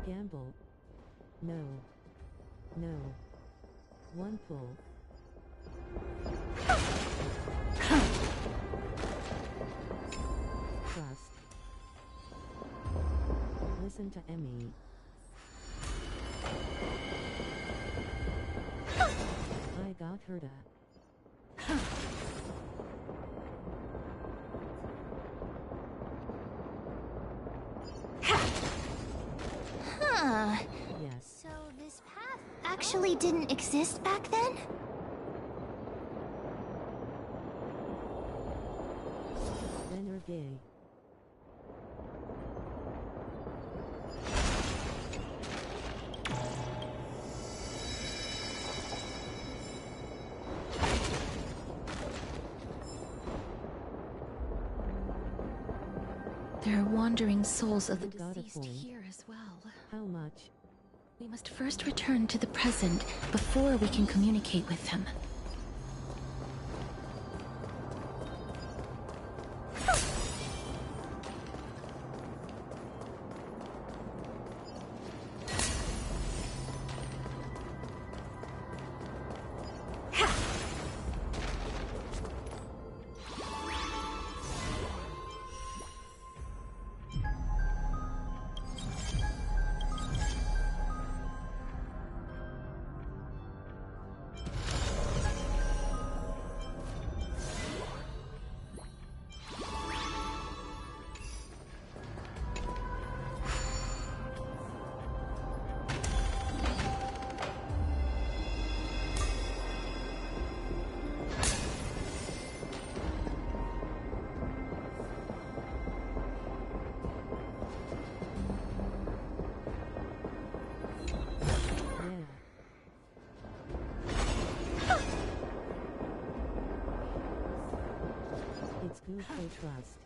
Gamble. No. No. One pull. Trust. Listen to Emmy. I got her to. Huh. Yes. So this path actually didn't exist back then? Then you're gay. There are wandering souls of the You got a deceased point. here as well. How much? We must first return to the present before we can communicate with them. It's good for trust.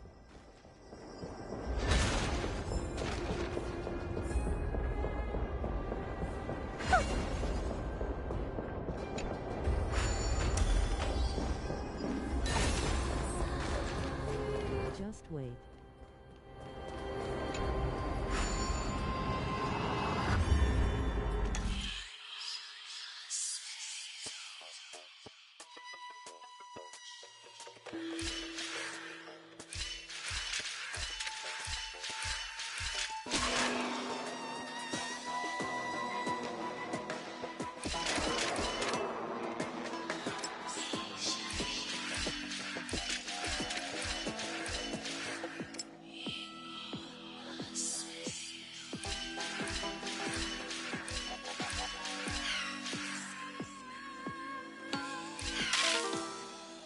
Just wait.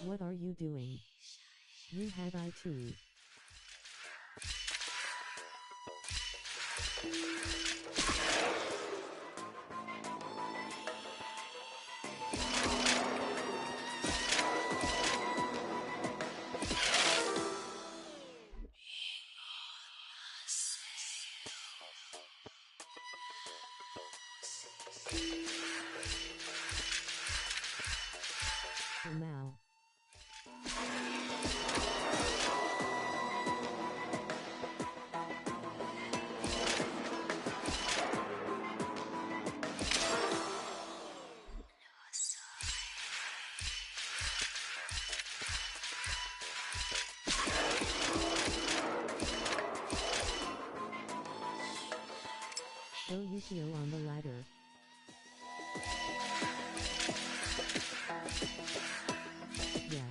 What are you doing? You have I too. Now. Go Yukio on the ladder. Yes.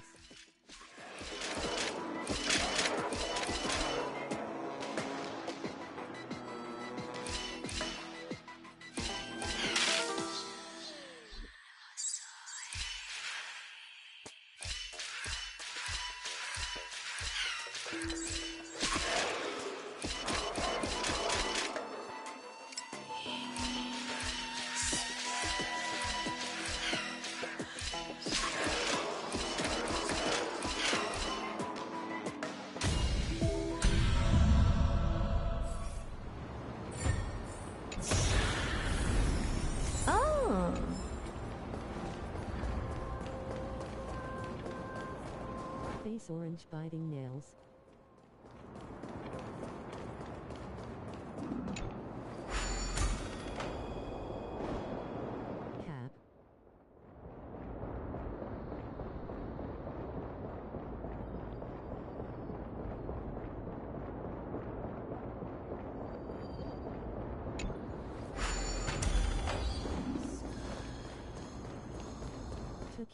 Face orange biting nails.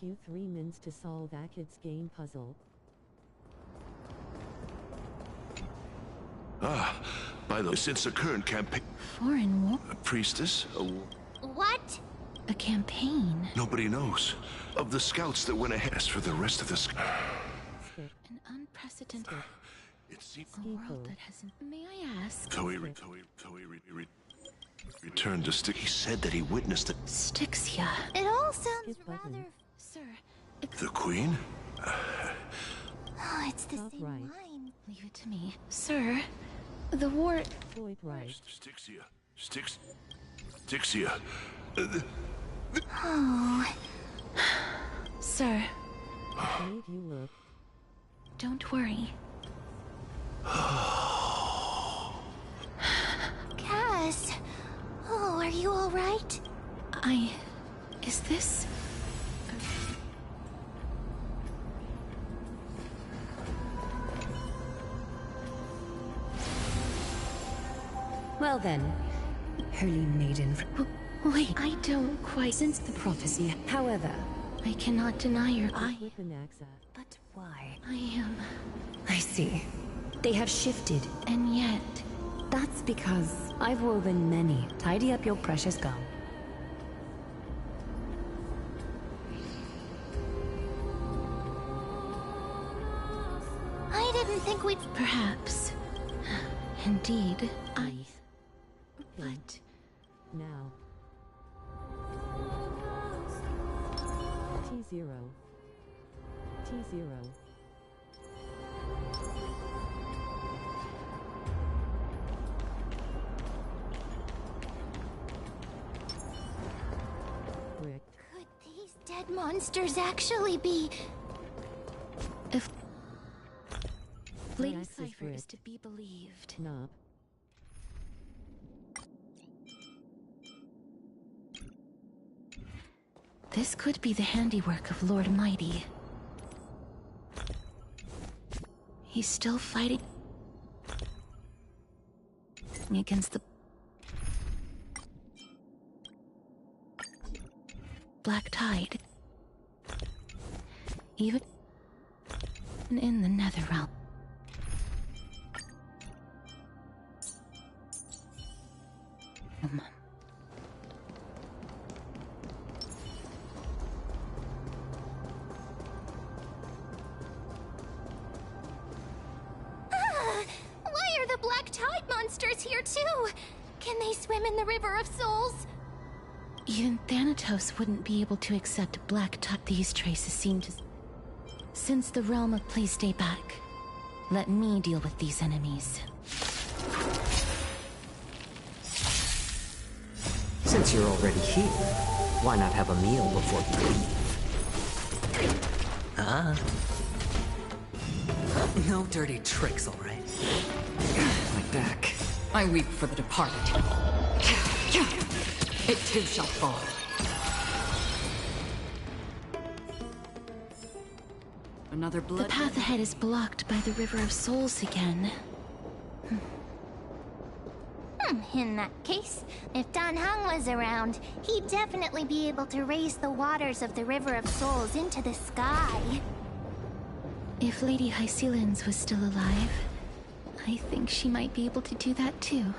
take you 3 minutes to solve a kid's game puzzle. By the since the current campaign, Foreign war? a priestess, What? A campaign? nobody knows of the scouts that went ahead. As for the rest of the Skip. An unprecedented it seems world that hasn't. May I ask? so he returned to stick. He said that he witnessed it. Styxia. It all sounds Skip button. rather... Sir, The queen? Oh, it's the Top same right. line. leave it to me. Sir, the war. Void right. Styxia. Oh, Sir, Made you look. don't worry. Cass. Oh, are you all right? Is this. Well then, holy maiden. Wait, I don't quite. Since the prophecy, however, I cannot deny your. With an axe. but why? I am. I see. They have shifted. And yet. That's because I've woven many. Tidy up your precious gown. I didn't think we'd... Perhaps. Indeed. But. Now. T0. T0. Brick. Could these dead monsters actually be... If. Lady Axis Cypher is rigged. to be believed. Knob. This could be the handiwork of Lord Mighty. He's still fighting against the Black Tide. Even in the Netherrealm. Why are the Black Tide monsters here too? Can they swim in the River of Souls? Even Thanatos wouldn't be able to accept Black Tide. These traces seem to. Since the realm of Please Stay Back, let me deal with these enemies. Since you're already here, why not have a meal before you leave? No dirty tricks, all right? My back. I weep for the departed. It too shall fall. Another blood. The path ahead is blocked by the River of Souls again. In that case, if Dan Heng was around, he'd definitely be able to raise the waters of the River of Souls into the sky. If Lady HYACINE was still alive, I think she might be able to do that too.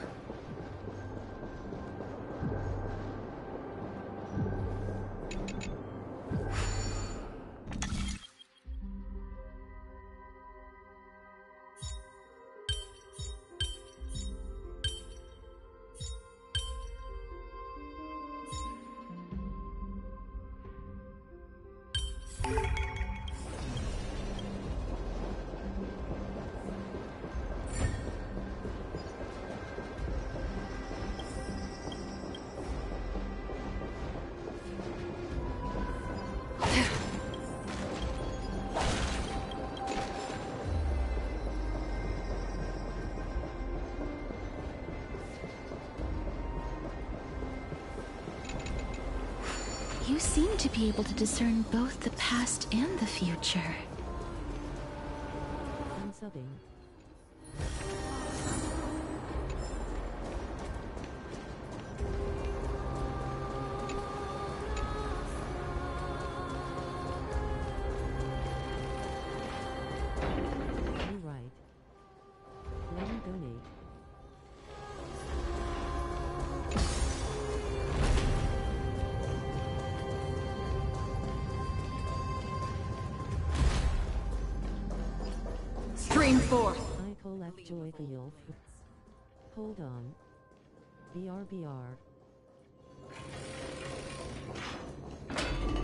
You seem to be able to discern both the past and the future. Unsubbing. Stream forth. I collect joyful. Hold on. BRBR.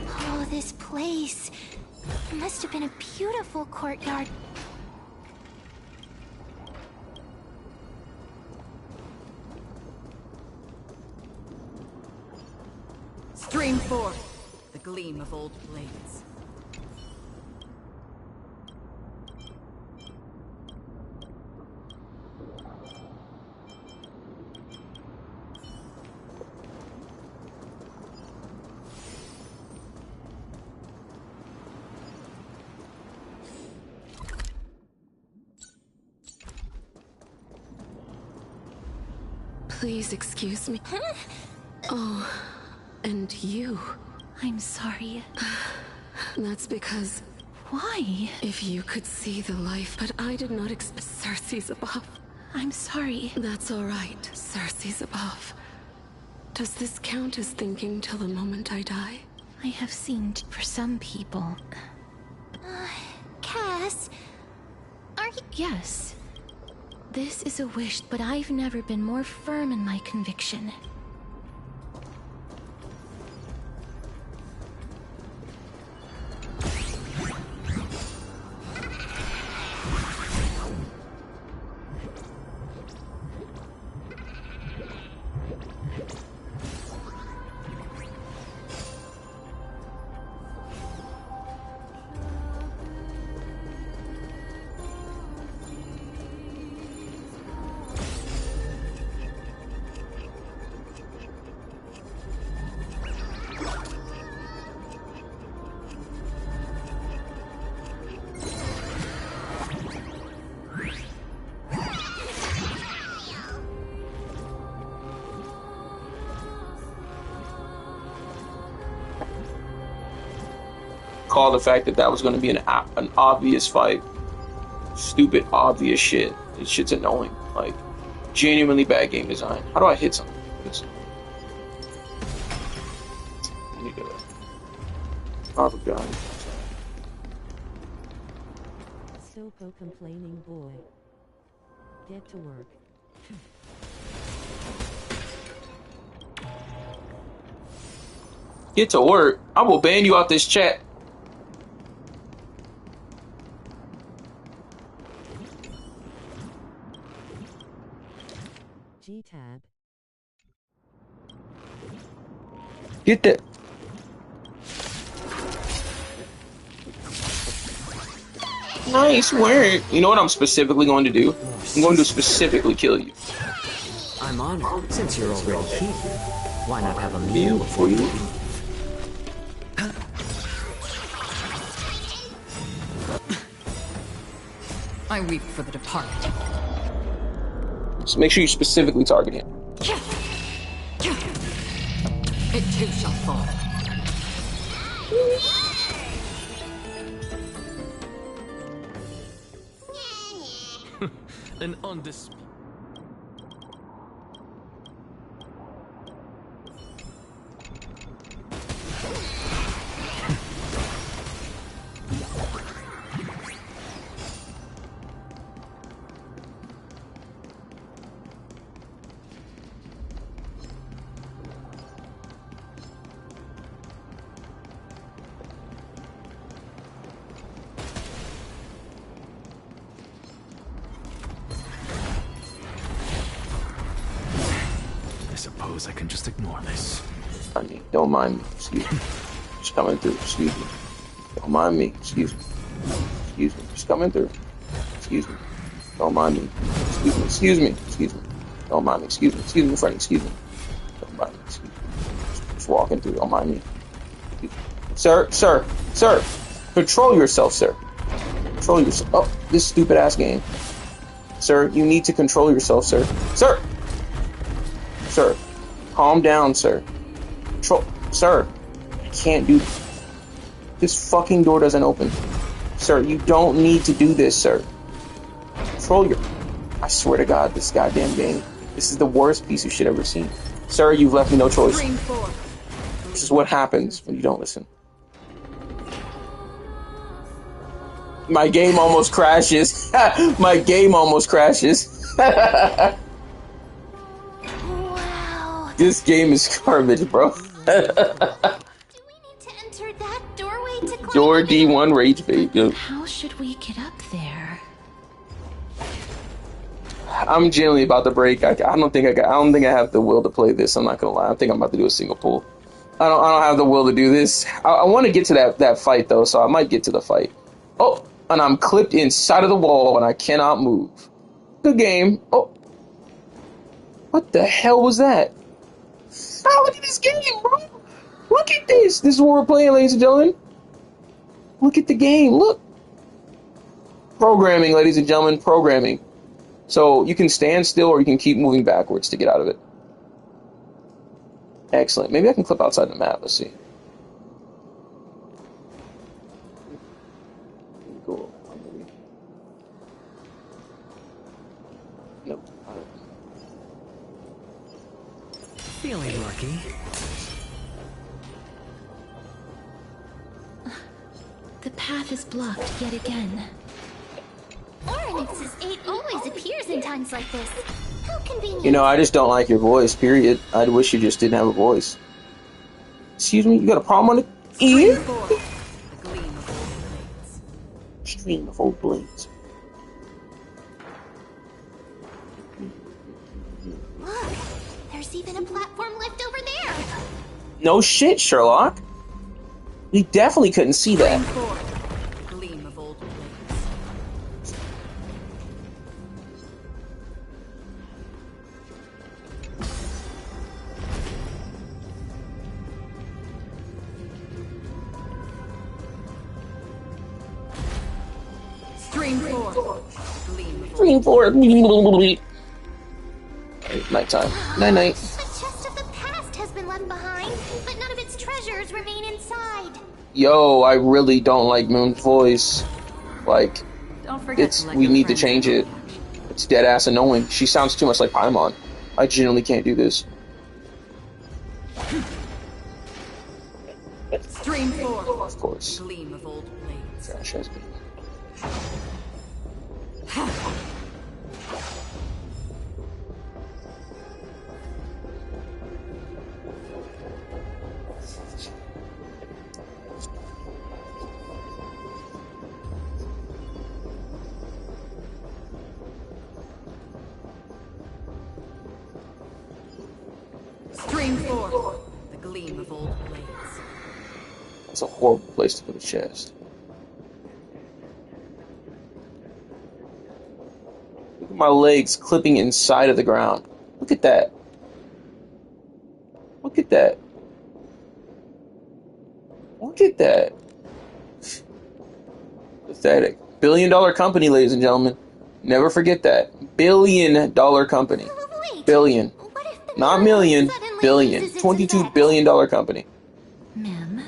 Oh, this place. It must have been a beautiful courtyard. Stream forth. The gleam of old blades. Please excuse me. Oh, and you. I'm sorry. That's because Why? if you could see the life, but I did not expect Cersei's above. I'm sorry. That's all right. Cersei's above. Does this count as thinking till the moment I die? I have seen for some people. Cass, are you... Yes. This is a wish, but I've never been more firm in my conviction. Call the fact that that was going to be an obvious fight. Stupid, obvious shit. This shit's annoying. Like, genuinely bad game design. How do I hit something? I need to... Oh, for God. Silpo complaining boy. Get to work. Get to work. I will ban you out this chat. G-tab. Get that. Nice work. You know what I'm specifically going to do? I'm going to specifically kill you. I'm honored, since you're already here. Why not have a meal before you leave? I weep for the departed. So make sure you specifically target him. It too shall fall. An undisputed. I can just ignore this. I mean, don't mind me. Excuse me. Just coming through. Excuse me. Don't mind me. Excuse me. Excuse me. Just coming through. Excuse me. Don't mind me. Excuse me. Excuse me. Excuse me. Don't mind me. Excuse me. Excuse me, friend. Excuse me. Don't mind me. Excuse me. Just walking through. Don't mind me. Sir. Sir. Sir. Control yourself, sir. Control yourself. Oh, this stupid ass game. Sir, you need to control yourself, sir. Sir. Sir. Calm down, sir. Control, sir. I can't do this. Fucking door doesn't open, sir. You don't need to do this, sir. Control your. I swear to God, this goddamn game. This is the worst piece of shit I've ever seen, sir. You've left me no choice. This is what happens when you don't listen. My game almost crashes. My game almost crashes. Wow. This game is garbage, bro. Do we need to enter that doorway to climb? Door D1 rage bait. Yo. How should we get up there? I'm genuinely about to break. I don't think I have the will to play this. I'm not gonna lie. I think I'm about to do a single pull. I don't have the will to do this. I want to get to that fight though, so I might get to the fight. Oh, and I'm clipped inside of the wall and I cannot move. Good game. Oh, what the hell was that? Oh, look at this game, bro. Look at this. This is what we're playing, ladies and gentlemen. Look at the game. Look. Programming, ladies and gentlemen. Programming. So you can stand still or you can keep moving backwards to get out of it. Excellent. Maybe I can clip outside the map. Let's see. Cool. Nope. Feeling lucky. The path is blocked yet again. Oryx's 8 always appears in times like this. How convenient. You know, I just don't like your voice, period. I wish you just didn't have a voice. Excuse me, you got a problem on the ear? Stream of old blades. Look, there's even a platform lift over there. No shit, Sherlock. We definitely couldn't see that. Stream 4. Nighttime. Night night. The chest of the past has been left behind, but none of its treasures remain inside. Yo, I really don't like Moon's voice. Like, we need to change it. It's dead ass annoying. She sounds too much like Paimon. I genuinely can't do this. Stream 4. Of course. Gleam of old blades. Trash has been. Stream 4. The gleam of old blades. That's a horrible place to put a chest. Look at my legs clipping inside of the ground. Look at that. Look at that. Look at that. Pathetic. $1 billion company, ladies and gentlemen. Never forget that. $1 billion company. Wait, Billion. what if the Not mirror million. suddenly Billion. loses its $22 effect? billion company. Mem,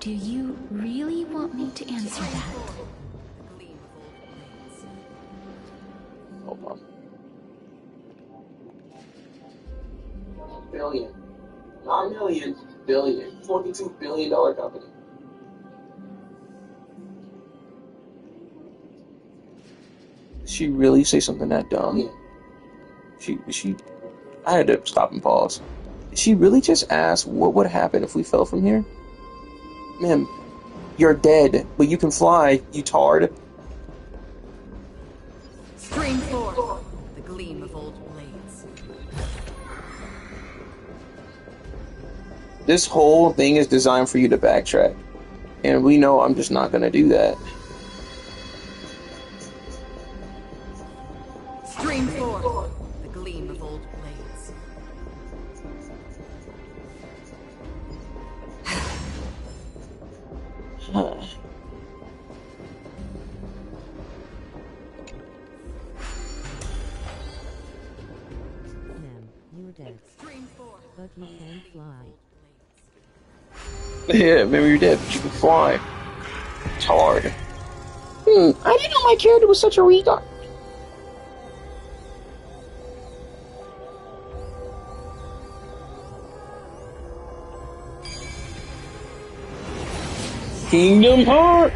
do you really want me to answer that? Hold on. Billion. Not million. Billion. $22 billion company. Did she really say something that dumb? She I had to stop and pause. Did she really just ask what would happen if we fell from here? Ma'am, you're dead, but you can fly, you tard. Stream 4. The gleam of old blades. This whole thing is designed for you to backtrack. And we know I'm just not gonna do that. Stream 4. The gleam of old blades. Ma'am, you're dead. Stream 4. But you can fly. Yeah, maybe you're dead, but you can fly. Tard. I didn't know my character was such a retard. Kingdom Heart!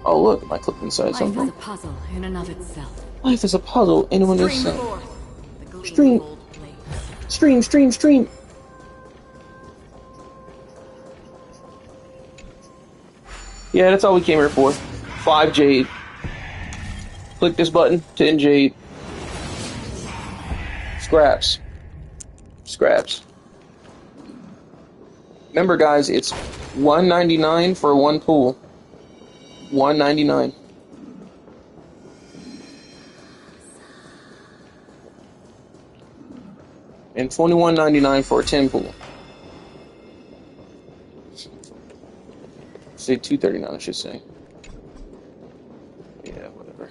Oh look, I clicked inside Life is something. a puzzle in and of itself. Life is a puzzle. Anyone is Stream 4. The gleam Stream. of old blades. Stream. Yeah, that's all we came here for. 5 jade. Click this button. 10 jade. Scraps. Remember, guys, it's $1.99 for one pool. $1.99. And $21.99 for a 10 pool. Say $2.39, I should say. Yeah, whatever.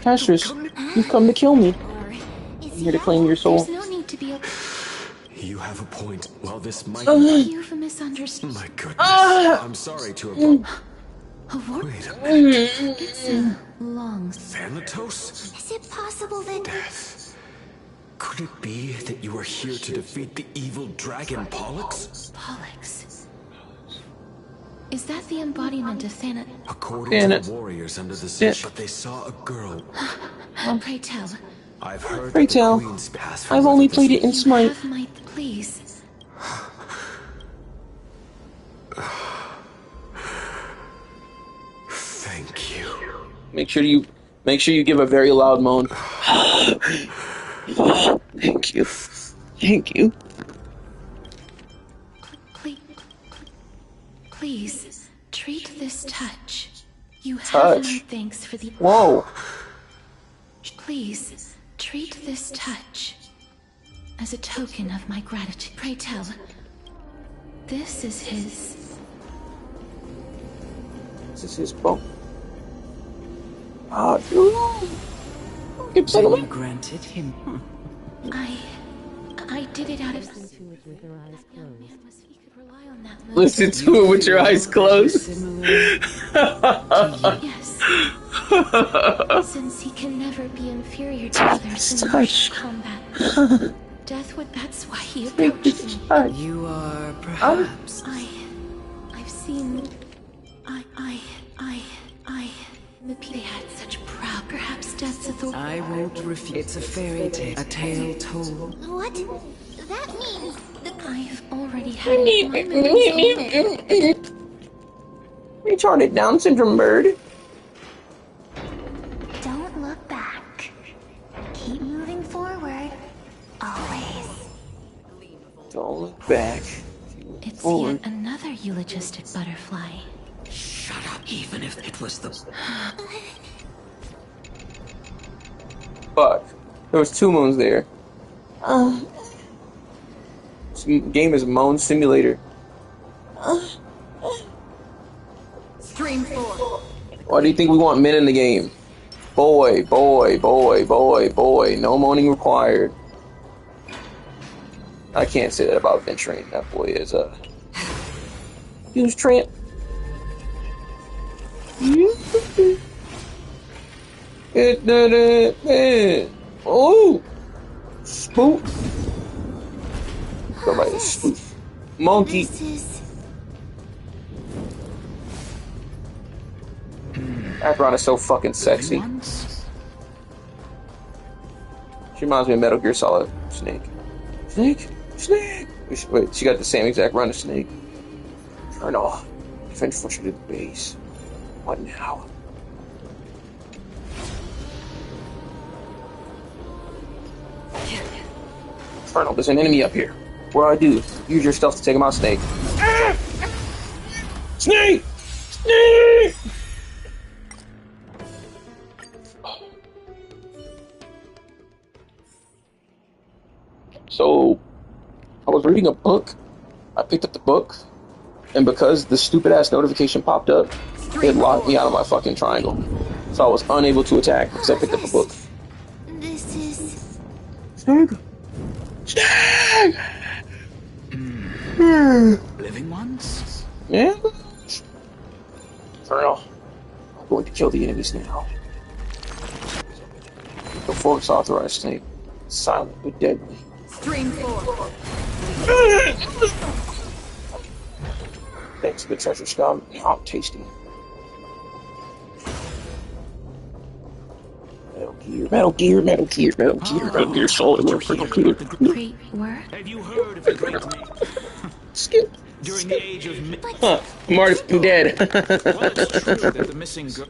Castrus, you've come to kill me. I'm here to claim your soul. There's no need to be a You have a point. While this might... you've misunderstood. My goodness. I'm sorry to have... A war? Wait a minute. It's a long. Thanatos? Is it possible that... Death. Could it be that you are here to defeat the evil dragon Pollux? Pollux. Is that the embodiment of Thanatos? According to the warriors under the sea, but they saw a girl. Pray tell. I've heard Pray that tell. the Queen's past I've only played it in You Smite. have my please. Thank you. Make sure you give a very loud moan. Thank you. Please, treat this touch. You have Touch? my thanks for the. Whoa. Please, treat this touch as a token of my gratitude. Pray tell. This is his. This is his bow. Ah, dude. Keep You granted him. I did it out of. Listen to it with your eyes closed. He could rely on that. Listen to it with your eyes closed. Similar. Yes. Since he can never be inferior to others in Touch. combat. Death would. That's why he approached me. You are perhaps. I've seen. They had such proud. Perhaps death's authority. I won't refuse. It's a fairy tale. A tale told. What? That means the... I've already had it. Retarded Down syndrome bird. Don't look back. Keep moving forward. Always. Don't look back. It's Forward. yet another eulogistic butterfly. Shut up, even if it was the. Fuck. There was 2 moons there. This game is Moan Simulator. Stream 4. Why do you think we want men in the game? Boy. No moaning required. I can't say that about Ventrain. That boy is huge tramp. Oh! Spook! Somebody spook. Monkey! This is... Akron is so fucking sexy. She reminds me of Metal Gear Solid Snake. Snake? Wait, she got the same exact run as Snake. Turn off. Defense force to the base. What now? Infernal, there's an enemy up here. What do? Use your stealth to take him out, Snake. Snake! Snake! So, I was reading a book. I picked up the book, and because the stupid ass notification popped up, it locked me out of my fucking triangle. So I was unable to attack because I picked up a book. This is... Snake! Snake! Living ones? Yeah? Colonel, I'm going to kill the enemies now. The force authorized Snake. Silent but deadly. Stream 4. Thanks for the treasure, scum. Oh, tasty. Metal Gear, Metal Gear, Metal Gear, Metal Gear Solid, Metal Gear. Great work. Have you heard of the great man? Skip. During the age of Huh, I'm already fucking dead. well, it's true that the missing girl.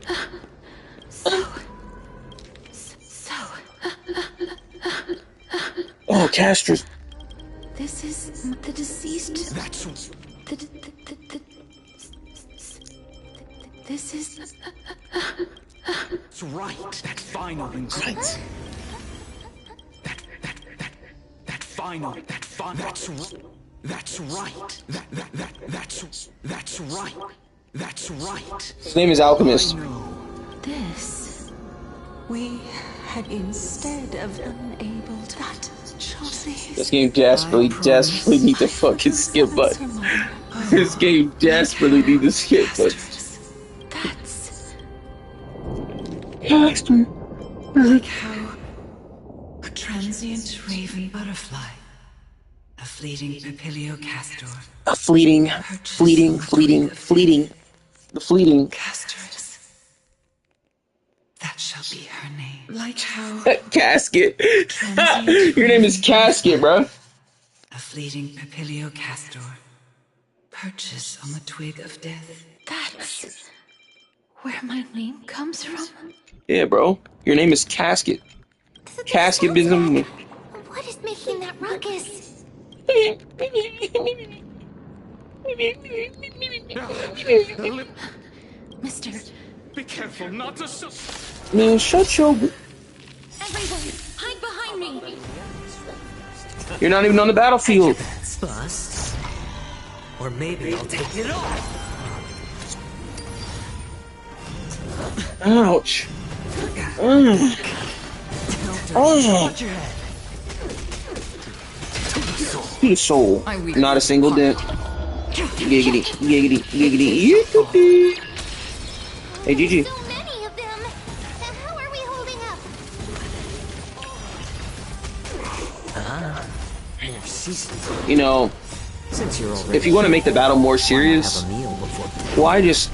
Oh, Castra's. This is the deceased. That's This is. That's right. That final ingredient. That final. That's right. That's right. That's right. His name is Alchemist. This. We had instead of unable to that choice. This game desperately need to fucking skip button. This game desperately need to skip button. That's. Castor. Like how a transient raven butterfly, a fleeting papilio castor, The fleeting. castress. That shall be her name. Like how Casket. Your name is Casket, bro. a fleeting papilio castor perches on the twig of death. That's. Where my name comes from? Yeah, bro. Your name is Casket. Casket Bism. What is making that ruckus? Mister. Be careful not to. Man, shut your. Everyone, hide behind me! You're not even on the battlefield. That's bust. Or maybe I'll take it off. Ouch. Watch your head. To the soul. Not a single dent. Giggity, giggity, giggity. Hey, GG. So many of them. How are we holding up? You know, Since you're already if you want to make the battle more serious, have a meal before why just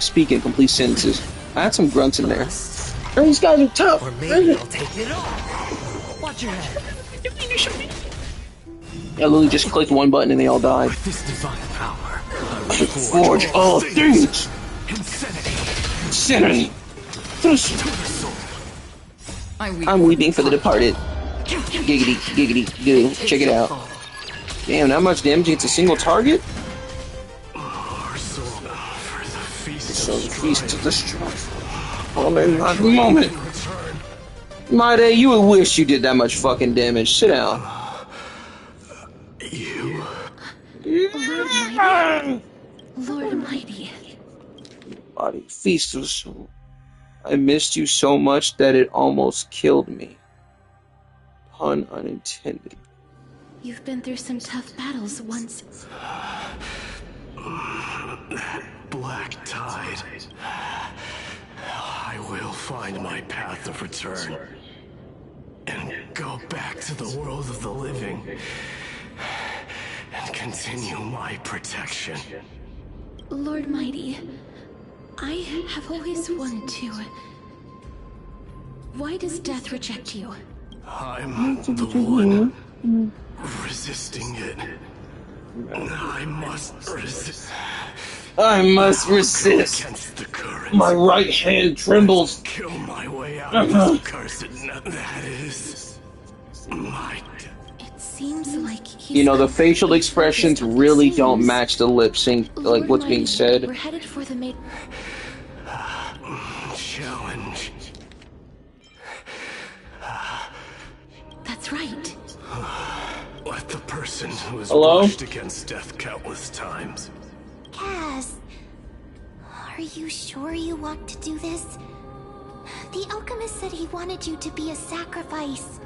speak in complete sentences? I had some grunts in there. Oh, these guys are tough. or maybe I'll take it off. Watch your head. I literally just clicked one button and they all died. This divine power. Forge all things. Insanity. I'm weeping for the departed. Giggity, giggity, giggity. Check it out. Damn, not much damage against a single target? So the feast of the strong. Well, in that moment. My day, you would wish you did that much fucking damage. Sit down. Lord Mighty. Body, feast of the soul. I missed you so much that it almost killed me. Pun unintended. You've been through some tough battles once. Black tide. I will find my path of return and go back to the world of the living and continue my protection. Lord Mighty, I have always wanted to. Why does death reject you? I'm the one resisting it. I must resist. I must resist. Against the current. My right hand trembles. Kill my way out of this cursed net. That is my. It seems like he's... You know, the facial expressions really don't match the lip sync, like what's being said. We're headed for the maid... Challenge. That's right. Let the person who has Hello? brushed against death countless times. Cass, are you sure you want to do this? The alchemist said he wanted you to be a sacrifice.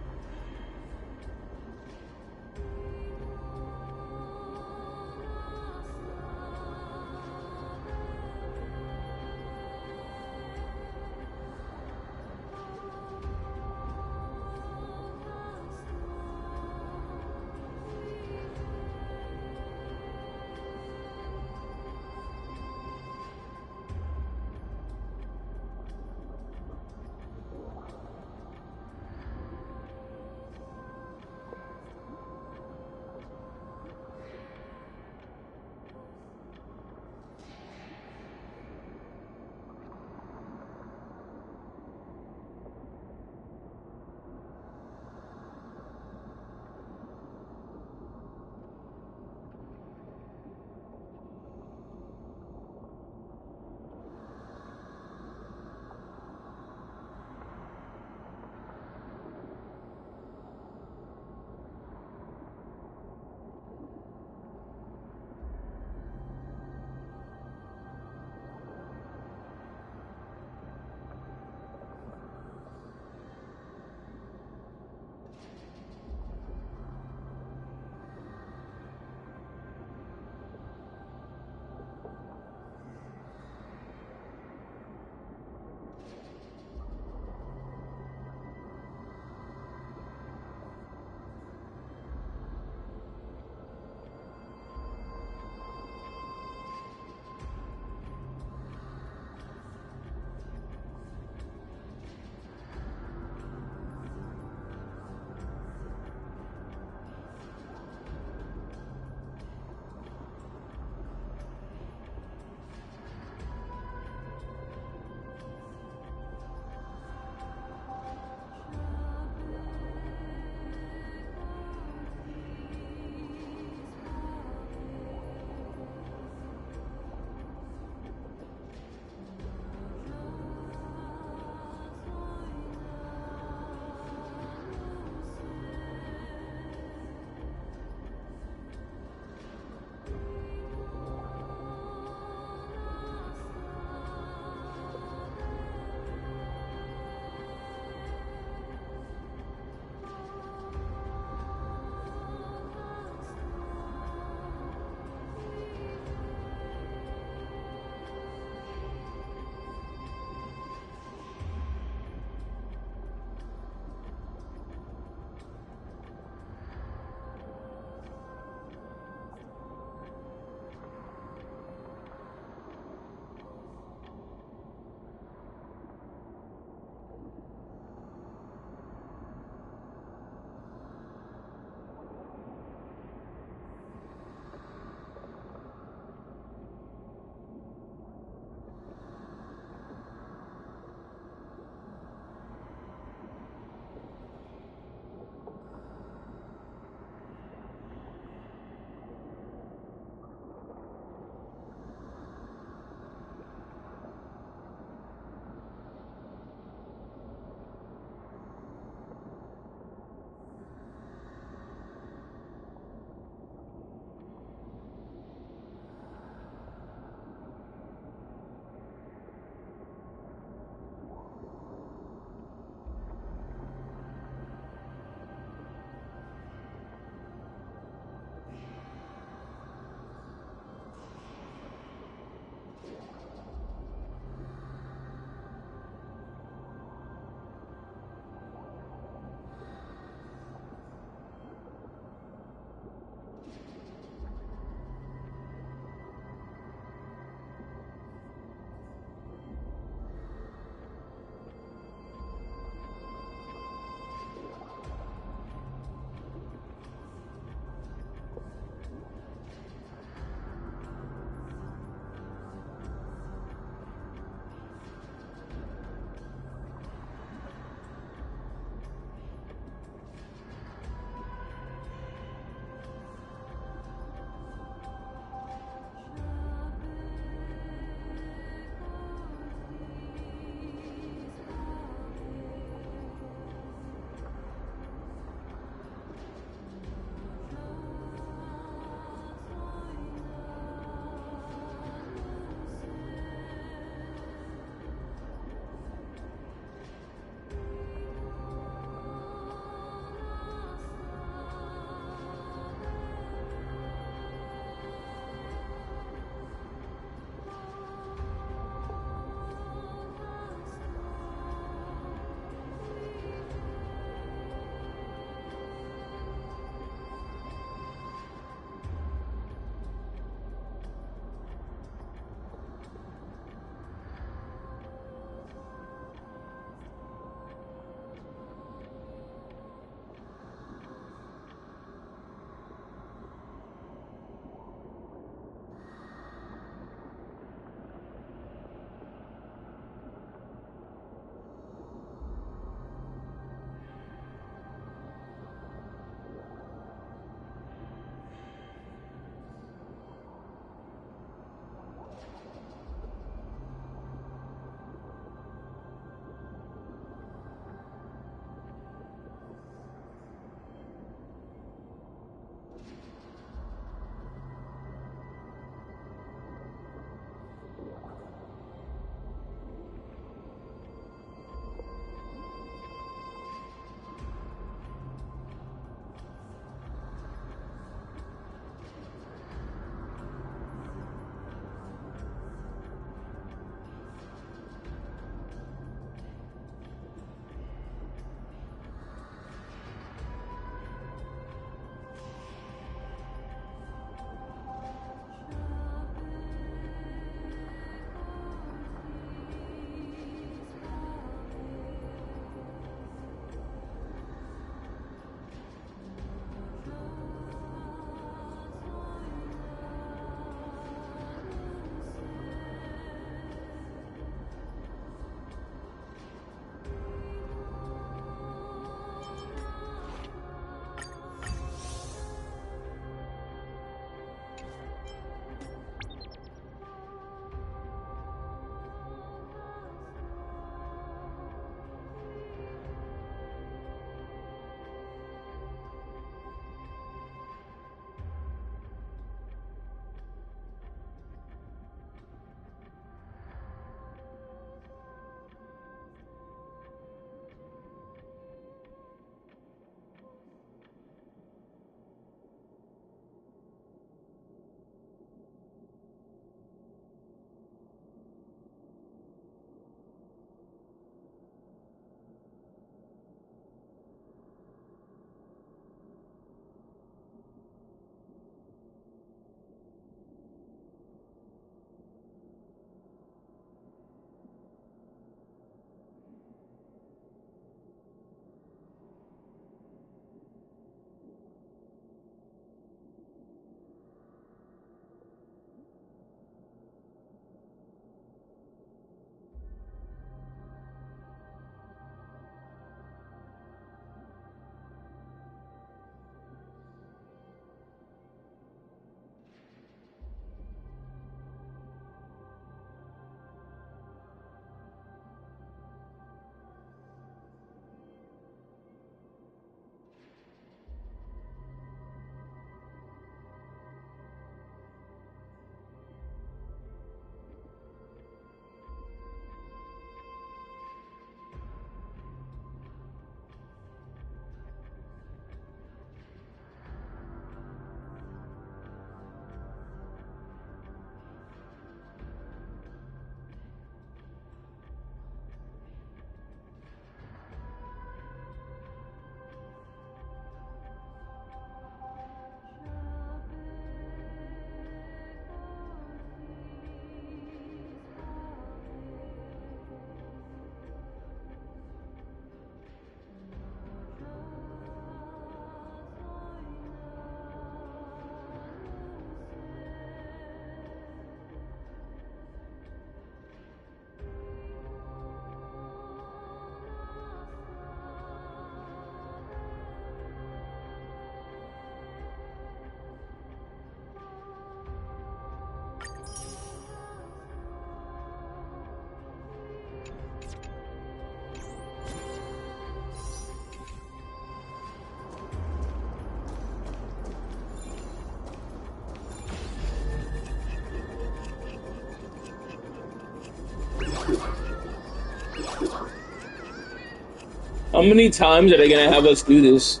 How many times are they gonna have us do this?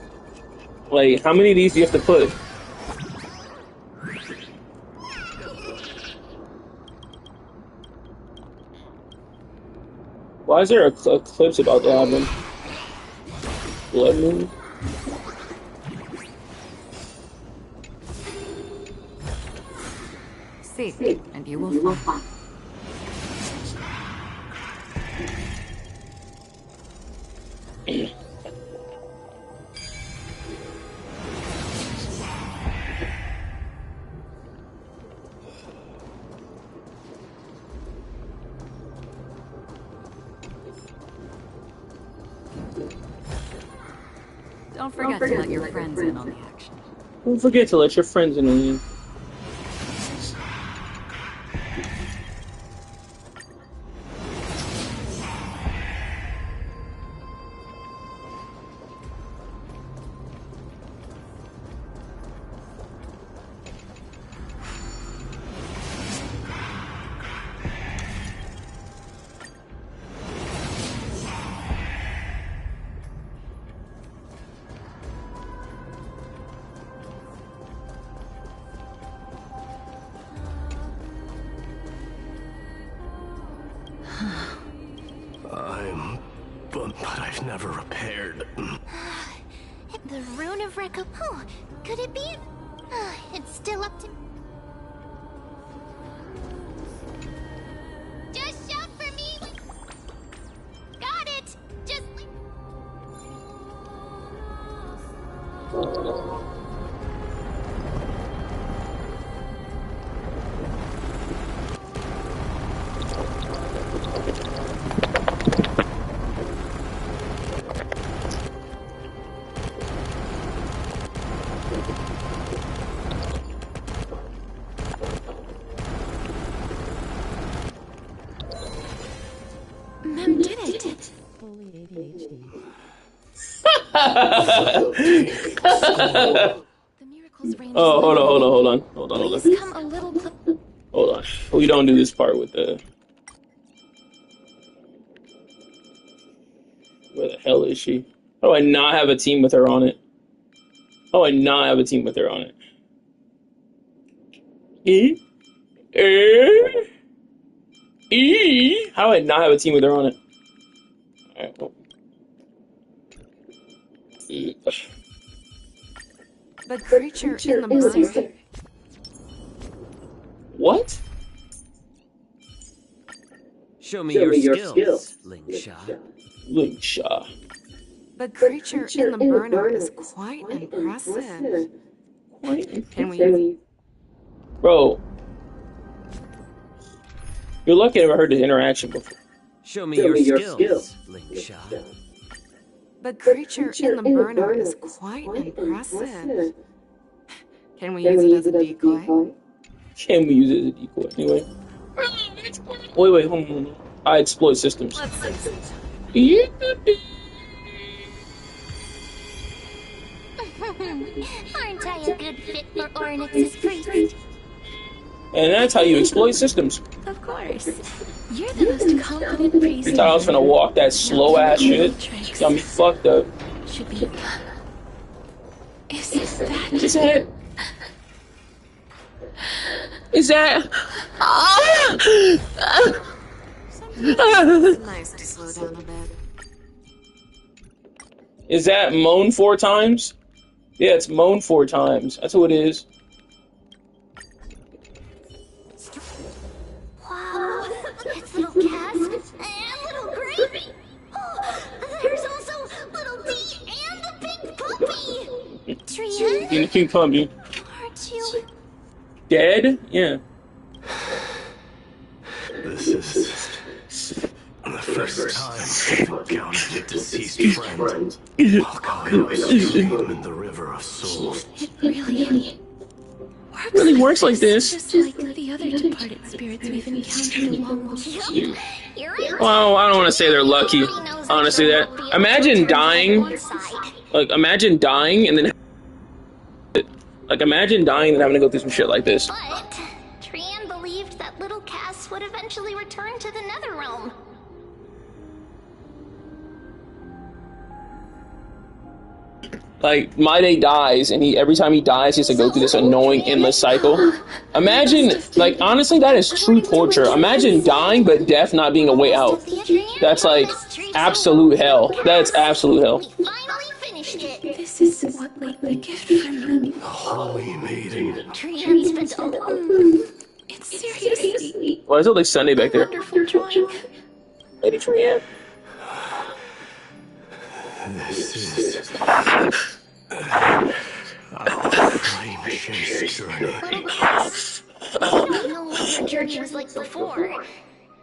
Like, how many of these do you have to put? Why is there a eclipse about to happen? Blood moon? See, and you will find. Don't forget to let your friends in on the action. Don't forget to let your friends in on you. But I've never repaired. The rune of Recopo. Could it be? It's still up to... Just shout for me! Got it! Just... Mem did it. Fully ADHD. The miracle's range. Oh, hold on. Please come a little Hold on. We don't do this part with the... Where the hell is she? How do I not have a team with her on it? How do I not have a team with her on it? How do I not have a team with her on it? Alright, well. The creature in the mirror. What? Show me your skills, Lingsha. Lingsha. The creature in the burner is quite impressive. Can we... Bro. You're lucky I never heard this interaction before. Show me your skills, Lingsha. The creature in the burner is quite impressive. Can we use it as a decoy? Can we use it as a decoy? Anyway. Wait, hold on. I exploit systems. Aren't I a good fit for Ornyx's priest? And that's how you exploit systems. Of course. You're the most confident priest. You thought I was gonna walk that slow ass shit? Got me fucked up. Should be. Is that? Is that? It's nice to slow down a bit. Is that moan 4 times? Yeah, it's moan 4 times. That's what it is. Wow, it's little Cass and little Gravy. Oh, there's also little D and the pink puppy. Trian? The pink puppy. Aren't you Dead? Yeah. This is the first time I've encountered a deceased friend while going upstream in the river of souls. It really works like this. Just like the other departed spirits we've encountered along the way. Well, I don't want to say they're lucky. Honestly, that. Imagine dying. Like, imagine dying and then. Like, imagine dying and having to go through some shit like this. But Trian believed that little Cass would eventually return to the Netherrealm. Like, My Day dies, and every time he dies, he has to go through this annoying, endless cycle. Imagine, like, honestly, that is true torture. Imagine dying, but death not being a way out. That's, like, absolute hell. That's absolute hell. This is what like the gift from me. Holy maiden. It's seriously. Why is it like Sunday back there? Wonderful drawing. Lady Trianne. This is our flame chase journey. I know what your journey was like before.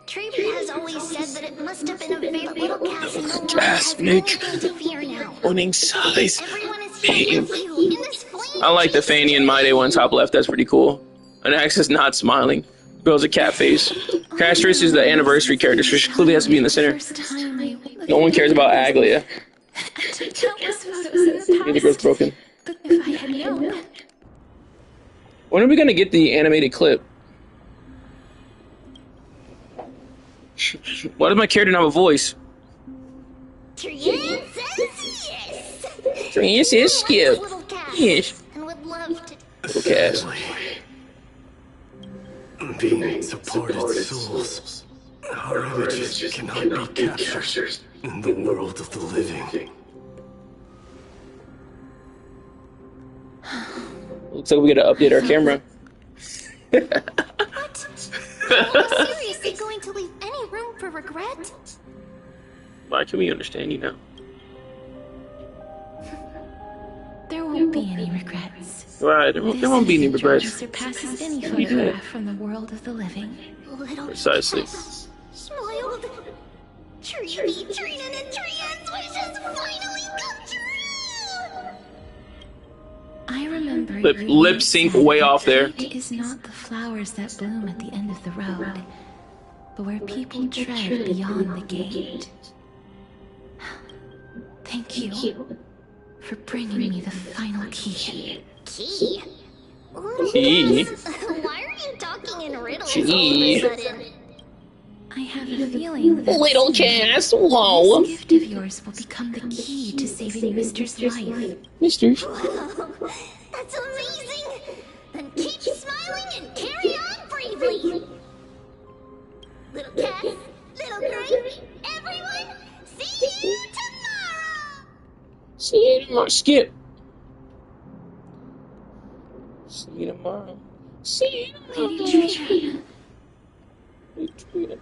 Traver has always said that it must have been a very little castle. Gasp, Nick. Winning size. I like the Fanny and My Day one top left. That's pretty cool. And Axe is not smiling. Girl's a cat face. Castrice is the anniversary character, so she clearly has to be in the center. No one cares about Aglia. The girl's broken. If I had known. When are we gonna get the animated clip? Why does my character not have a voice? Trianne says yes. Trianne says skip. Yes. And would love to. Little cat. Being supported souls, our images cannot be captured in the world of the living. Looks like we gotta update our camera. What? Are you seriously going to leave any room for regret? Why can we understand you now? There won't be any regrets. Right, there won't be any regrets. Surpasses any photograph from the world of the living. Precisely. Smiled. Treaty, Trina, and Trianne's wishes finally come true. I remember lip sync way off there. It is not the flowers that bloom at the end of the road, but where people tread beyond the gate. Thank you for bringing me the final key. Key? Key? Why are you talking in riddles Key. all of a sudden? I have a feeling that Little Cass, whoa. this gift of yours will become the key to saving Mister's life. Mister's? Wow, that's amazing! Then keep smiling and carry on bravely! Little Cass, Little Grape, everyone, see you tomorrow! See you tomorrow. Skip. See you tomorrow. See you tomorrow. Lady Trina.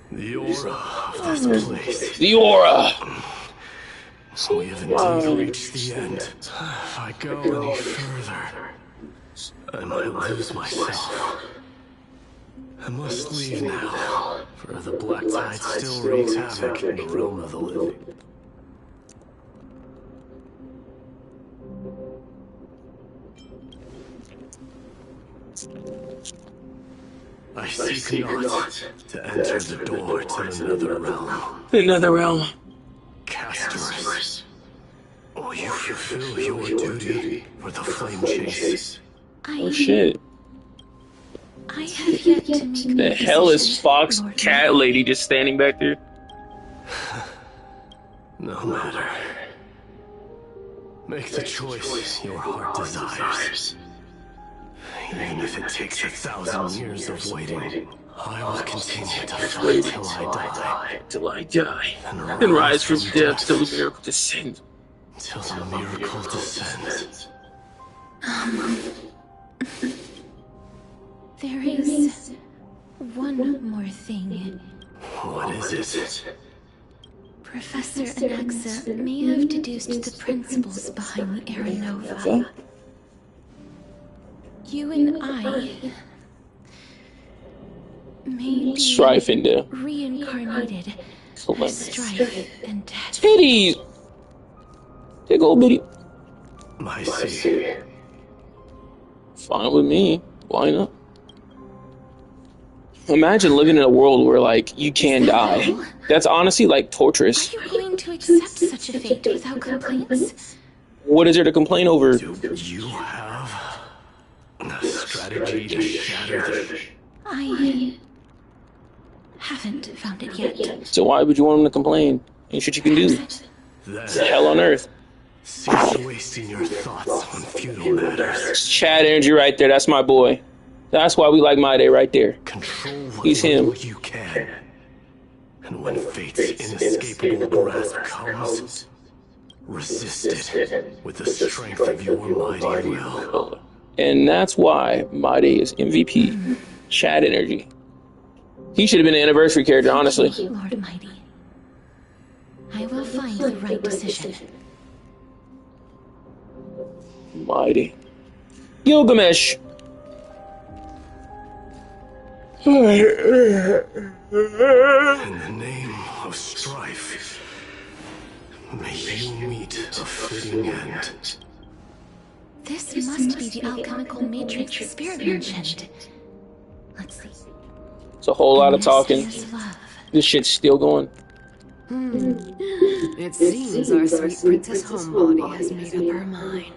The aura of this place. The aura. We have indeed reached the end. If I go any further, I might lose myself. I must leave now, for the black tide still wreaks havoc in the realm of the living. I seek not to enter the door to another realm. Another realm. Casterus, will you fulfill your duty for the flame chase? Oh shit. I have yet to make The hell is Fox Cat Lady just standing back there? No matter. Make the choice your heart desires. Even if it takes 1,000 years of waiting, I will continue to fight till I die. Till I die. And rise from death till the miracle descends. Till the miracle descends. There is one more thing. What is it? Professor Anaxa may have deduced the principles behind the Aeronova. You and I may be Strife into reincarnated for strife and death. titties. Take old bitty. I see. Fine with me. Why not? Imagine living in a world where, like, you can die. That's honestly, like, torturous. Are you going to accept such a fate without complaints? What is there to complain over? Do you have a strategy to shatter the... I haven't found it yet. So why would you want him to complain? Ain't shit you can do. Then It's hell on earth. Cease wasting your thoughts on futile matters. Chad energy right there. That's my boy. That's why we like My Day right there. Control what He's him. little you can. And when fate's inescapable grasp comes, resist it with the strength of your mighty will. And that's why My Day is MVP. Chad energy. He should have been an anniversary character, honestly. Lord Mighty. I will find the right decision. Mighty. Gilgamesh. In the name of strife, may you meet a fitting end. This must be the alchemical matrix the spirit mentioned. Let's see. It's a whole lot of talking. Love. This shit's still going. It seems our sweet Princess Homebody has made up her mind.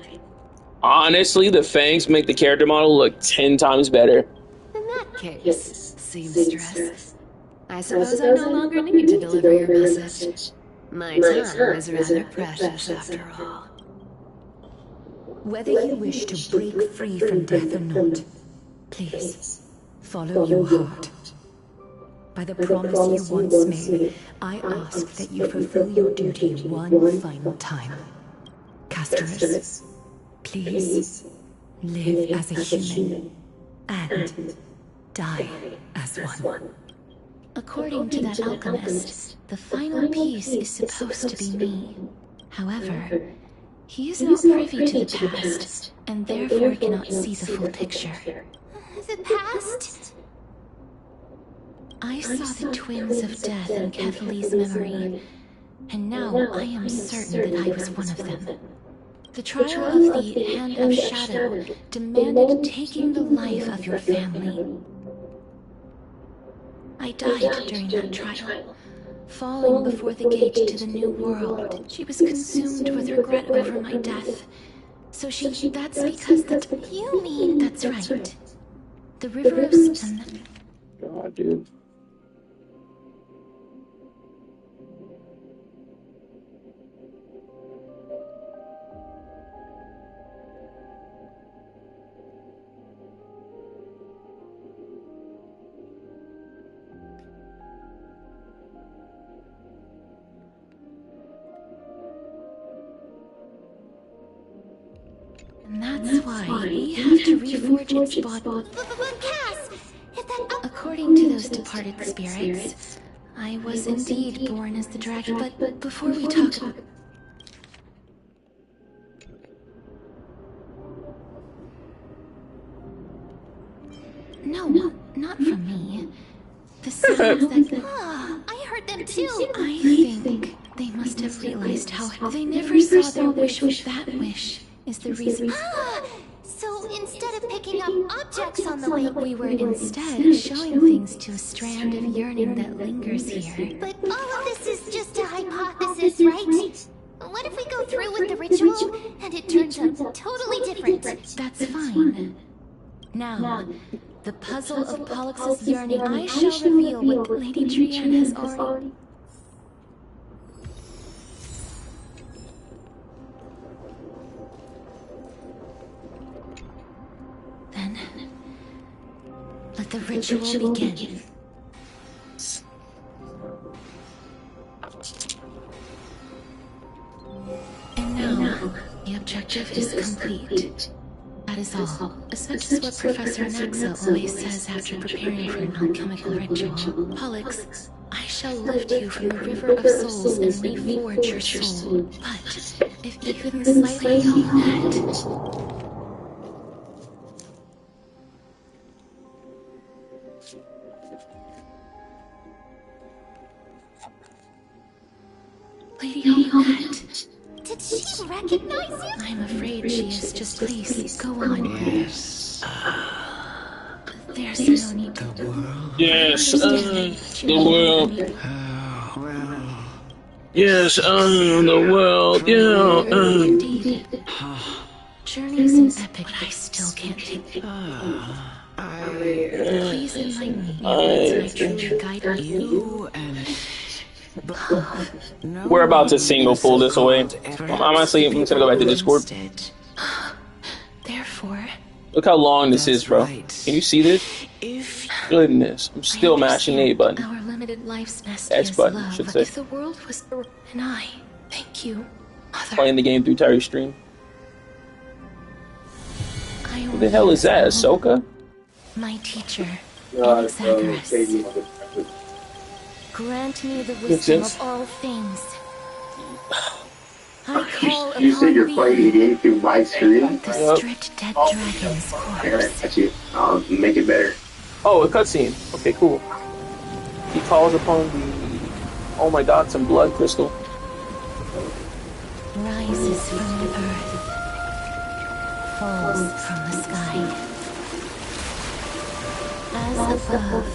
Honestly, the fangs make the character model look 10 times better. In that case, seamstress, I suppose I no longer need to deliver your message. My time is rather precious after all. Whether you wish to break free from death or not, please follow your heart. By the promise you once made, I ask that you fulfill your duty one final time. Castorus, please live as a human and die as one. According to that alchemist, the final piece is supposed to be me. However, he is not privy to the past, and therefore cannot see the full picture. The past? I saw the twins of death in Kethely's memory, and now I am certain that I was one of them. The trial of the Hand of Shadow demanded taking the life of your family. I died during that trial, falling before the gate to the new world. She was consumed with regret over my death. So that's because you mean... That's right. The river of Sun... God, dude. And that's why we have to reforge its body. But Cass, if that... According to those departed spirits, I was indeed born as the dragon, but before we talk about... No, not from me. The sounds that... I heard them too. I think they must have realized how... They never saw their wish with that wish. Is the reason. So instead of picking up objects on the way, We were instead showing things to a strand of yearning that lingers here. But all of this is just a hypothesis, right? What if we go through with the ritual and it turns out totally different? That's fine. Now, the puzzle of Pollux's yearning, I shall reveal what Lady Triana has already... Then, let the ritual begin. And now, the objective is complete. That is all. Such is what Professor Naxa always says after preparing for an alchemical ritual. Pollux, I shall lift you from the river of souls and reforge your soul. But, if even slightly that... Lady Hollywood. Did she recognize you? I'm afraid she is. Just please, go on. Yes. There's no need to... The world. Yes, the world. Well. Yes, the world. Yeah. Indeed. Journeys and epic, but I still can't take... Please enlighten me. That's my true guide. You and We're about to single pull this away. Honestly, I'm just gonna go back to Discord. Therefore, Look how long this is, bro. Can you see this? Goodness, I'm still mashing the A button. our limited life's best X is button, love. should say. If the world was and I, thank you, Mother. Playing the game through Terry's stream. Who the hell is that? Ahsoka? My teacher, Zacharias. Grant me the wisdom of all things. I call You said you're upon playing the game through my screen? the stripped dead dragon's corpse. Got you. I'll make it better. Oh, a cutscene. Okay, cool. He calls upon the... Oh my god, some blood crystal. Rises from the earth. Falls from the sky. As above,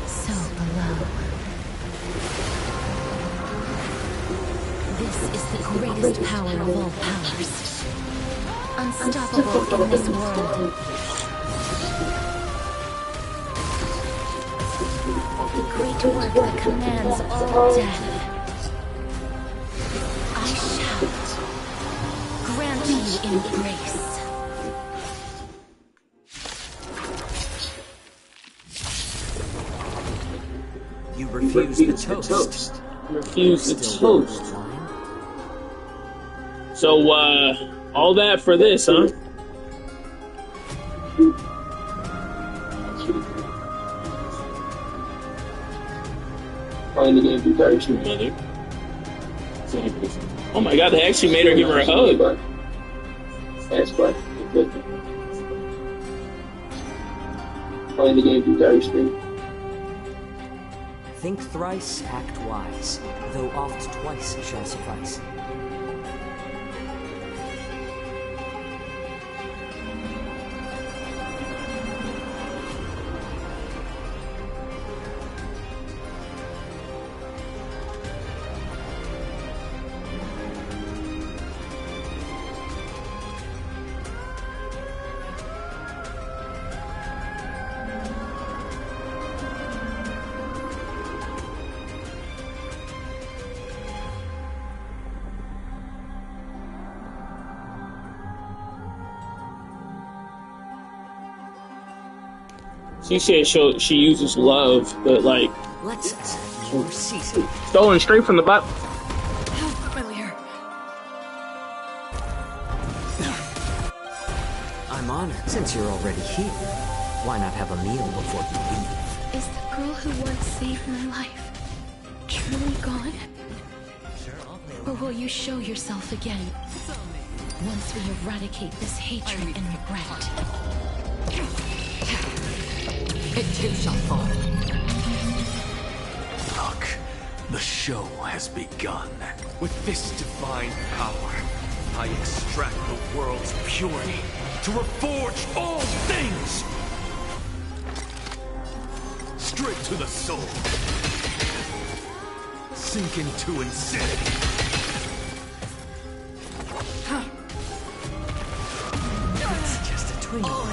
so below. This is the greatest power of all powers. Unstoppable in this world. The great work that commands all death. I shout. Grant me in grace. You refuse the toast. Refuse the toast. So, all that for this, huh? Playing the game through Terry's stream, mother. Oh my god, they actually made her give her a hug. That's fun. Playing the game through Terry's stream. Think thrice, act wise, though oft twice shall suffice. She said she uses love, but like let's add more season. Stolen straight from the bot. How familiar. I'm honored. Since you're already here, why not have a meal before you leave? Is the girl who once saved my life truly gone? Or will you show yourself again? Once we eradicate this hatred and regret. It too shall fall. Look, the show has begun. With this divine power, I extract the world's purity to reforge all things! Straight to the soul. Sink into insanity. It's just a twinkle.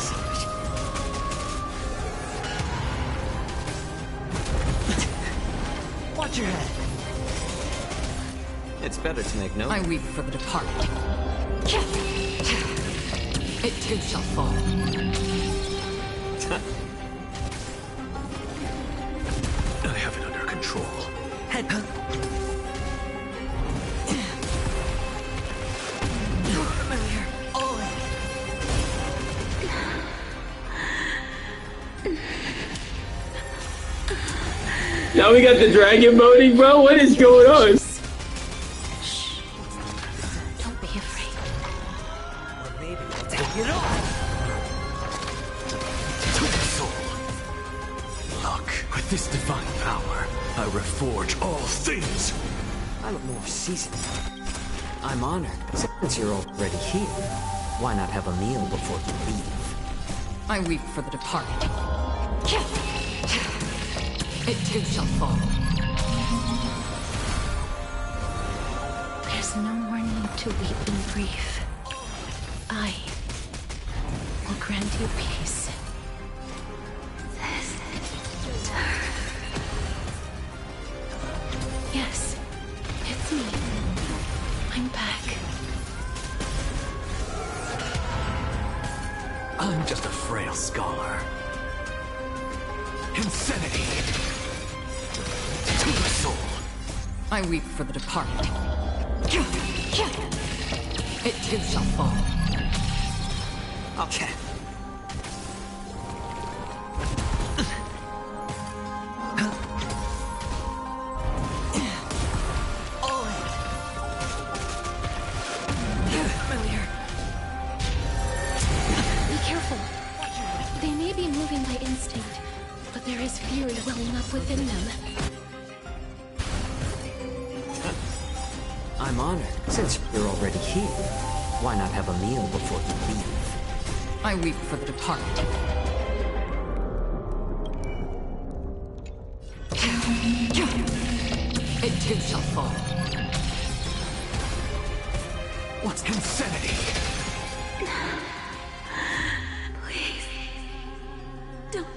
Watch your head. It's better to make note. I weep for the departed. It too shall fall. I have it under control. Head. Familiar. Now we got the dragon boating, bro. What is going on? Shh. Don't be afraid. Or maybe I'll take it off. To the soul. Look, with this divine power, I reforge all things. I look more seasoned. I'm honored. Since you're already here, why not have a meal before you leave? I weep for the departed. It too shall fall. There's no more need to weep in grief. I will grant you peace. I'm just a frail scholar. Insanity! To the soul! I weep for the departed. It too shall fall. Okay. Familiar. Be careful. They may be moving by instinct, but there is fury welling up within them. I'm honored. Since you're already here, why not have a meal before you leave? I weep for the departed. It too shall fall. What's insanity? Please, don't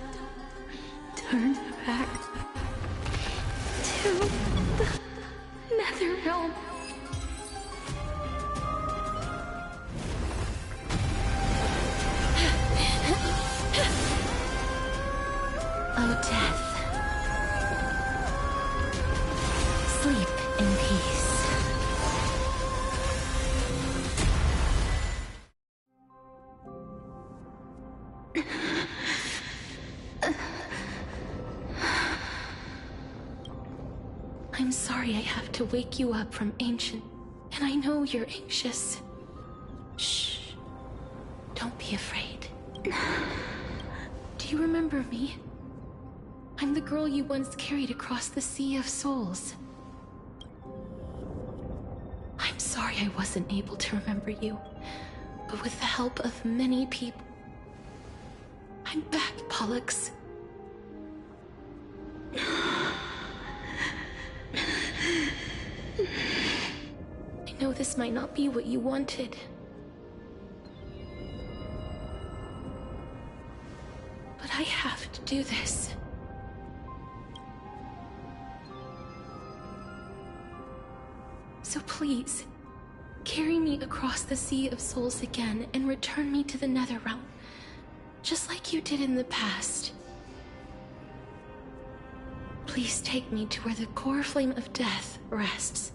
turn back to the nether realm. Oh, death. Sleep in peace. I'm sorry I have to wake you up from ancient, and I know you're anxious. Shh. Don't be afraid. Do you remember me? I'm the girl you once carried across the Sea of Souls. I'm sorry I wasn't able to remember you, but with the help of many people, I'm back, Pollux. I know this might not be what you wanted. But I have to do this. So please, carry me across the Sea of Souls again and return me to the Netherrealm, just like you did in the past. Please take me to where the core flame of death rests.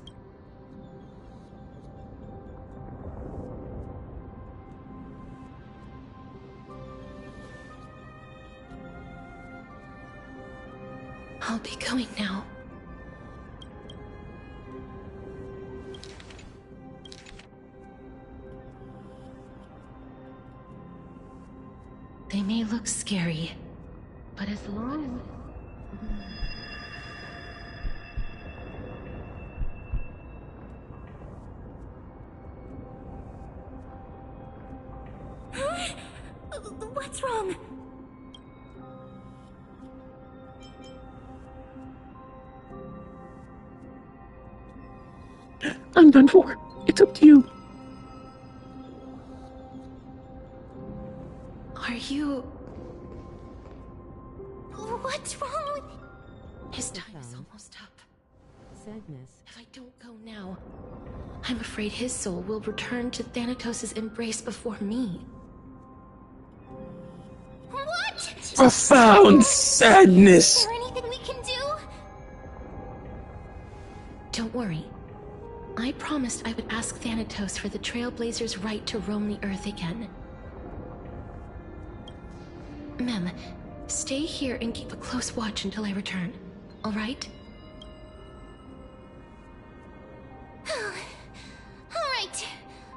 I'll be going now. They may look scary, but as long What's wrong? I'm done for. It's up to you. Are you... What's wrong with... His time is almost up. Sadness. If I don't go now, I'm afraid his soul will return to Thanatos' embrace before me. What? Profound sadness. Is there anything we can do? Don't worry. I promised I would ask Thanatos for the Trailblazers' right to roam the Earth again. Mem, stay here and keep a close watch until I return. All right? Alright.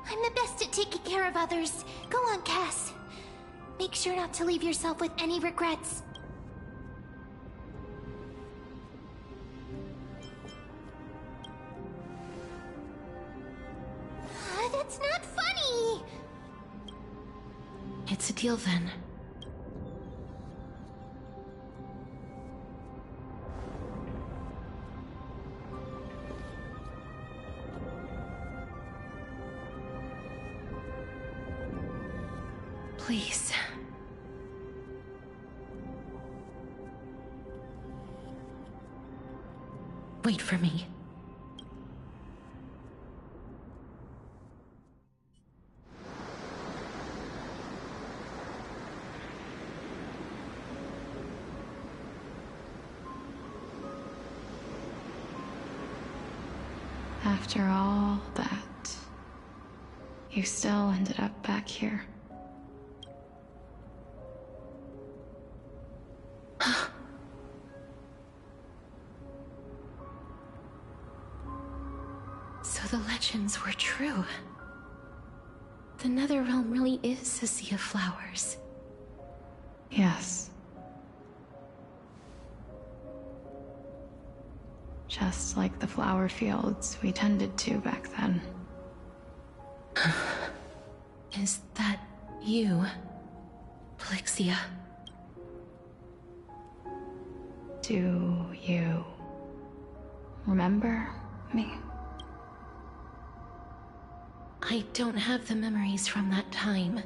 I'm the best at taking care of others. Go on, Cass. Make sure not to leave yourself with any regrets. That's not funny! It's a deal then. Please. Wait for me. After all that, you still ended up back here. So the legends were true. The Netherrealm really is a sea of flowers. Yes. Just like the flower fields we tended to back then. Is that you, Plixia? Do you remember me? I don't have the memories from that time,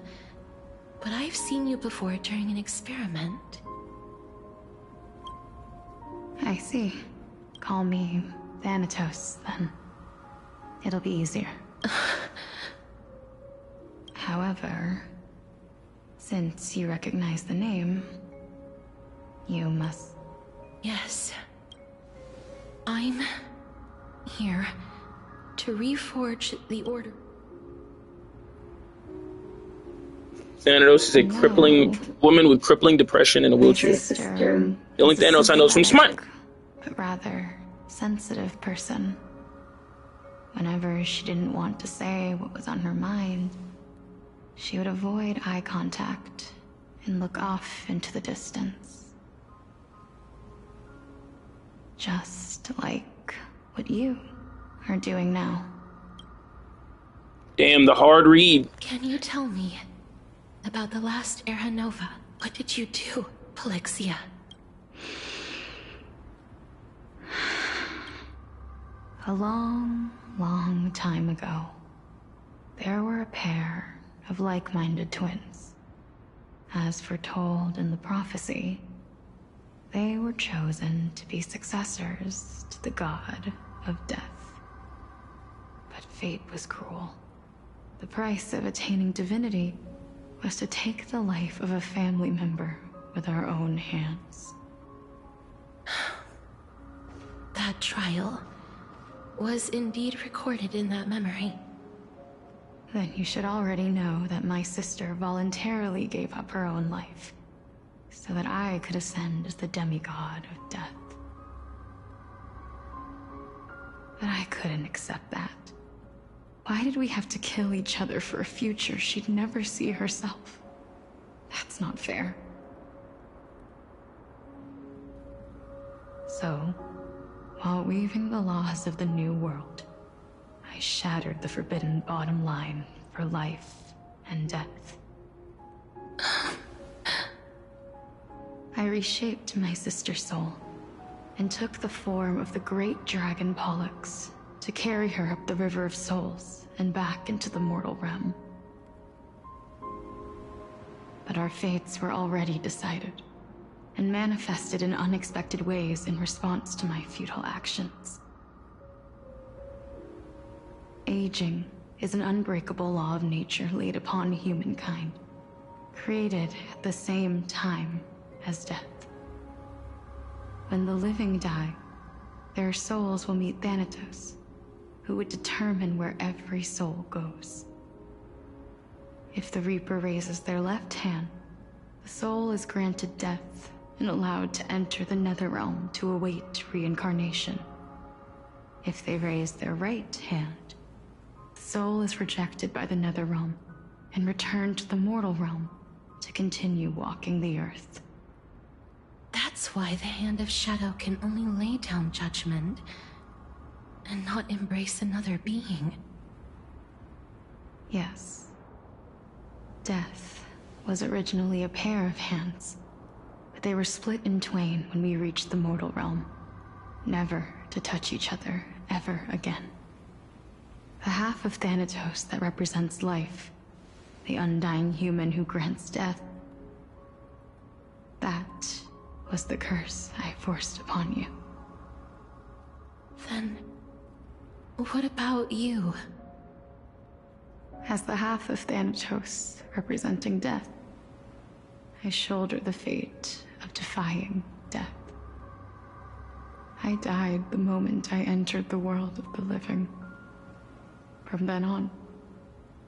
but I've seen you before during an experiment. I see. Call me Thanatos, then. It'll be easier. However, since you recognize the name, you must... Yes. I'm here to reforge the order. Thanatos is a crippling woman with crippling depression in a wheelchair. The only Thanos I know is from Smite. But rather sensitive person. Whenever she didn't want to say what was on her mind, she would avoid eye contact and look off into the distance. Just like what you are doing now. Damn, the hard read. Can you tell me about the last Era Nova? What did you do, Plixia? A long, long time ago, there were a pair of like-minded twins. As foretold in the prophecy, they were chosen to be successors to the god of death. But fate was cruel. The price of attaining divinity was to take the life of a family member with our own hands. That trial was indeed recorded in that memory. Then you should already know that my sister voluntarily gave up her own life, so that I could ascend as the demigod of death. But I couldn't accept that. Why did we have to kill each other for a future she'd never see herself? That's not fair. So, while weaving the laws of the new world, I shattered the forbidden bottom line for life and death. I reshaped my sister's soul and took the form of the great dragon Pollux to carry her up the River of Souls and back into the mortal realm. But our fates were already decided and manifested in unexpected ways in response to my futile actions. Aging is an unbreakable law of nature laid upon humankind, created at the same time as death. When the living die, their souls will meet Thanatos, who would determine where every soul goes. If the Reaper raises their left hand, the soul is granted death and allowed to enter the Netherrealm to await reincarnation. If they raise their right hand, the soul is rejected by the Netherrealm and returned to the mortal realm to continue walking the earth. That's why the Hand of Shadow can only lay down judgment and not embrace another being. Yes. Death was originally a pair of hands, but they were split in twain when we reached the mortal realm, never to touch each other ever again. The half of Thanatos that represents life, the undying human who grants death, that was the curse I forced upon you. Then, what about you? As the half of Thanatos representing death, I shoulder the fate of defying death. I died the moment I entered the world of the living. From then on,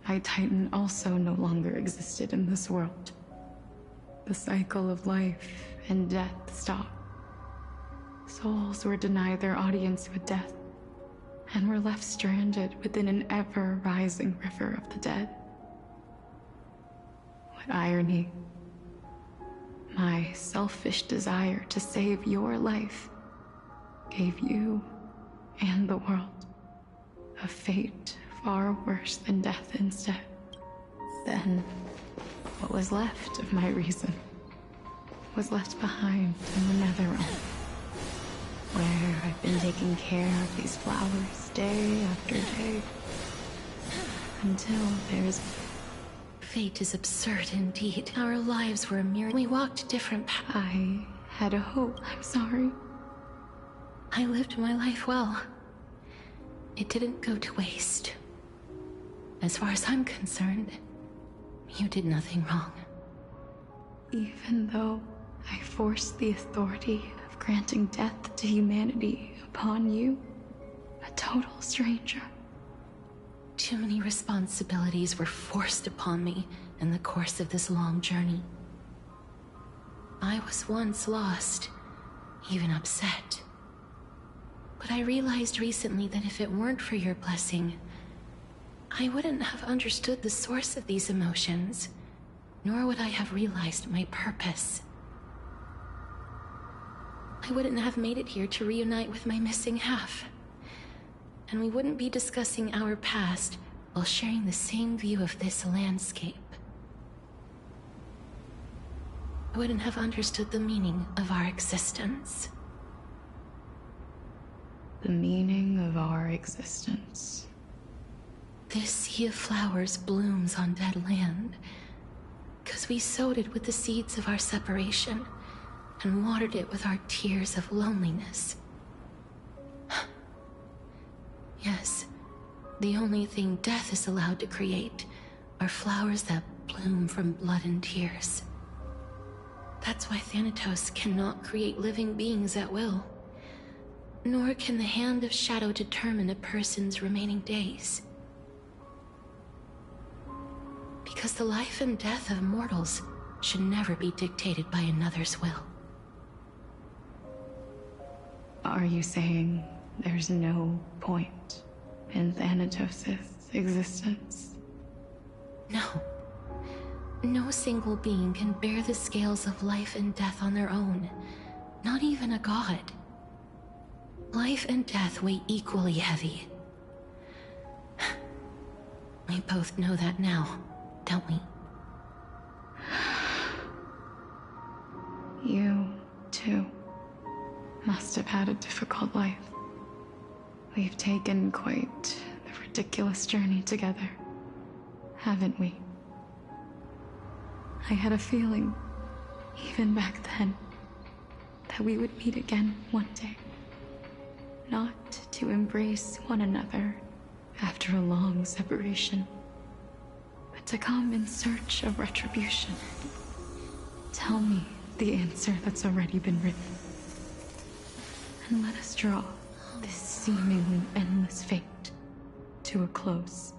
HYACINE also no longer existed in this world. The cycle of life and death stopped. Souls were denied their audience with death, and were left stranded within an ever-rising river of the dead. What irony. My selfish desire to save your life gave you and the world a fate far worse than death instead. Then, what was left of my reason was left behind in the Netherrealm, where I've been taking care of these flowers day after day, until there's... Fate is absurd indeed. Our lives were a mirror. We walked different paths. I had a hope. I'm sorry. I lived my life well. It didn't go to waste. As far as I'm concerned, you did nothing wrong. Even though I forced the authority of granting death to humanity upon you, a total stranger. Too many responsibilities were forced upon me in the course of this long journey. I was once lost, even upset. But I realized recently that if it weren't for your blessing, I wouldn't have understood the source of these emotions, nor would I have realized my purpose. I wouldn't have made it here to reunite with my missing half. And we wouldn't be discussing our past while sharing the same view of this landscape. I wouldn't have understood the meaning of our existence. The meaning of our existence. This sea of flowers blooms on dead land, because we sowed it with the seeds of our separation and watered it with our tears of loneliness. Yes, the only thing death is allowed to create are flowers that bloom from blood and tears. That's why Thanatos cannot create living beings at will. Nor can the hand of shadow determine a person's remaining days. Because the life and death of mortals should never be dictated by another's will. Are you saying there's no point in Thanatos' existence? No. No single being can bear the scales of life and death on their own. Not even a god. Life and death weigh equally heavy. We both know that now, don't we? You, too, must have had a difficult life. We've taken quite the ridiculous journey together, haven't we? I had a feeling, even back then, that we would meet again one day. Not to embrace one another after a long separation, but to come in search of retribution. Tell me the answer that's already been written, and let us draw this seemingly endless fate to a close.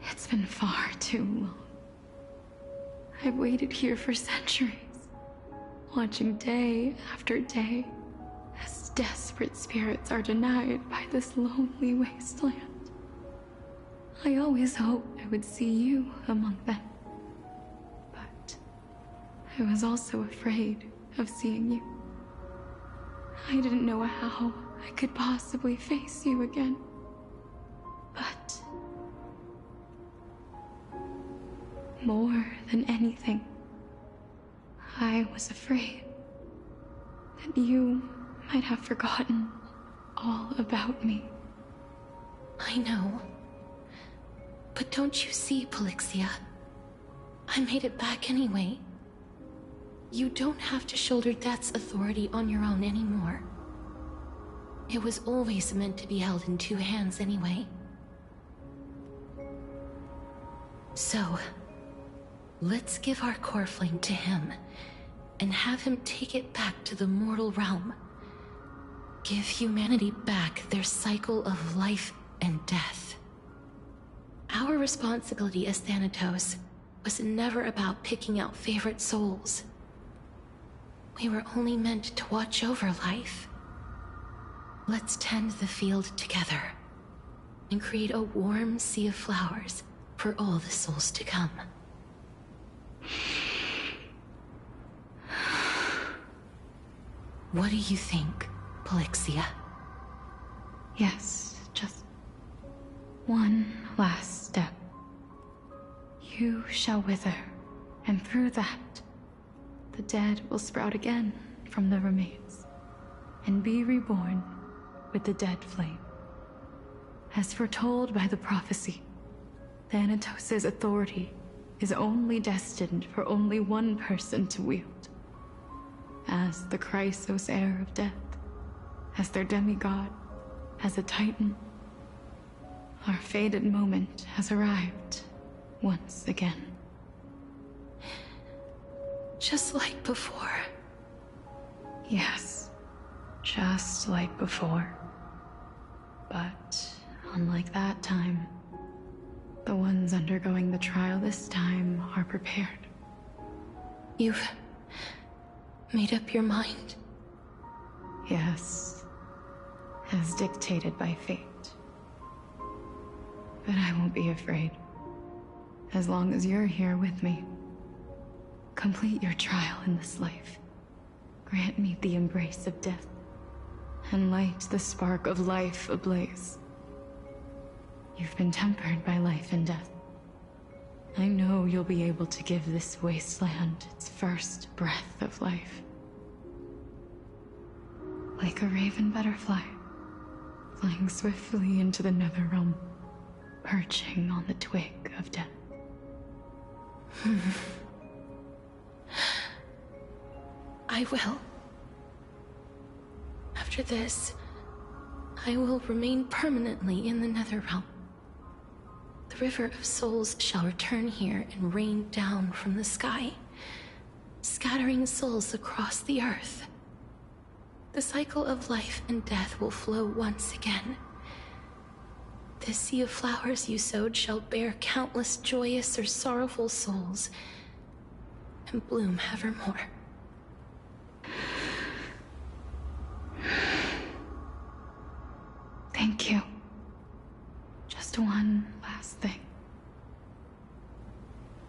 It's been far too long. I've waited here for centuries, watching day after day as desperate spirits are denied by this lonely wasteland. I always hoped I would see you among them, but I was also afraid of seeing you. I didn't know how I could possibly face you again, but more than anything, I was afraid that you might have forgotten all about me. I know. But don't you see, Polixia? I made it back anyway. You don't have to shoulder death's authority on your own anymore. It was always meant to be held in 2 hands anyway. So, let's give our core flame to him, and have him take it back to the mortal realm. Give humanity back their cycle of life and death. Our responsibility as Thanatos was never about picking out favorite souls. We were only meant to watch over life. Let's tend the field together, and create a warm sea of flowers for all the souls to come. What do you think, Polixia? Yes, just one last step. You shall wither, and through that, the dead will sprout again from the remains, and be reborn with the dead flame. As foretold by the prophecy, Thanatos' authority is only destined for only one person to wield. As the Chrysos heir of death, as their demigod, as a titan, our fated moment has arrived once again. Just like before. Yes, just like before. But unlike that time, the ones undergoing the trial this time are prepared. You've made up your mind? Yes, as dictated by fate. But I won't be afraid, as long as you're here with me. Complete your trial in this life. Grant me the embrace of death, and light the spark of life ablaze. You've been tempered by life and death. I know you'll be able to give this wasteland its first breath of life. Like a raven butterfly, flying swiftly into the netherrealm, perching on the twig of death. I will. After this, I will remain permanently in the Netherrealm. The River of Souls shall return here and rain down from the sky, scattering souls across the earth. The cycle of life and death will flow once again. The sea of flowers you sowed shall bear countless joyous or sorrowful souls, and bloom evermore. Thank you. Just one last thing.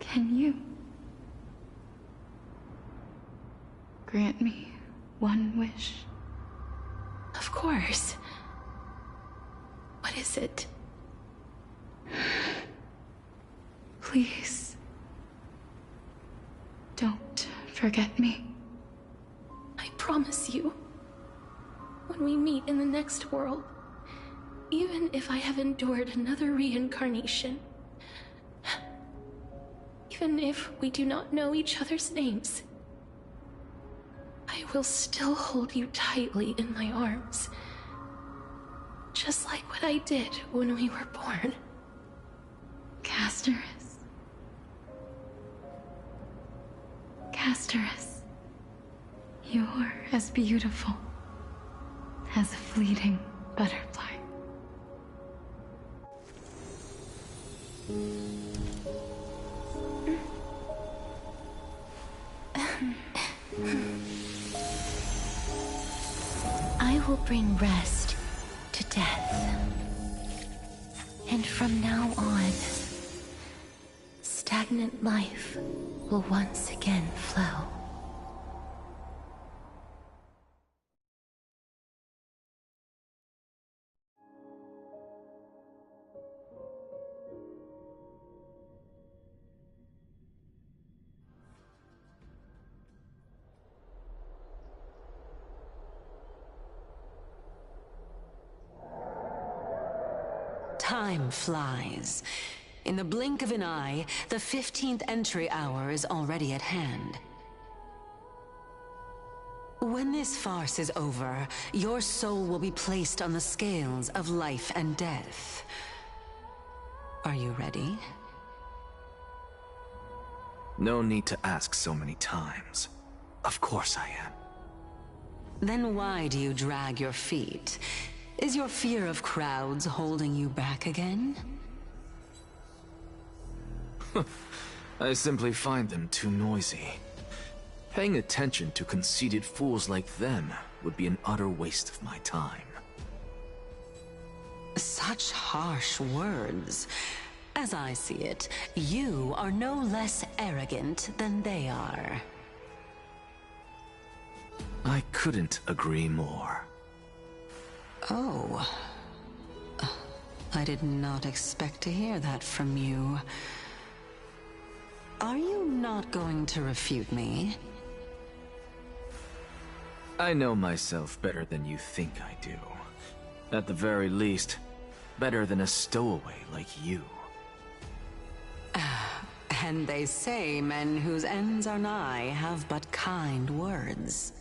Can you grant me one wish? Of course. What is it? Please. Don't forget me. I promise you. When we meet in the next world, even if I have endured another reincarnation, even if we do not know each other's names, I will still hold you tightly in my arms. Just like what I did when we were born. Casterus. Casterus. You're as beautiful as a fleeting butterfly. I will bring rest to death. And from now on, stagnant life will once again flow. Time flies. In the blink of an eye, the 15th entry hour is already at hand. When this farce is over, your soul will be placed on the scales of life and death. Are you ready? No need to ask so many times. Of course I am. Then why do you drag your feet? Is your fear of crowds holding you back again? I simply find them too noisy. Paying attention to conceited fools like them would be an utter waste of my time. Such harsh words. As I see it, you are no less arrogant than they are. I couldn't agree more. Oh. I did not expect to hear that from you. Are you not going to refute me? I know myself better than you think I do. At the very least, better than a stowaway like you. And they say men whose ends are nigh have but kind words.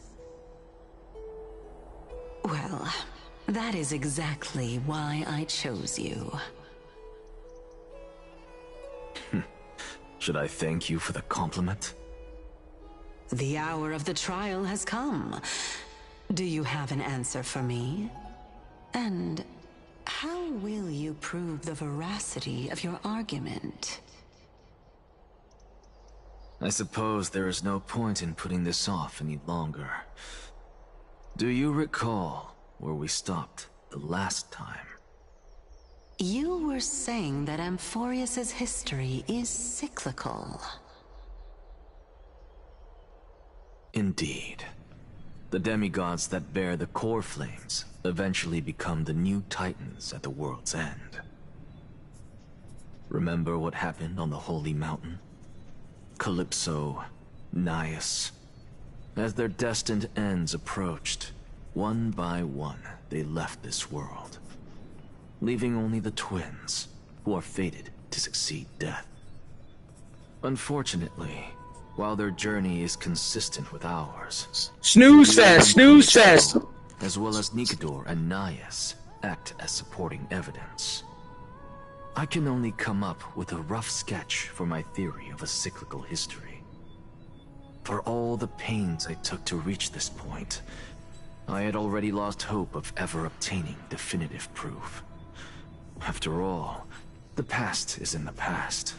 Well, that is exactly why I chose you. Should I thank you for the compliment? The hour of the trial has come. Do you have an answer for me? And how will you prove the veracity of your argument? I suppose there is no point in putting this off any longer. Do you recall where we stopped the last time? You were saying that Amphorius's history is cyclical. Indeed. The demigods that bear the core flames eventually become the new titans at the world's end. Remember what happened on the Holy Mountain? Calypso, Naias. As their destined ends approached, one by one they left this world, leaving only the twins, who are fated to succeed death. Unfortunately, while their journey is consistent with ours, snooze fest, snooze fest, as well as Nikador and Naias act as supporting evidence. I can only come up with a rough sketch for my theory of a cyclical history. For all the pains I took to reach this point, I had already lost hope of ever obtaining definitive proof. After all, the past is in the past.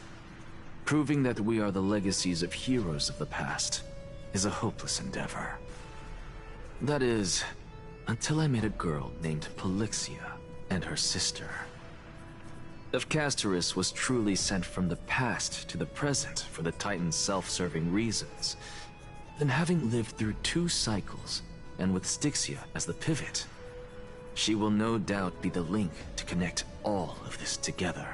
Proving that we are the legacies of heroes of the past is a hopeless endeavor. That is, until I met a girl named Polixia and her sister. If Casterus was truly sent from the past to the present for the Titan's self-serving reasons, then having lived through 2 cycles, and with Styxia as the pivot, she will no doubt be the link to connect all of this together.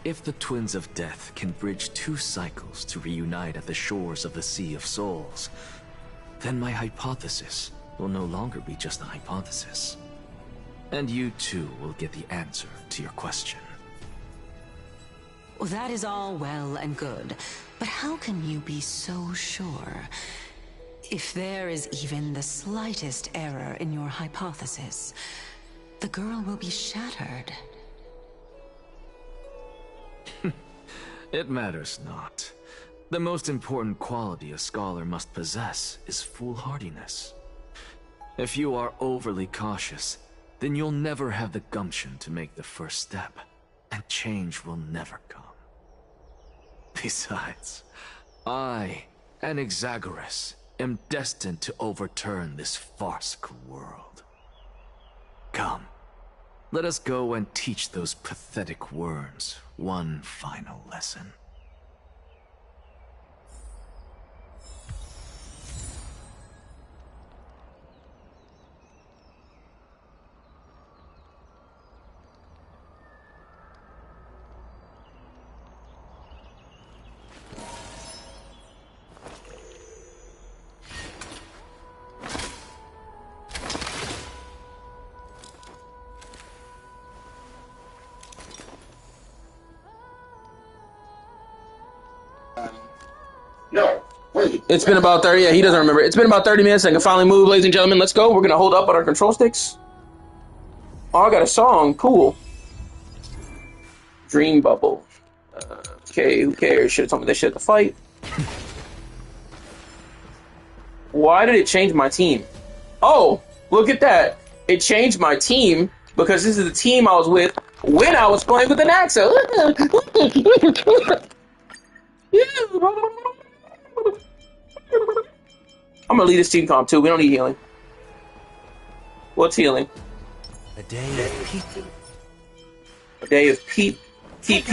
If the Twins of Death can bridge 2 cycles to reunite at the shores of the Sea of Souls, then my hypothesis will no longer be just a hypothesis. And you too will get the answer to your question. Well, that is all well and good, but how can you be so sure? If there is even the slightest error in your hypothesis, the girl will be shattered. It matters not. The most important quality a scholar must possess is foolhardiness. If you are overly cautious, then you'll never have the gumption to make the first step, and change will never come. Besides, I, an Exagoras, am destined to overturn this farcical world. Come, let us go and teach those pathetic worms one final lesson. No, wait. It's been about 30. Yeah, he doesn't remember. It's been about 30 minutes. I can finally move, ladies and gentlemen. Let's go. We're gonna hold up on our control sticks. Oh, I got a song. Cool. Dream Bubble. Okay, who cares? Should have told me this shit at the fight. Why did it change my team? Oh, look at that. It changed my team because this is the team I was with when I was playing with an Axa. I'm gonna lead this team comp too. We don't need healing. What's healing? A day of peep. A day of peep. Peep.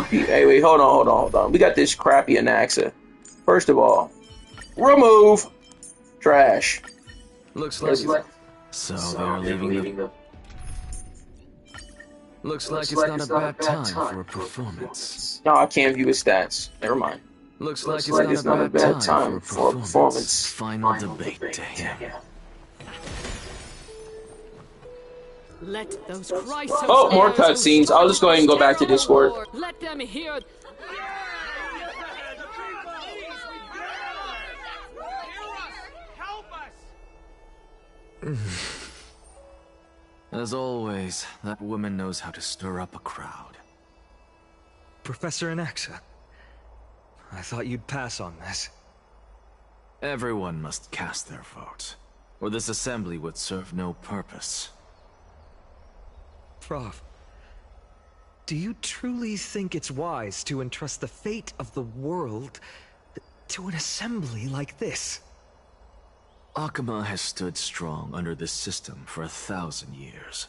Hey, wait, hold on. We got this crappy Anaxa. First of all, remove trash. Looks like so they're leaving them. Looks like it's not a bad time for a performance. No, I can't view his stats. Never mind. Looks like it's not a bad time for a performance. Final debate to him. Let those cry. Oh, more cutscenes. I'll just go ahead and go back to Discord. Let them hear. As always, that woman knows how to stir up a crowd. Professor Anaxa, I thought you'd pass on this. Everyone must cast their vote, or this assembly would serve no purpose. Prof, do you truly think it's wise to entrust the fate of the world to an assembly like this? Akama has stood strong under this system for 1,000 years.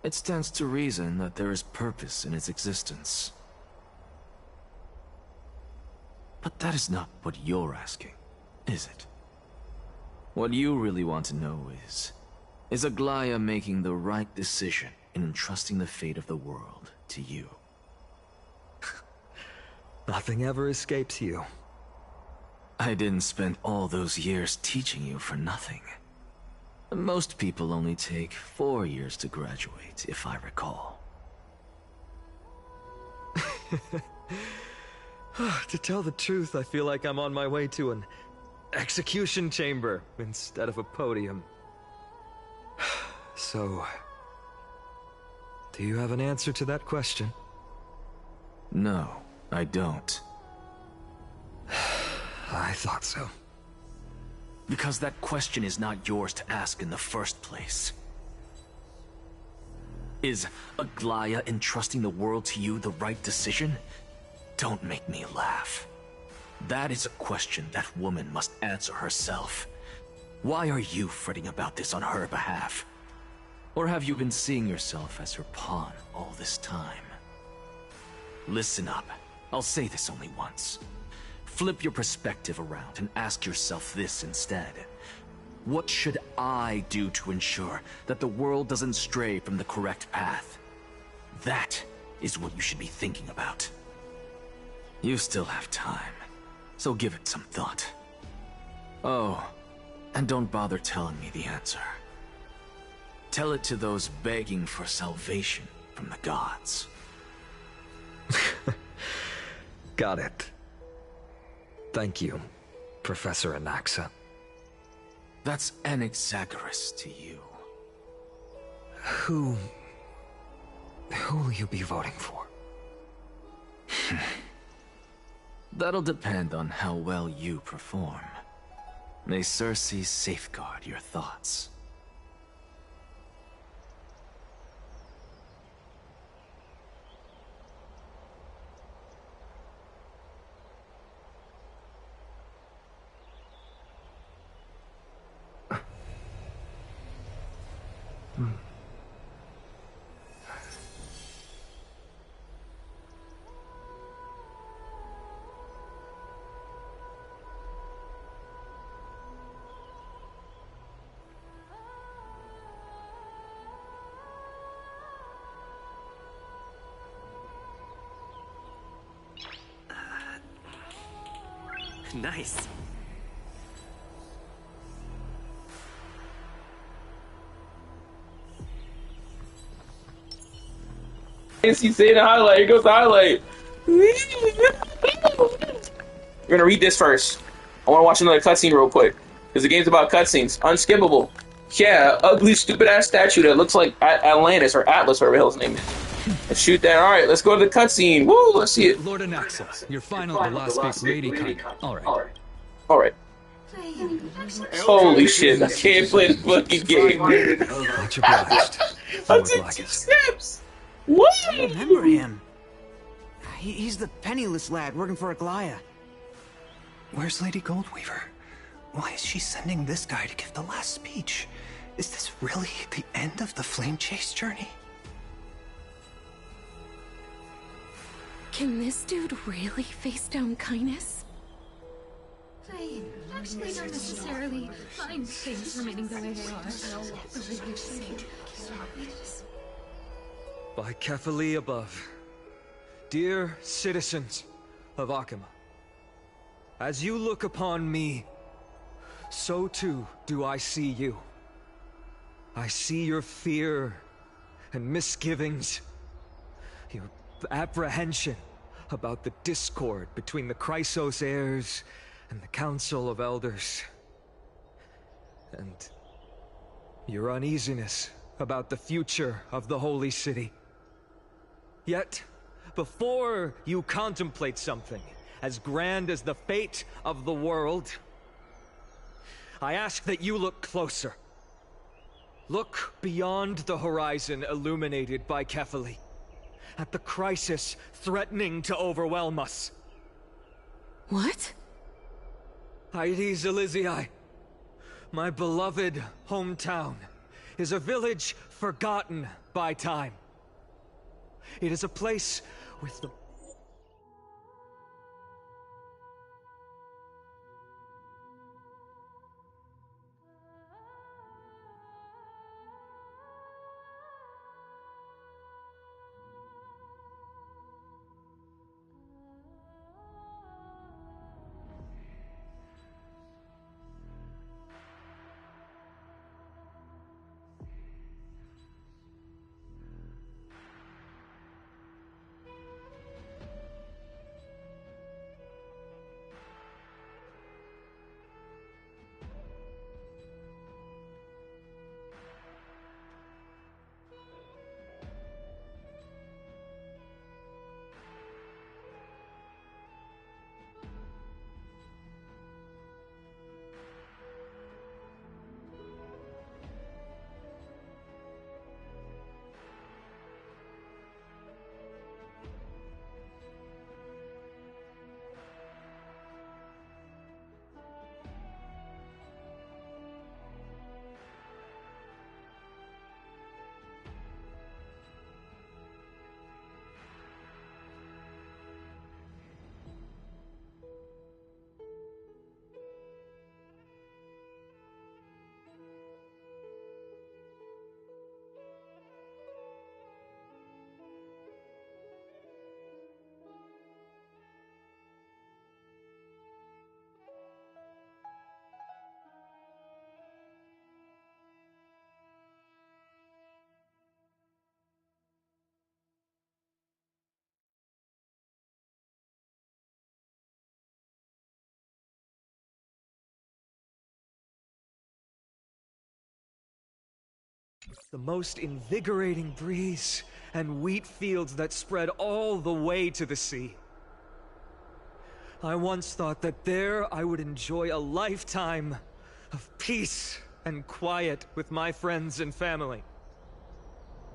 It stands to reason that there is purpose in its existence. But that is not what you're asking, is it? What you really want to know is Aglaya making the right decision in entrusting the fate of the world to you? Nothing ever escapes you. I didn't spend all those years teaching you for nothing. Most people only take 4 years to graduate, if I recall. To tell the truth, I feel like I'm on my way to an execution chamber instead of a podium. So, do you have an answer to that question? No, I don't. I thought so. Because that question is not yours to ask in the first place. Is Aglaya entrusting the world to you the right decision? Don't make me laugh. That is a question that woman must answer herself. Why are you fretting about this on her behalf? Or have you been seeing yourself as her pawn all this time? Listen up. I'll say this only once. Flip your perspective around and ask yourself this instead. What should I do to ensure that the world doesn't stray from the correct path? That is what you should be thinking about. You still have time, so give it some thought. Oh, and don't bother telling me the answer. Tell it to those begging for salvation from the gods. Got it. Thank you, Professor Anaxa. That's Anaxagoras to you. Who will you be voting for? That'll depend on how well you perform. May Circe safeguard your thoughts. Nice. You say the highlight. Here goes the highlight. We're gonna read this first. I want to watch another cutscene real quick because the game's about cutscenes. Unskippable. Yeah, ugly, stupid ass statue that looks like Atlantis or Atlas, whatever the hell his name is. Let's shoot that. All right, let's go to the cutscene. Woo, let's see it. Lord Anaxa, your final last big lady kind. All right. All right. Holy shit! I can't play the fucking game. Much obliged. I'm taking steps. What? I remember him. He's the penniless lad working for Aglaya. Where's Lady Goldweaver? Why is she sending this guy to give the last speech? Is this really the end of the Flame Chase journey? Can this dude really face down kindness? I actually don't necessarily mind things remaining the way they are. By Kefali above, dear citizens of Akima, as you look upon me, so too do I see you. I see your fear and misgivings, your apprehension about the discord between the Chrysos heirs and the Council of Elders, and your uneasiness about the future of the Holy City. Yet, before you contemplate something as grand as the fate of the world, I ask that you look closer. Look beyond the horizon illuminated by Kefali, at the crisis threatening to overwhelm us. What? Hyades Elysiae, my beloved hometown, is a village forgotten by time. It is a place with the The most invigorating breeze and wheat fields that spread all the way to the sea. I once thought that there I would enjoy a lifetime of peace and quiet with my friends and family.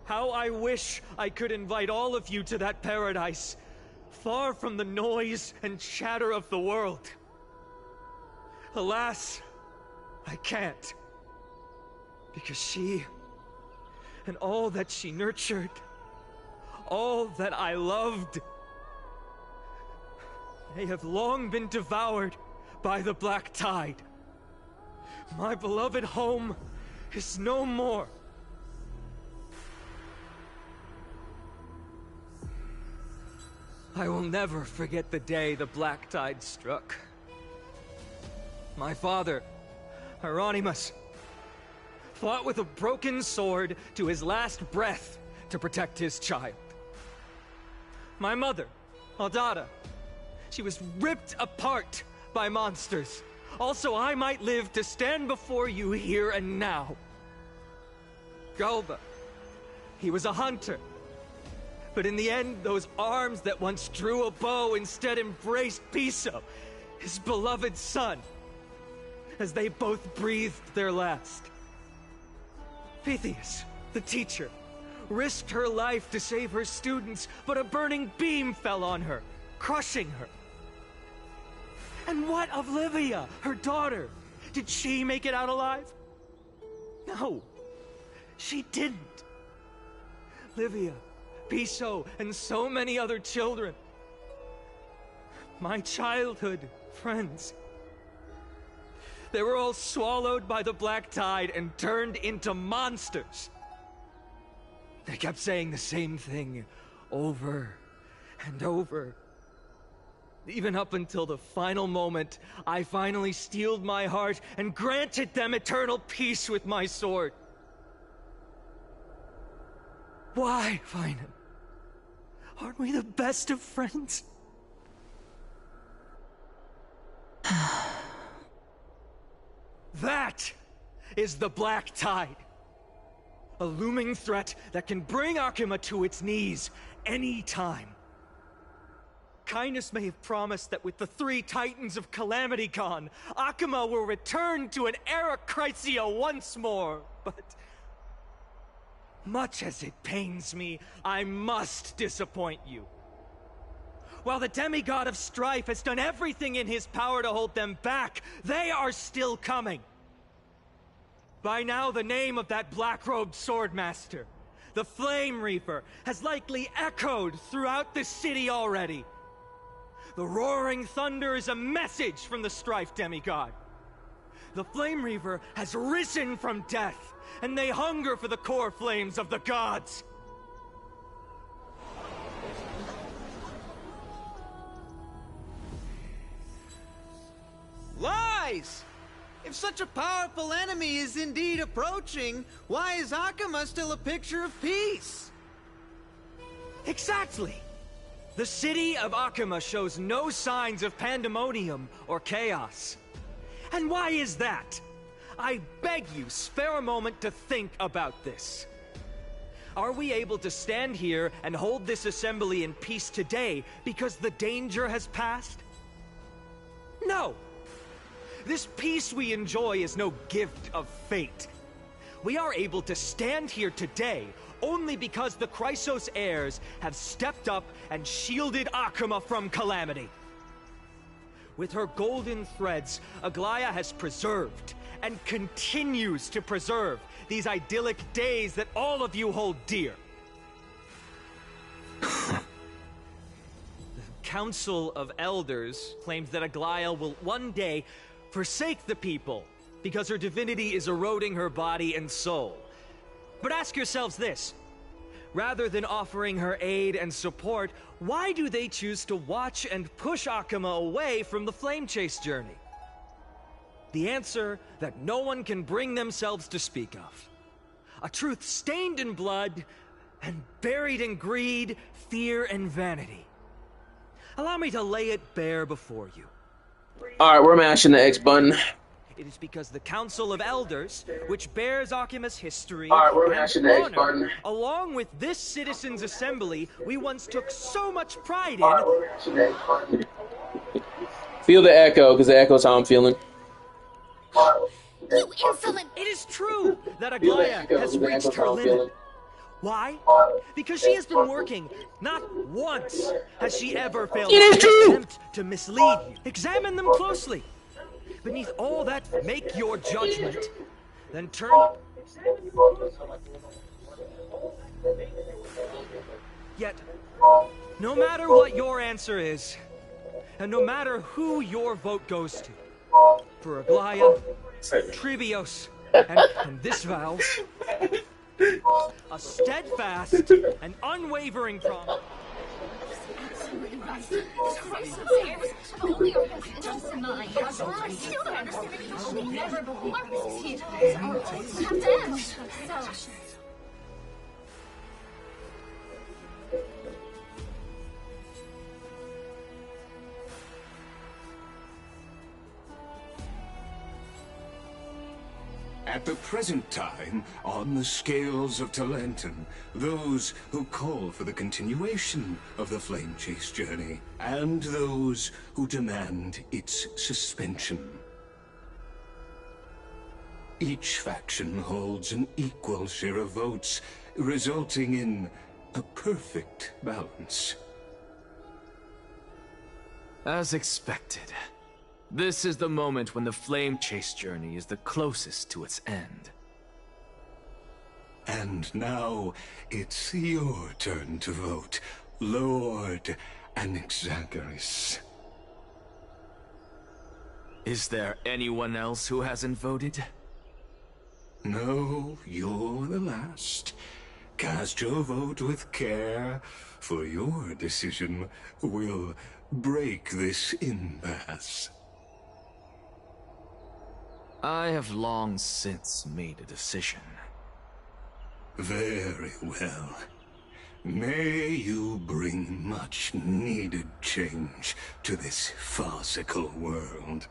How I wish I could invite all of you to that paradise, far from the noise and chatter of the world. Alas, I can't. Because she, and all that she nurtured, all that I loved, they have long been devoured by the black tide. My beloved home is no more. I will never forget the day the black tide struck. My father, Hieronymus, fought with a broken sword to his last breath to protect his child. My mother, Aldada, she was ripped apart by monsters. Also, I might live to stand before you here and now. Galba, he was a hunter. But in the end, those arms that once drew a bow instead embraced Piso, his beloved son, as they both breathed their last. Pythias, the teacher, risked her life to save her students, but a burning beam fell on her, crushing her. And what of Livia, her daughter? Did she make it out alive? No, she didn't. Livia, Piso, and so many other children. My childhood friends. They were all swallowed by the black tide and turned into monsters. They kept saying the same thing over and over. Even up until the final moment, I finally steeled my heart and granted them eternal peace with my sword. Why, Finan? Aren't we the best of friends? That is the black tide. A looming threat that can bring Akuma to its knees any time. Kindness may have promised that with the 3 Titans of Calamity gone, Akuma will return to an era Chrysia once more, but much as it pains me, I must disappoint you. While the demigod of strife has done everything in his power to hold them back, they are still coming. By now, the name of that black-robed swordmaster, the Flame Reaper, has likely echoed throughout the city already. The roaring thunder is a message from the strife demigod. The Flame Reaper has risen from death, and they hunger for the core flames of the gods. Lies! If such a powerful enemy is indeed approaching, why is Akuma still a picture of peace? Exactly! The city of Akuma shows no signs of pandemonium or chaos. And why is that? I beg you, spare a moment to think about this. Are we able to stand here and hold this assembly in peace today because the danger has passed? No! This peace we enjoy is no gift of fate. We are able to stand here today only because the Chrysos heirs have stepped up and shielded Akuma from calamity. With her golden threads, Aglaya has preserved and continues to preserve these idyllic days that all of you hold dear. The Council of Elders claims that Aglaya will one day forsake the people because her divinity is eroding her body and soul. But ask yourselves this. Rather than offering her aid and support, why do they choose to watch and push Akuma away from the Flame Chase journey? The answer that no one can bring themselves to speak of. A truth stained in blood and buried in greed, fear, and vanity. Allow me to lay it bare before you. Alright, we're mashing the X button. It is because the Council of Elders, which bears Akima's history Alright, we're and matching next, honor, partner. along with this citizens' assembly, we once took so much pride Alright, in. we're matching next, partner. Feel the echo, because the echo's how I'm feeling. You insolent! It is true that Feel that Aglaya echo, has because the reached echo's her how I'm limit. feeling. Why? Because she has been working. Not once has she ever failed It is to true. attempt to mislead you. Examine them closely. Beneath all that, make your judgment. Then turn. Yet, no matter what your answer is, and no matter who your vote goes to, for Aglaya, Trivios, and this vow, a steadfast and unwavering promise. Absolutely right. This crisis is only our best in mind. I still don't understand it. I will never believe this is here. We have to end. So. At the present time, on the scales of Talenton, those who call for the continuation of the Flame Chase journey, and those who demand its suspension. Each faction holds an equal share of votes, resulting in a perfect balance. As expected. This is the moment when the Flame Chase journey is the closest to its end. And now, it's your turn to vote, Lord Anaxagoras. Is there anyone else who hasn't voted? No, you're the last. Cast your vote with care, for your decision will break this impasse. I have long since made a decision. Very well. May you bring much needed change to this farcical world.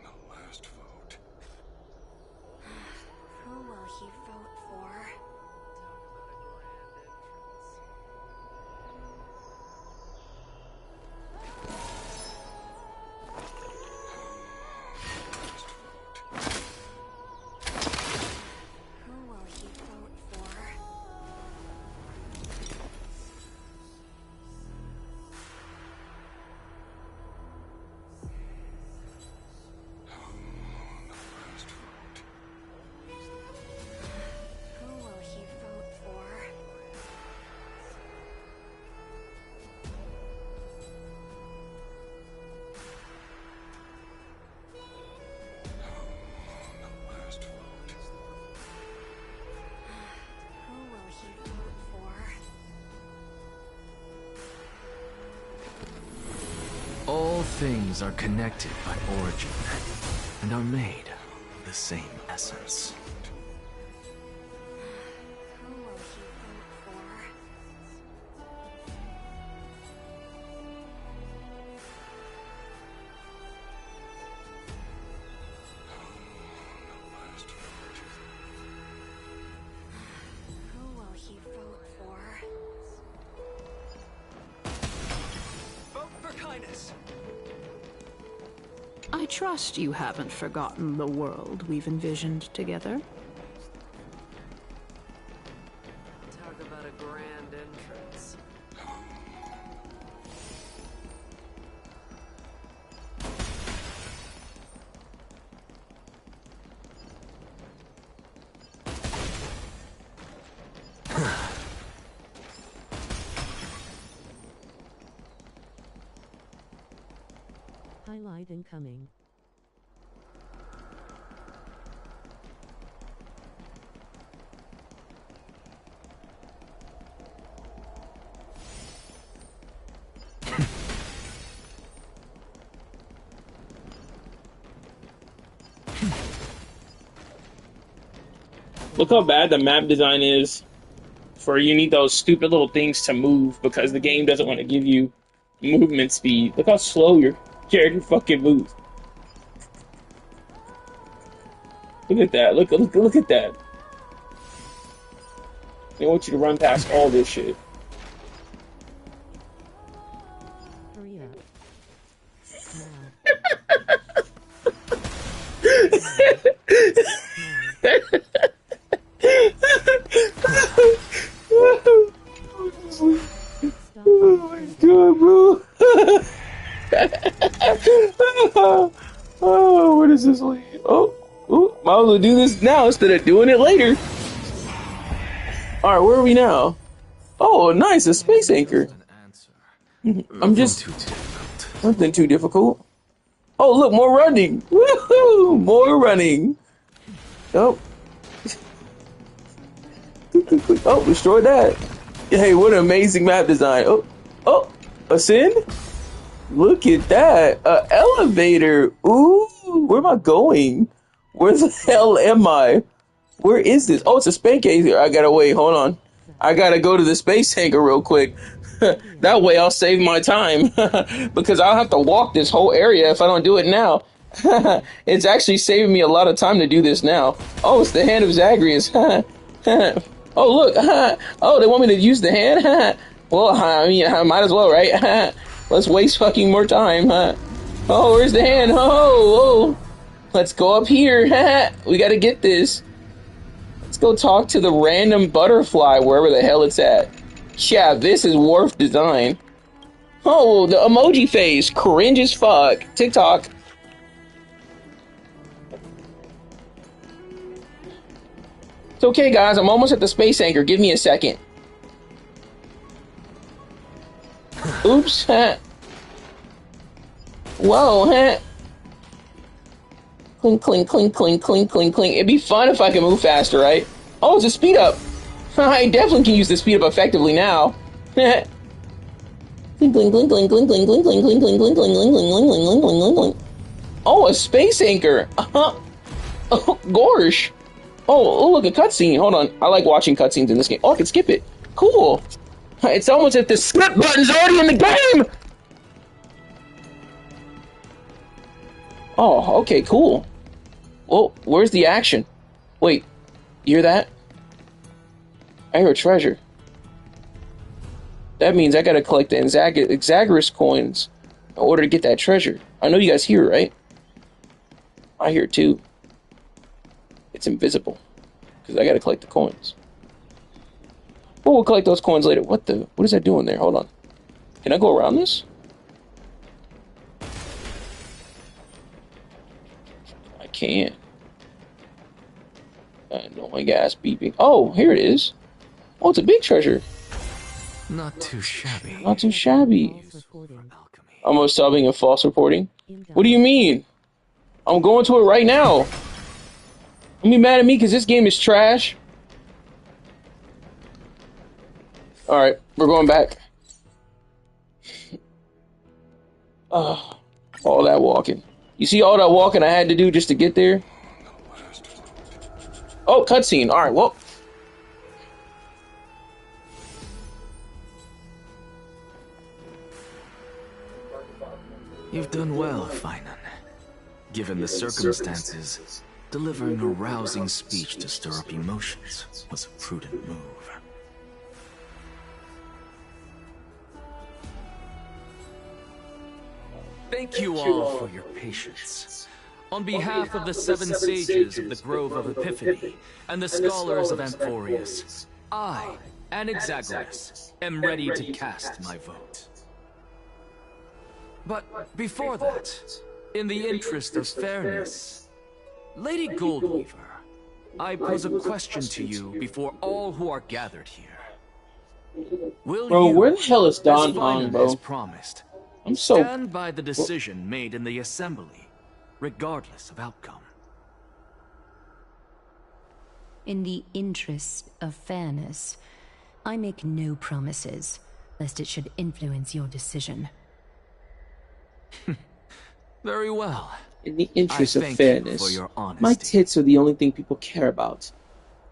The last vote. Who will he vote for? Who will he vote for? Who will he vote for? Who will he vote for? All things are connected by origin, and are made of the same essence. Who will he vote for? Who will he vote for? Vote for kindness. I trust you haven't forgotten the world we've envisioned together. Talk about a grand entrance. Highlight incoming. Look how bad the map design is. For you need those stupid little things to move because the game doesn't want to give you movement speed. Look how slow your character fucking moves. Look at that. Look at that. They want you to run past all this shit. Oh my god, bro. Oh, where does this lead? Oh, might as well do this now instead of doing it later. Alright, where are we now? Oh, nice, a space anchor. I'm just... Nothing too difficult. Oh, look, more running. Woohoo! More running. Oh. Oh, destroy that. Hey, what an amazing map design. Oh, ascend? Look at that. An elevator. Ooh, where am I going? Where the hell am I? Where is this? Oh, it's a space anchor. I gotta wait. Hold on. I gotta go to the space anchor real quick. That way I'll save my time. Because I'll have to walk this whole area if I don't do it now. It's actually saving me a lot of time to do this now. Oh, it's the hand of Zagreus. Oh, look. Oh, they want me to use the hand? Well, I mean, I might as well, right? Let's waste fucking more time. Oh, where's the hand? Oh. Let's go up here. We gotta get this. Let's go talk to the random butterfly wherever the hell it's at. Yeah, this is Worf design. Oh, the emoji face. Cringe as fuck. TikTok. It's okay, guys. I'm almost at the space anchor. Give me a second. Oops. Whoa. Clink, clink, clink, clink, clink, clink, clink. It'd be fun if I could move faster, right? Oh, it's a speed up. I definitely can use the speed up effectively now. Clink, clink, clink, clink, clink, clink, clink, clink, clink, clink, clink, clink, clink, clink, clink, clink, clink, clink. Oh, a space anchor. Oh, gorsh. Oh, look, a cutscene. Hold on. I like watching cutscenes in this game. Oh, I can skip it. Cool. It's almost as if the skip button's already in the game. Oh, okay, cool. Well, where's the action? Wait, you hear that? I hear a treasure. That means I gotta collect the Exaggerus coins in order to get that treasure. I know you guys hear it, right? I hear it too. It's invisible. Because I gotta collect the coins. Well, we'll collect those coins later. What is that doing there? Hold on. Can I go around this? I can't. Annoying ass beeping. Oh, here it is. Oh, it's a big treasure. Not too shabby. Not too shabby. Almost subbing and false reporting. What do you mean? I'm going to it right now. Don't be mad at me because this game is trash. Alright, we're going back. All that walking. You see all that walking I had to do just to get there? Oh, cutscene. Alright, well. You've done well, Finan. Given the circumstances, delivering a rousing speech to stir up emotions was a prudent move. Thank you all for your patience. On behalf of the 7 sages of the Grove of Epiphany and the scholars of Amphorius, I, Exaggerus, am ready to cast my vote. But before that, in the interest of fairness, Lady Goldweaver, I pose a question to you before all who are gathered here. Will Bro, you, where the hell is Don as Hong, Finan bro? has promised, I'm so... stand by the decision made in the assembly, regardless of outcome? In the interest of fairness, I make no promises, lest it should influence your decision. Very well. In the interest of I thank fairness, you for your honesty. my tits are the only thing people care about.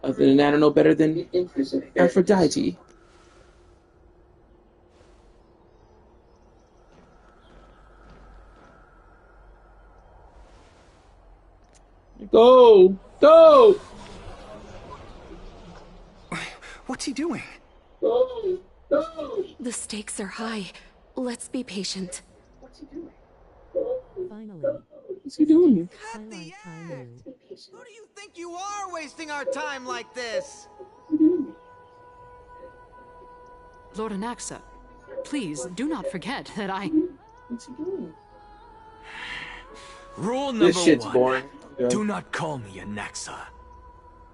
Other than that, I don't know better than Aphrodite. Go! Go! What's he doing? Go! Go! The stakes are high. Let's be patient. Finally. What's he doing? Cut the act! Who do you think you are wasting our time like this? Lord Anaxa, please do not forget that I... What's he doing? Rule number This shit's 1. boring. Yeah. Do not call me Anaxa.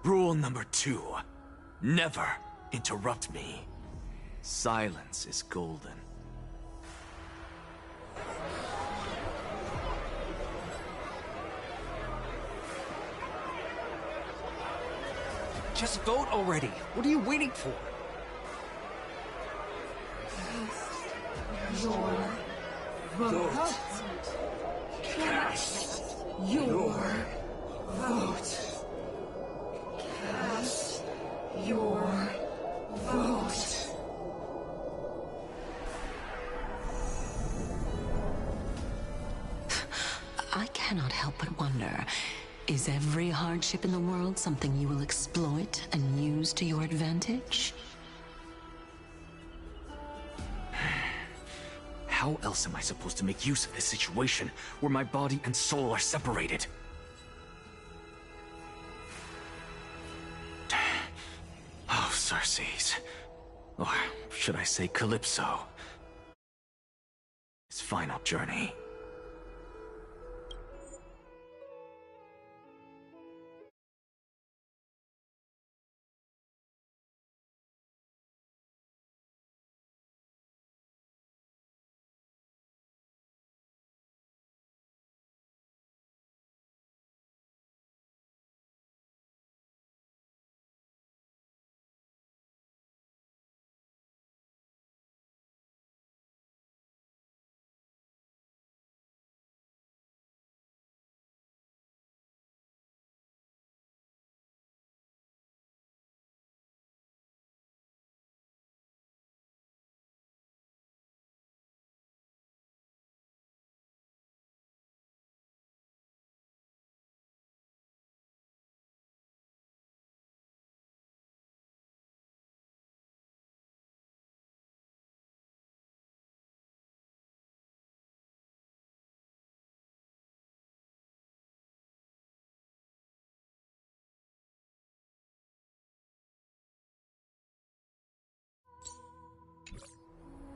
Rule number 2. Never interrupt me. Silence is golden. Just vote already. What are you waiting for? Your vote. Cast your vote. Cast your vote. I cannot help but wonder, is every hardship in the world something you will exploit and use to your advantage? How else am I supposed to make use of this situation where my body and soul are separated? Oh, Circe's. Or should I say Calypso? His final journey.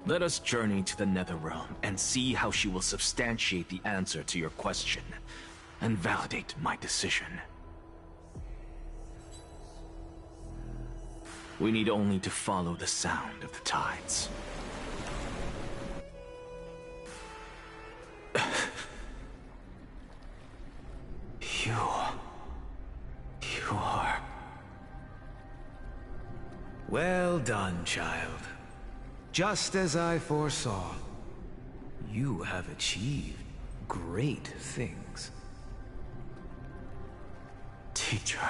Let us journey to the Netherrealm and see how she will substantiate the answer to your question and validate my decision. We need only to follow the sound of the tides. You are... Well done, child. Just as I foresaw, you have achieved great things. Teacher.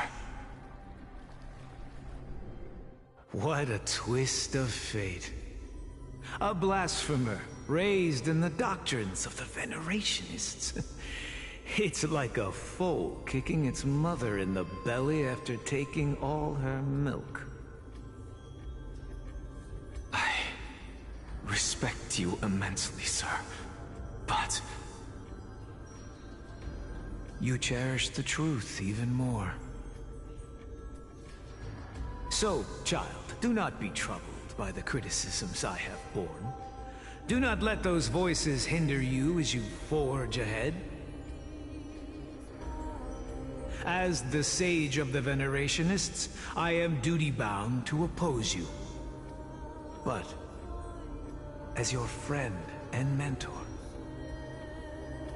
What a twist of fate. A blasphemer raised in the doctrines of the Venerationists. It's like a foal kicking its mother in the belly after taking all her milk. I respect you immensely, sir, but... You cherish the truth even more. So, child, do not be troubled by the criticisms I have borne. Do not let those voices hinder you as you forge ahead. As the sage of the Venerationists, I am duty-bound to oppose you. But, as your friend and mentor,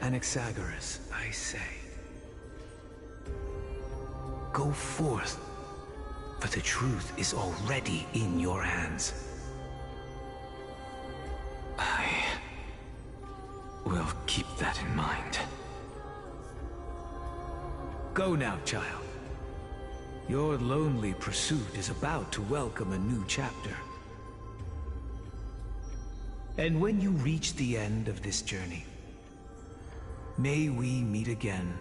Anaxagoras, I say, go forth, for the truth is already in your hands. I will keep that in mind. Go now, child. Your lonely pursuit is about to welcome a new chapter. And when you reach the end of this journey, may we meet again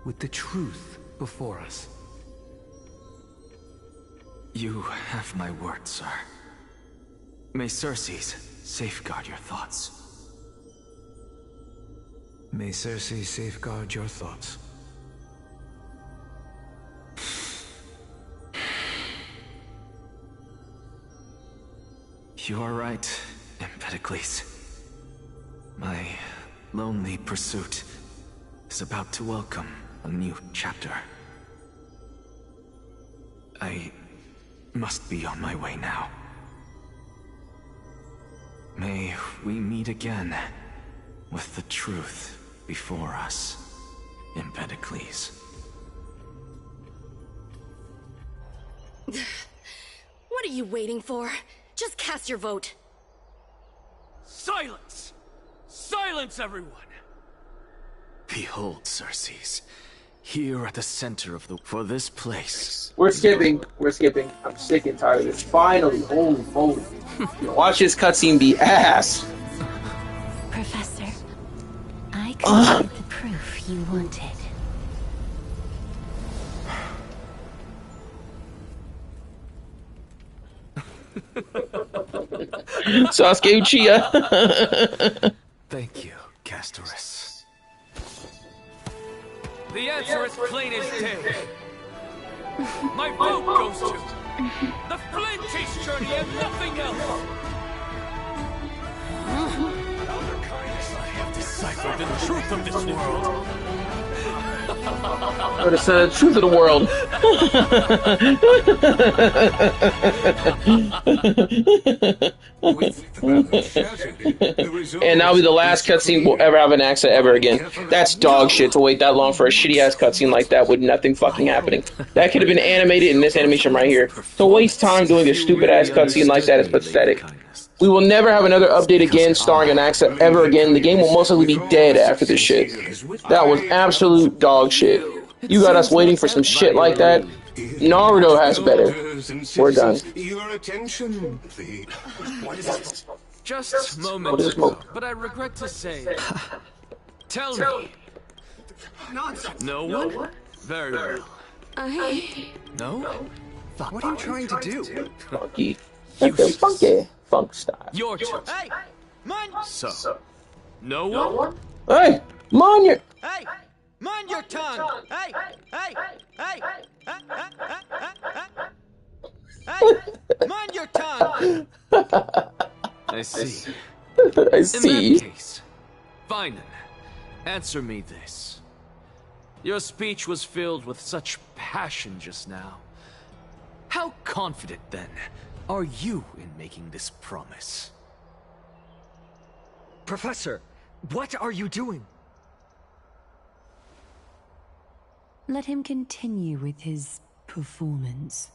with the truth before us. You have my word, sir. May Cersei's safeguard your thoughts. May Cersei safeguard your thoughts. You are right, Empedocles. My lonely pursuit is about to welcome a new chapter. I must be on my way now. May we meet again with the truth before us, Empedocles. What are you waiting for? Just cast your vote. Silence! Silence, everyone! Behold, Cersei's. Here at the center of the... For this place... We're skipping. I'm sick and tired of this. Finally, holy moly. Watch this cutscene be ass. Professor, I created the proof you wanted. Sasuke Uchiha. Thank you, Castorus. The answer is plain as day. My vote goes to the Flame Chase journey and nothing else. I have deciphered the truth of this world. But it's the truth of the world. And that'll be the last cutscene we'll ever have an accent ever again. That's dog shit to wait that long for a shitty ass cutscene like that with nothing fucking happening. That could have been animated in this animation right here. To waste time doing a stupid ass cutscene like that is pathetic. We will never have another update again starring an accent ever again. The game will most likely be dead after this shit. That was absolute dog shit. You got us waiting for some shit like that? Naruto has better. We're done. Your attention, please. What is it? Just moments ago, but I regret to say. Tell me. No one? Very well. No? What are you trying to do? Funky. Funky. Funk style. Your turn. Hey! Mind. So. No one? Hey! Mind your... Hey! Mind your tongue! Hey! Hey! Hey! Hey! Mind your tongue! I see. I see. In that case, Finan, answer me this. Your speech was filled with such passion just now. How confident, then, are you in making this promise? Professor, what are you doing? Let him continue with his performance.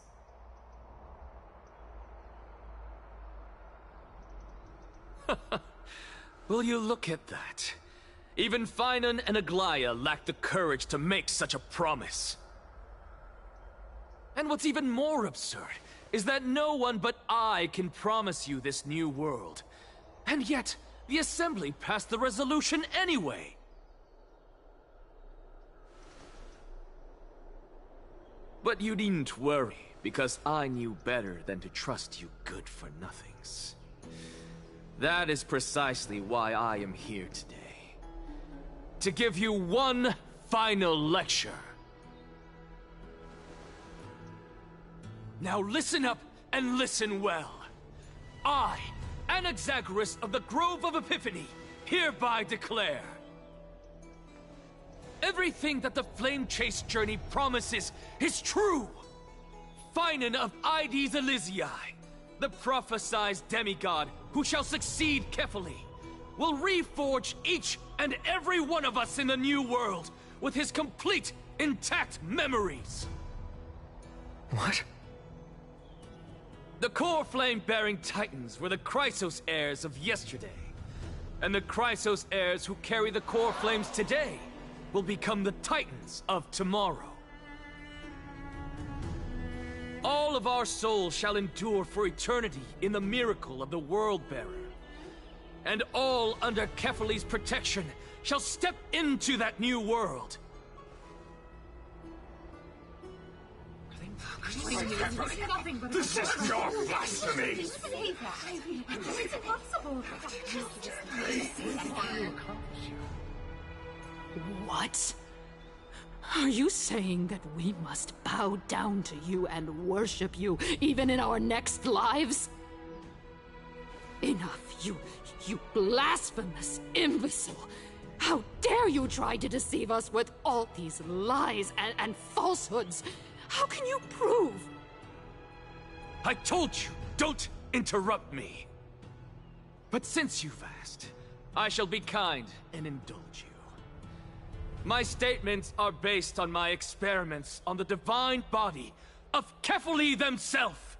Will you look at that? Even Finan and Aglaya lack the courage to make such a promise. And what's even more absurd is that no one but I can promise you this new world. And yet, the Assembly passed the resolution anyway. But you needn't worry, because I knew better than to trust you good-for-nothings. That is precisely why I am here today. To give you one final lecture. Now listen up and listen well. I, Anaxagoras of the Grove of Epiphany, hereby declare everything that the Flame Chase journey promises is true. Finan of Ides Elysiae, the prophesied demigod who shall succeed Kefali, will reforge each and every one of us in the new world with his complete, intact memories. What? The core flame-bearing titans were the Chrysos heirs of yesterday. And the Chrysos heirs who carry the core flames today will become the titans of tomorrow. All of our souls shall endure for eternity in the miracle of the World-Bearer. And all under Kefali's protection shall step into that new world. This is pure blasphemy! It's impossible. What? Are you saying that we must bow down to you and worship you, even in our next lives? Enough, you blasphemous imbecile! How dare you try to deceive us with all these lies and falsehoods? How can you prove? I told you, don't interrupt me. But since you've asked, I shall be kind and indulge you. My statements are based on my experiments on the divine body of Kefali themselves.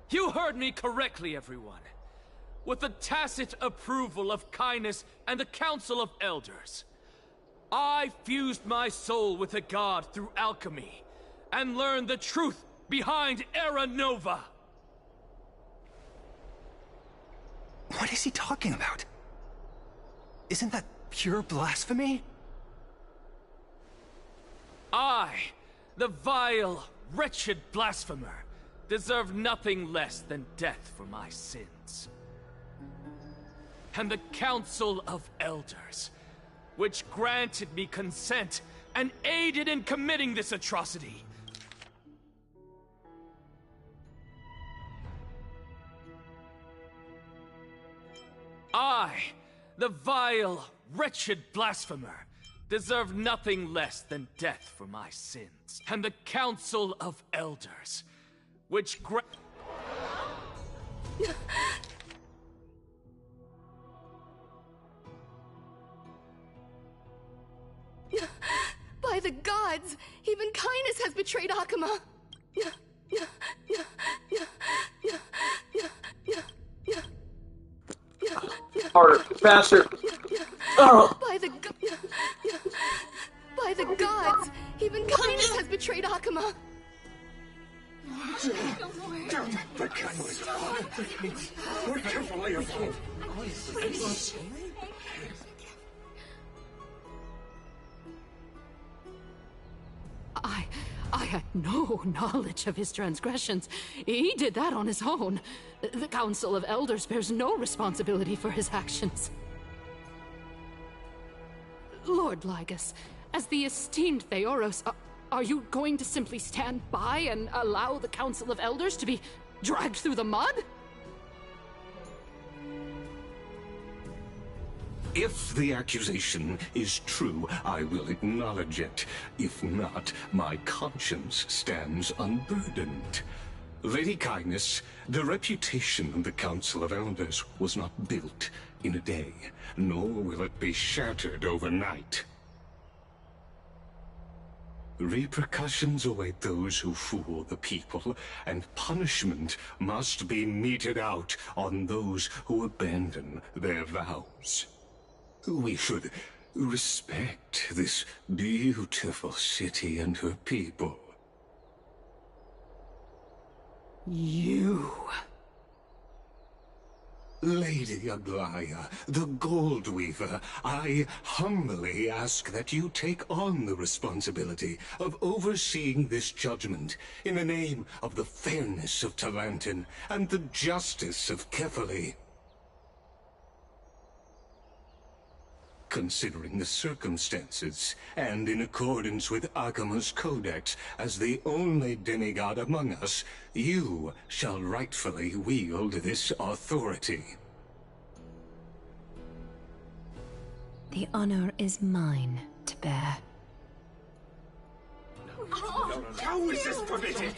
You heard me correctly, everyone. With the tacit approval of Kindness and the Council of Elders, I fused my soul with a god through alchemy and learned the truth behind Era Nova. What is he talking about? Isn't that pure blasphemy? I, the vile, wretched blasphemer, deserve nothing less than death for my sins. And the Council of Elders, which granted me consent and aided in committing this atrocity, I, the vile, wretched blasphemer, deserve nothing less than death for my sins. And the Council of Elders, which By the gods, even Kindness has betrayed Akuma. Harder, faster. Oh. By the gods, even Kindness has betrayed Akuma. The Kindness. We're careful, your fault. I had no knowledge of his transgressions. He did that on his own. The Council of Elders bears no responsibility for his actions. Lord Lygus, as the esteemed Theoros, are you going to simply stand by and allow the Council of Elders to be dragged through the mud? If the accusation is true, I will acknowledge it. If not, my conscience stands unburdened. Lady Kindness, the reputation of the Council of Elders was not built in a day, nor will it be shattered overnight. Repercussions await those who fool the people, and punishment must be meted out on those who abandon their vows. We should respect this beautiful city and her people. You... Lady Aglaya, the Gold Weaver, I humbly ask that you take on the responsibility of overseeing this judgment in the name of the fairness of Talantin and the justice of Kefali. Considering the circumstances, and in accordance with Akuma's codex, as the only demigod among us, you shall rightfully wield this authority. The honor is mine to bear. How is this permitted?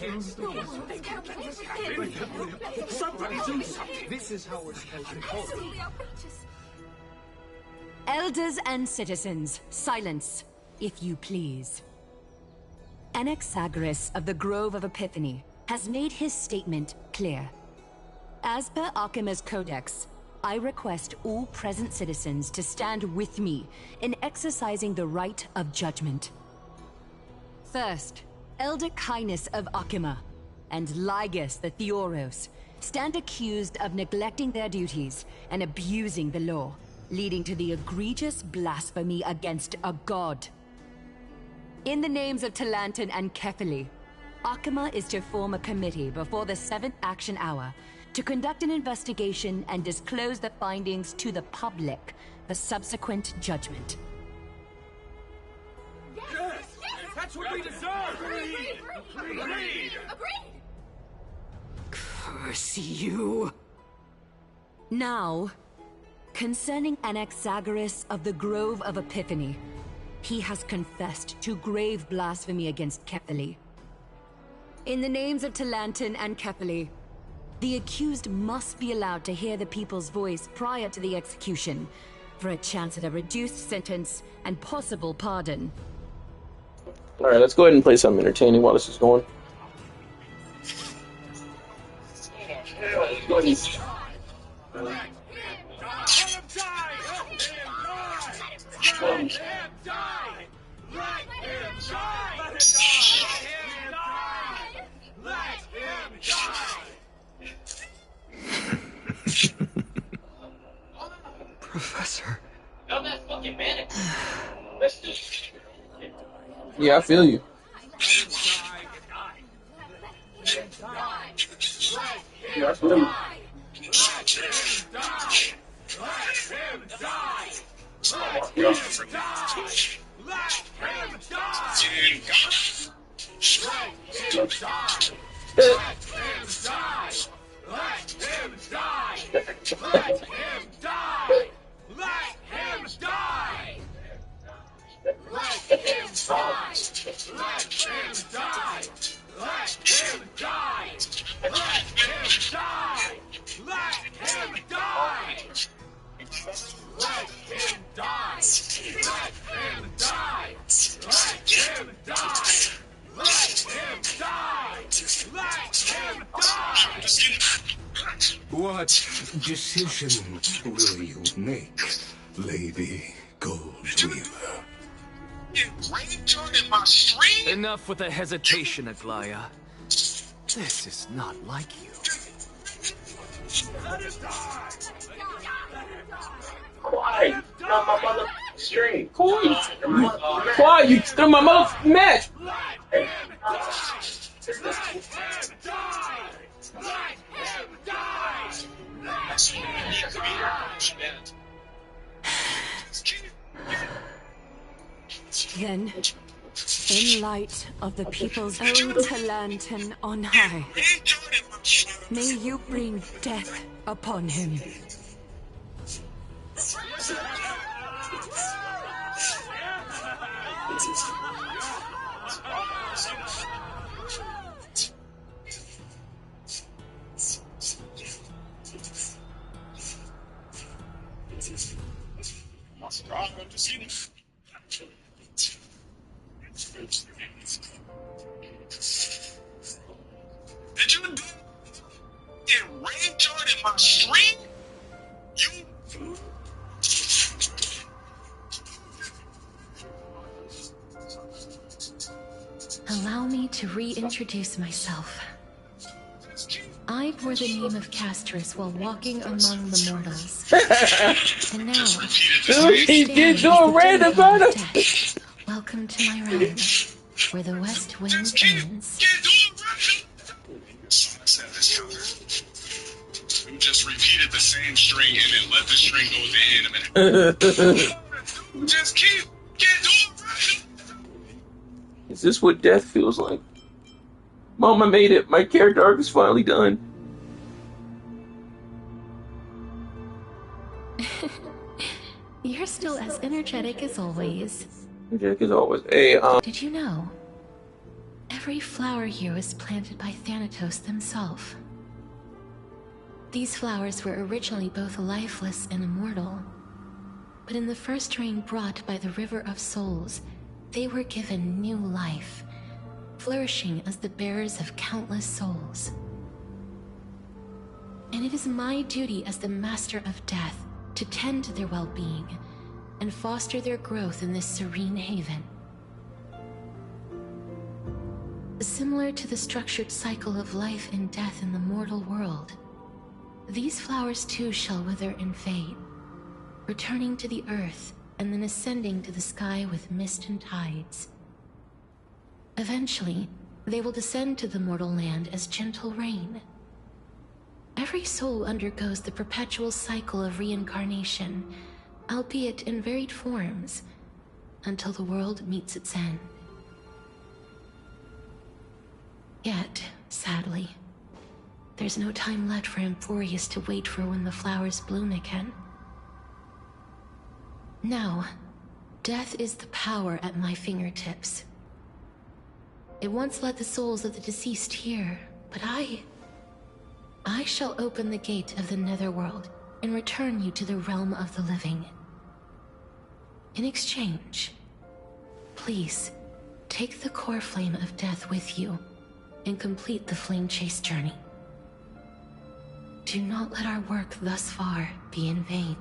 Somebody do something! This is how we're supposed to call it. Elders and citizens, silence, if you please. Anaxagoras of the Grove of Epiphany has made his statement clear. As per Akuma's codex, I request all present citizens to stand with me in exercising the right of judgment. First, Elder Kindness of Akuma and Lygus the Theoros stand accused of neglecting their duties and abusing the law, leading to the egregious blasphemy against a god. In the names of Talantin and Kefali, Akama is to form a committee before the 7th action hour to conduct an investigation and disclose the findings to the public for subsequent judgment. Yes! That's what we deserve! Agreed! Curse you! Now, concerning Anaxagoras of the Grove of Epiphany, he has confessed to grave blasphemy against Kepali. In the names of Talantin and Kepali, the accused must be allowed to hear the people's voice prior to the execution, for a chance at a reduced sentence and possible pardon. Alright, let's go ahead and play something entertaining while this is going. Professor. Yeah, I feel you. Yeah, I feel you. What decision will you make, Lady Goldweaver? Enough with the hesitation, Aglaya. This is not like you. Quiet! Get on my mother string! Quiet! You threw my mother match! Then, in light of the people's ode to Lantern on high, may you bring death upon him. Did you do get rage in my stream? You. Allow me to reintroduce myself. I bore the name of Castris while walking among the mortals. And now, He did do a random murder. Welcome to my realm, where the west wind ends. You just repeated the same string and then let the string go to the end a minute. Just keep doing right. Is this what death feels like? Mama made it. My character arc is finally done. You're still as energetic as always. Energetic as always. Hey, Did you know? Every flower here was planted by Thanatos themselves. These flowers were originally both lifeless and immortal. But in the first rain brought by the River of Souls, they were given new life, flourishing as the bearers of countless souls. And it is my duty as the Master of Death to tend to their well-being and foster their growth in this serene haven. Similar to the structured cycle of life and death in the mortal world, these flowers too shall wither and fade, returning to the earth and then ascending to the sky with mist and tides. Eventually, They will descend to the mortal land as gentle rain. Every soul undergoes the perpetual cycle of reincarnation, albeit in varied forms, until the world meets its end. Yet, sadly, there's no time left for Emphorius to wait for when the flowers bloom again. Now, death is the power at my fingertips. It once led the souls of the deceased here, but I shall open the gate of the netherworld and return you to the realm of the living. In exchange, please, take the core flame of death with you and complete the flame chase journey. Do not let our work thus far be in vain.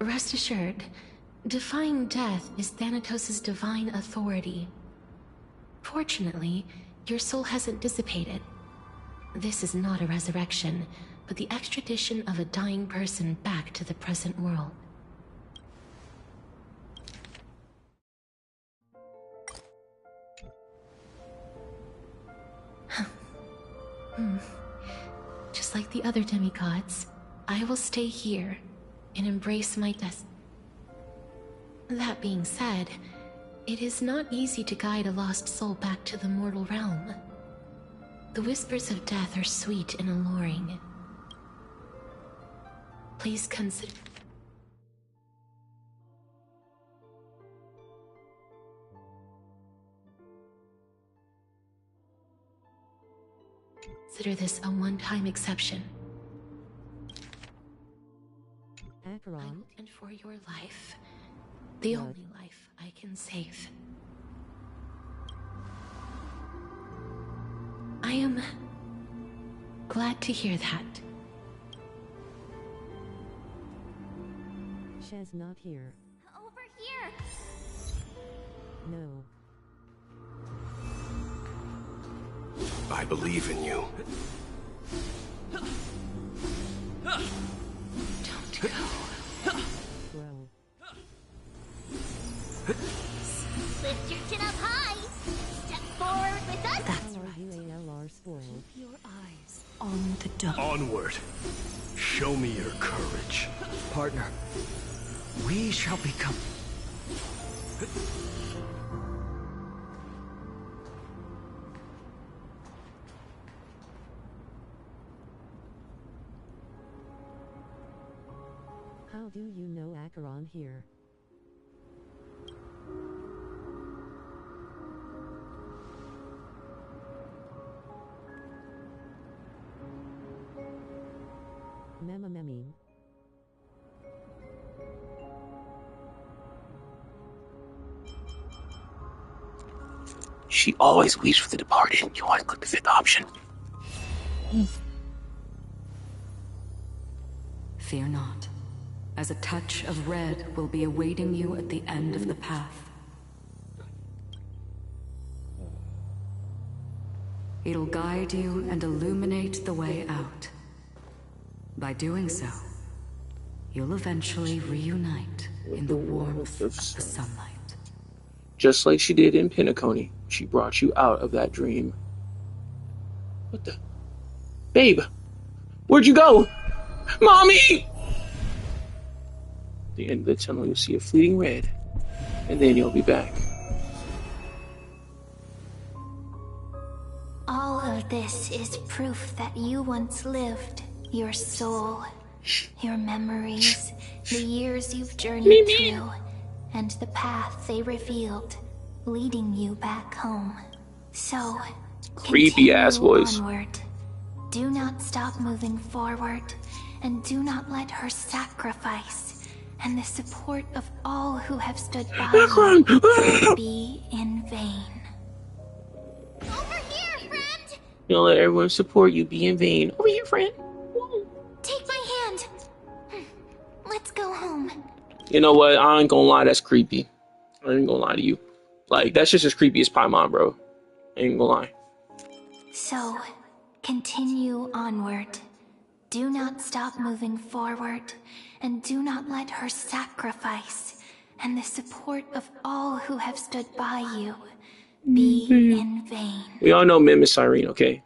Rest assured, defying death is Thanatos' divine authority. Fortunately, your soul hasn't dissipated. This is not a resurrection, but the extradition of a dying person back to the present world. Just like the other demigods, I will stay here and embrace my destiny. That being said, it is not easy to guide a lost soul back to the mortal realm. The whispers of death are sweet and alluring. Please consider this a one-time exception. Acheron. And for your life, the only life I can save. I am glad to hear that. Shaz not here. Over here! No. I believe in you. Don't go. Well. Lift your chin up high! Step forward with us! That's right. UALR spoiled. Keep your eyes on the dog. Onward. Show me your courage. Partner, we shall become... How do you know Acheron here? Memamemine. She always weeps for the departed. You want to click the fifth option. Fear not, as a touch of red will be awaiting you at the end of the path. It'll guide you and illuminate the way out. By doing so, you'll eventually reunite in the warmth of the sunlight. Just like she did in Penacony. She brought you out of that dream. What the? Babe! Where'd you go? Mommy! At the end of the tunnel, you'll see a fleeting red. And then you'll be back. All of this is proof that you once lived. Your soul, your memories, the years you've journeyed through, and the path they revealed, leading you back home. So, creepy ass voice. Onward. Do not stop moving forward, and do not let her sacrifice and the support of all who have stood by you be in vain. Over here, friend! Don't let everyone support you be in vain. Over here, friend. Take my hand. Let's go home. You know what? I ain't gonna lie, that's creepy. I ain't gonna lie to you. Like, that's just as creepy as Paimon, bro. I ain't gonna lie. So, continue onward. Do not stop moving forward, and do not let her sacrifice and the support of all who have stood by you be in vain. We all know Mim is Cyrene, okay?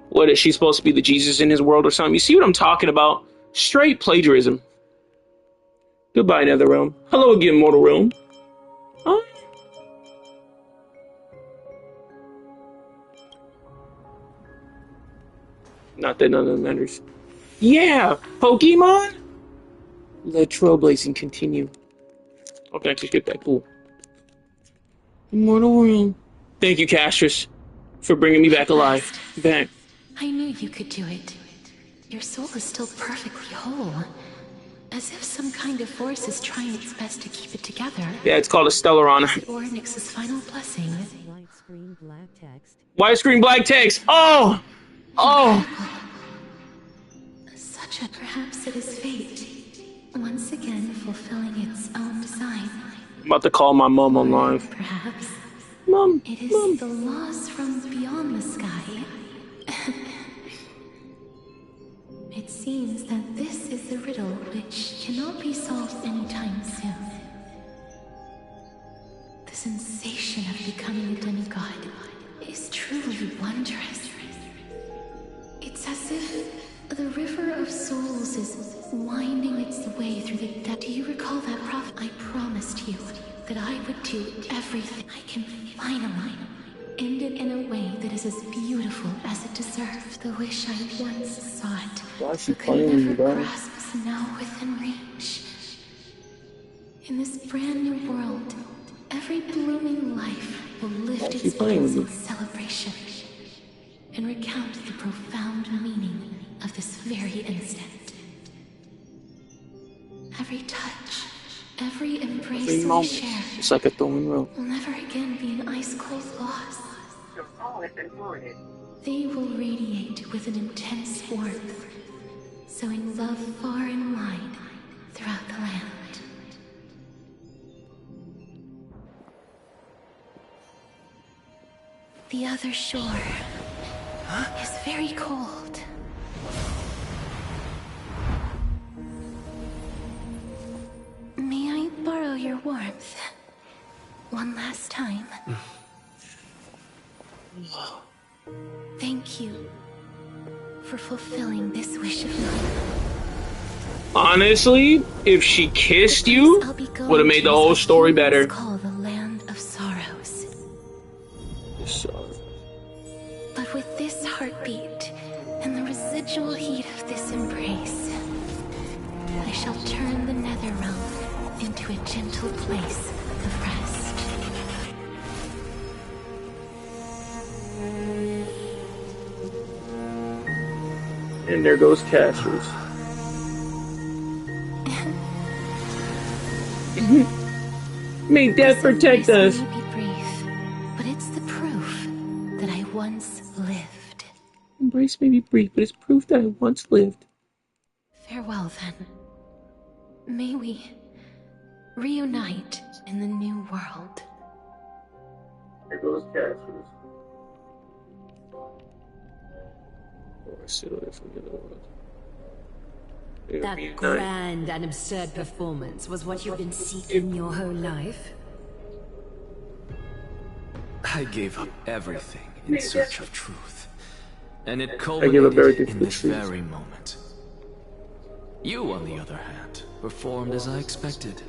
What, is she supposed to be the Jesus in his world or something? You see what I'm talking about? Straight plagiarism. Goodbye, Netherrealm. Hello again, Mortal Realm. Huh? Not that none of them matters. Yeah! Pokemon? Let trailblazing continue. Okay, I can skip that. Cool. Mortal Realm. Thank you, Castrus, for bringing me back alive. Back. I knew you could do it. Your soul is still perfectly whole. As if some kind of force is trying its best to keep it together. Yeah, it's called a Stellaron. Orynyx's final blessing. White screen, black text. White screen, black text. Oh! Oh! Such a perhaps it is fate. Once again fulfilling its own design. I'm about to call my mom on live. Perhaps. Mom. It is the loss from beyond the sky. It seems that this is the riddle which cannot be solved anytime soon. The sensation of becoming a demigod is truly wondrous. It's as if the river of souls is winding its way through the depths. Do you recall that prophet? I promised you that I would do everything I can finally end it in a way that is as beautiful as it deserves. The wish I once sought, but could never grasp, is now within reach. In this brand new world, every blooming life will lift its voice in celebration and recount the profound meaning of this very instant. Every touch, every embrace we share, it's like a thorn rope. will never again be an ice-cold loss. They will radiate with an intense warmth, sowing love far and wide throughout the land. The other shore is very cold. May I borrow your warmth one last time? Thank you for fulfilling this wish of mine. Honestly, if she kissed you, would have made the whole story better. Call the land of sorrows. But with this heartbeat and the residual heat of this embrace, I shall turn the Netherrealm into a gentle place of rest. And there goes Castrus. May death protect us. May be brief, but it's the proof that I once lived. Embrace may be brief, but it's proof that I once lived. Farewell, then. May we reunite in the new world. Here goes characters. That grand and absurd performance was what you've been seeking your whole life? I gave up everything in search of truth. And it culminated in this very moment. You, on the other hand, performed as I expected.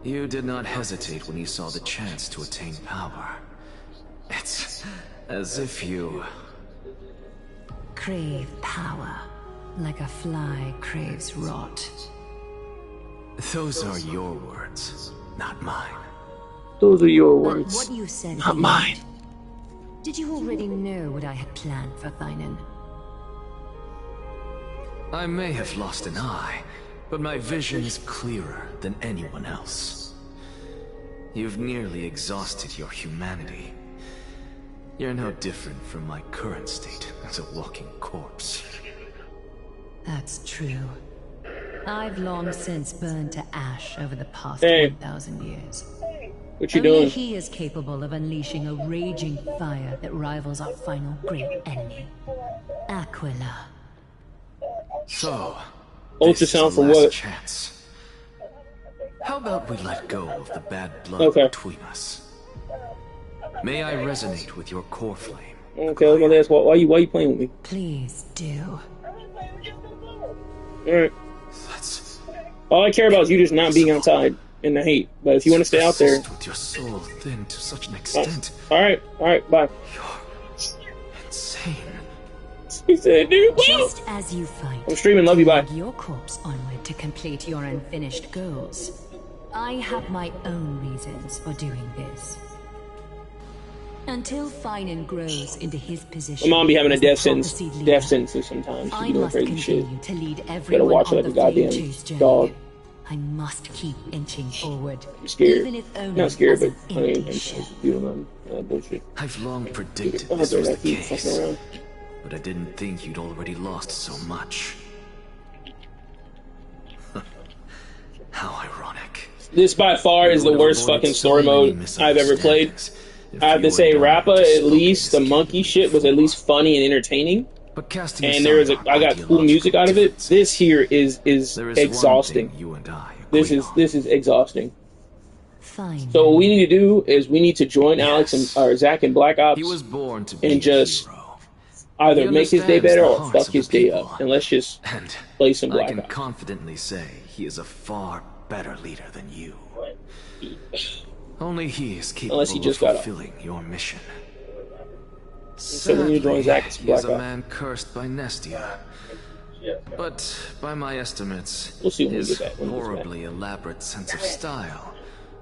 You did not hesitate when you saw the chance to attain power. It's as if you... crave power, like a fly craves rot. Those are your words, not mine. Those are your words, what you said not mine. Did you already know what I had planned for Thinen? I may have lost an eye, but my vision is clearer than anyone else. You've nearly exhausted your humanity. You're no different from my current state as a walking corpse. That's true. I've long since burned to ash over the past 1,000 years. What you Only doing? he is capable of unleashing a raging fire that rivals our final great enemy, Aquila. So, ultrasound for what? Chance. How about we let go of the bad blood between us? May I resonate with your core flame? Okay, I was gonna ask why you playing with me? Please do. Alright. All I care about is you just not being outside in the heat. But if you want to stay out there, with your soul thin to such an extent. Alright, bye. Insane. He said, dude, just as you fight, I'm streaming, love you, bye. Your corpse onward to complete your unfinished goals. I have my own reasons for doing this. Until Thinen grows into his position. My mom be having a death sentence sometimes. She's doing crazy shit. To lead Better watch her like a goddamn dog. I must keep inching forward. I'm scared. Even if only Not scared, but as I an mean, empty shell. bullshit. I've long predicted this was the case, but I didn't think you'd already lost so much. How ironic. This by far is the worst fucking story mode I've ever played. I have to say, Rappa, at least the monkey shit was at least funny and entertaining. And there is I got cool music out of it. This here is exhausting. This is exhausting. Fine. So what we need to do is we need to join Alex and or Zach and Black Ops and just either make his day better or fuck his day up. And let's just play some Black Ops. I can confidently say he is a far better leader than you. Only he is capable of fulfilling your mission. So we need to join Zach and He is Black a Ops. man cursed by Nestia. But by my estimates, We'll see when we his get back. horribly elaborate sense of style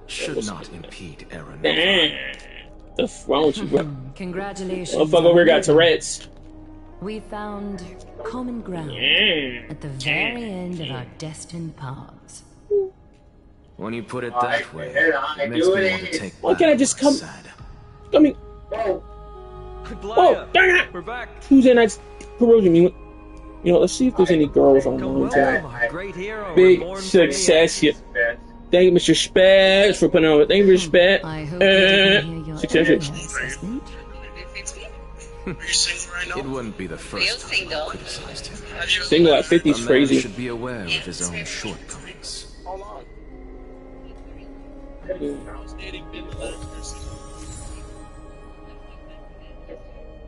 should not impede Aaron. What's wrong with you, bro? Congratulations. Motherfucker over here got Tourette's. We found common ground at the very end of our destined paths. When you put it that way, it makes me want to take Why can't I just come? I mean, oh, dang it! We're back. Tuesday night's corrosion. You know, let's see if there's any girls online chat. Great hero. Big success here. Thank you, Mr. Spaz, for putting on it. Thank you, Mr. Spaz. Success. It wouldn't be the first time I criticized him. Single at 50 is A man crazy. should be aware of his own shortcomings.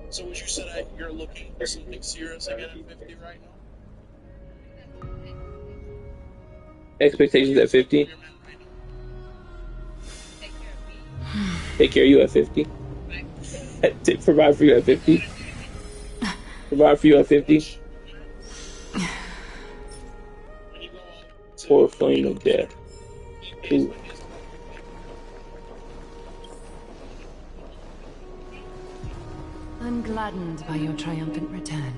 So would you say you're looking for something serious again at 50 right now? Expectations at 50. Take care of you at 50. Provide for you at 50. Provide for you at 50. Or flame of death. Ooh. I'm gladdened by your triumphant return.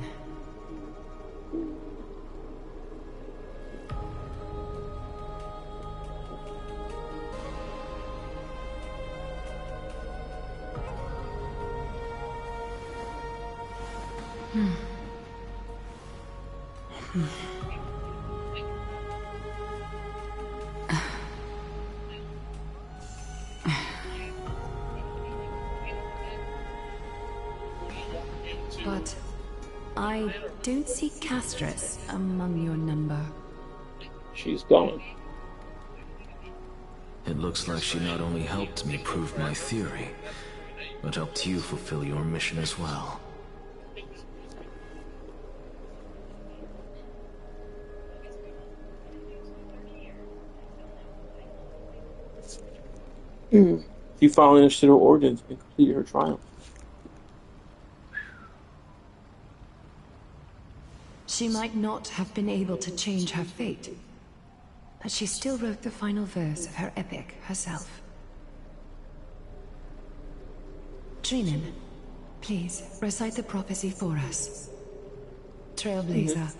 I don't see Castress among your number. She's gone. It looks like she not only helped me prove my theory, but helped you fulfill your mission as well. She finally understood her origins and completed her triumph. She might not have been able to change her fate, but she still wrote the final verse of her epic herself. Trinan, please recite the prophecy for us. Trailblazer,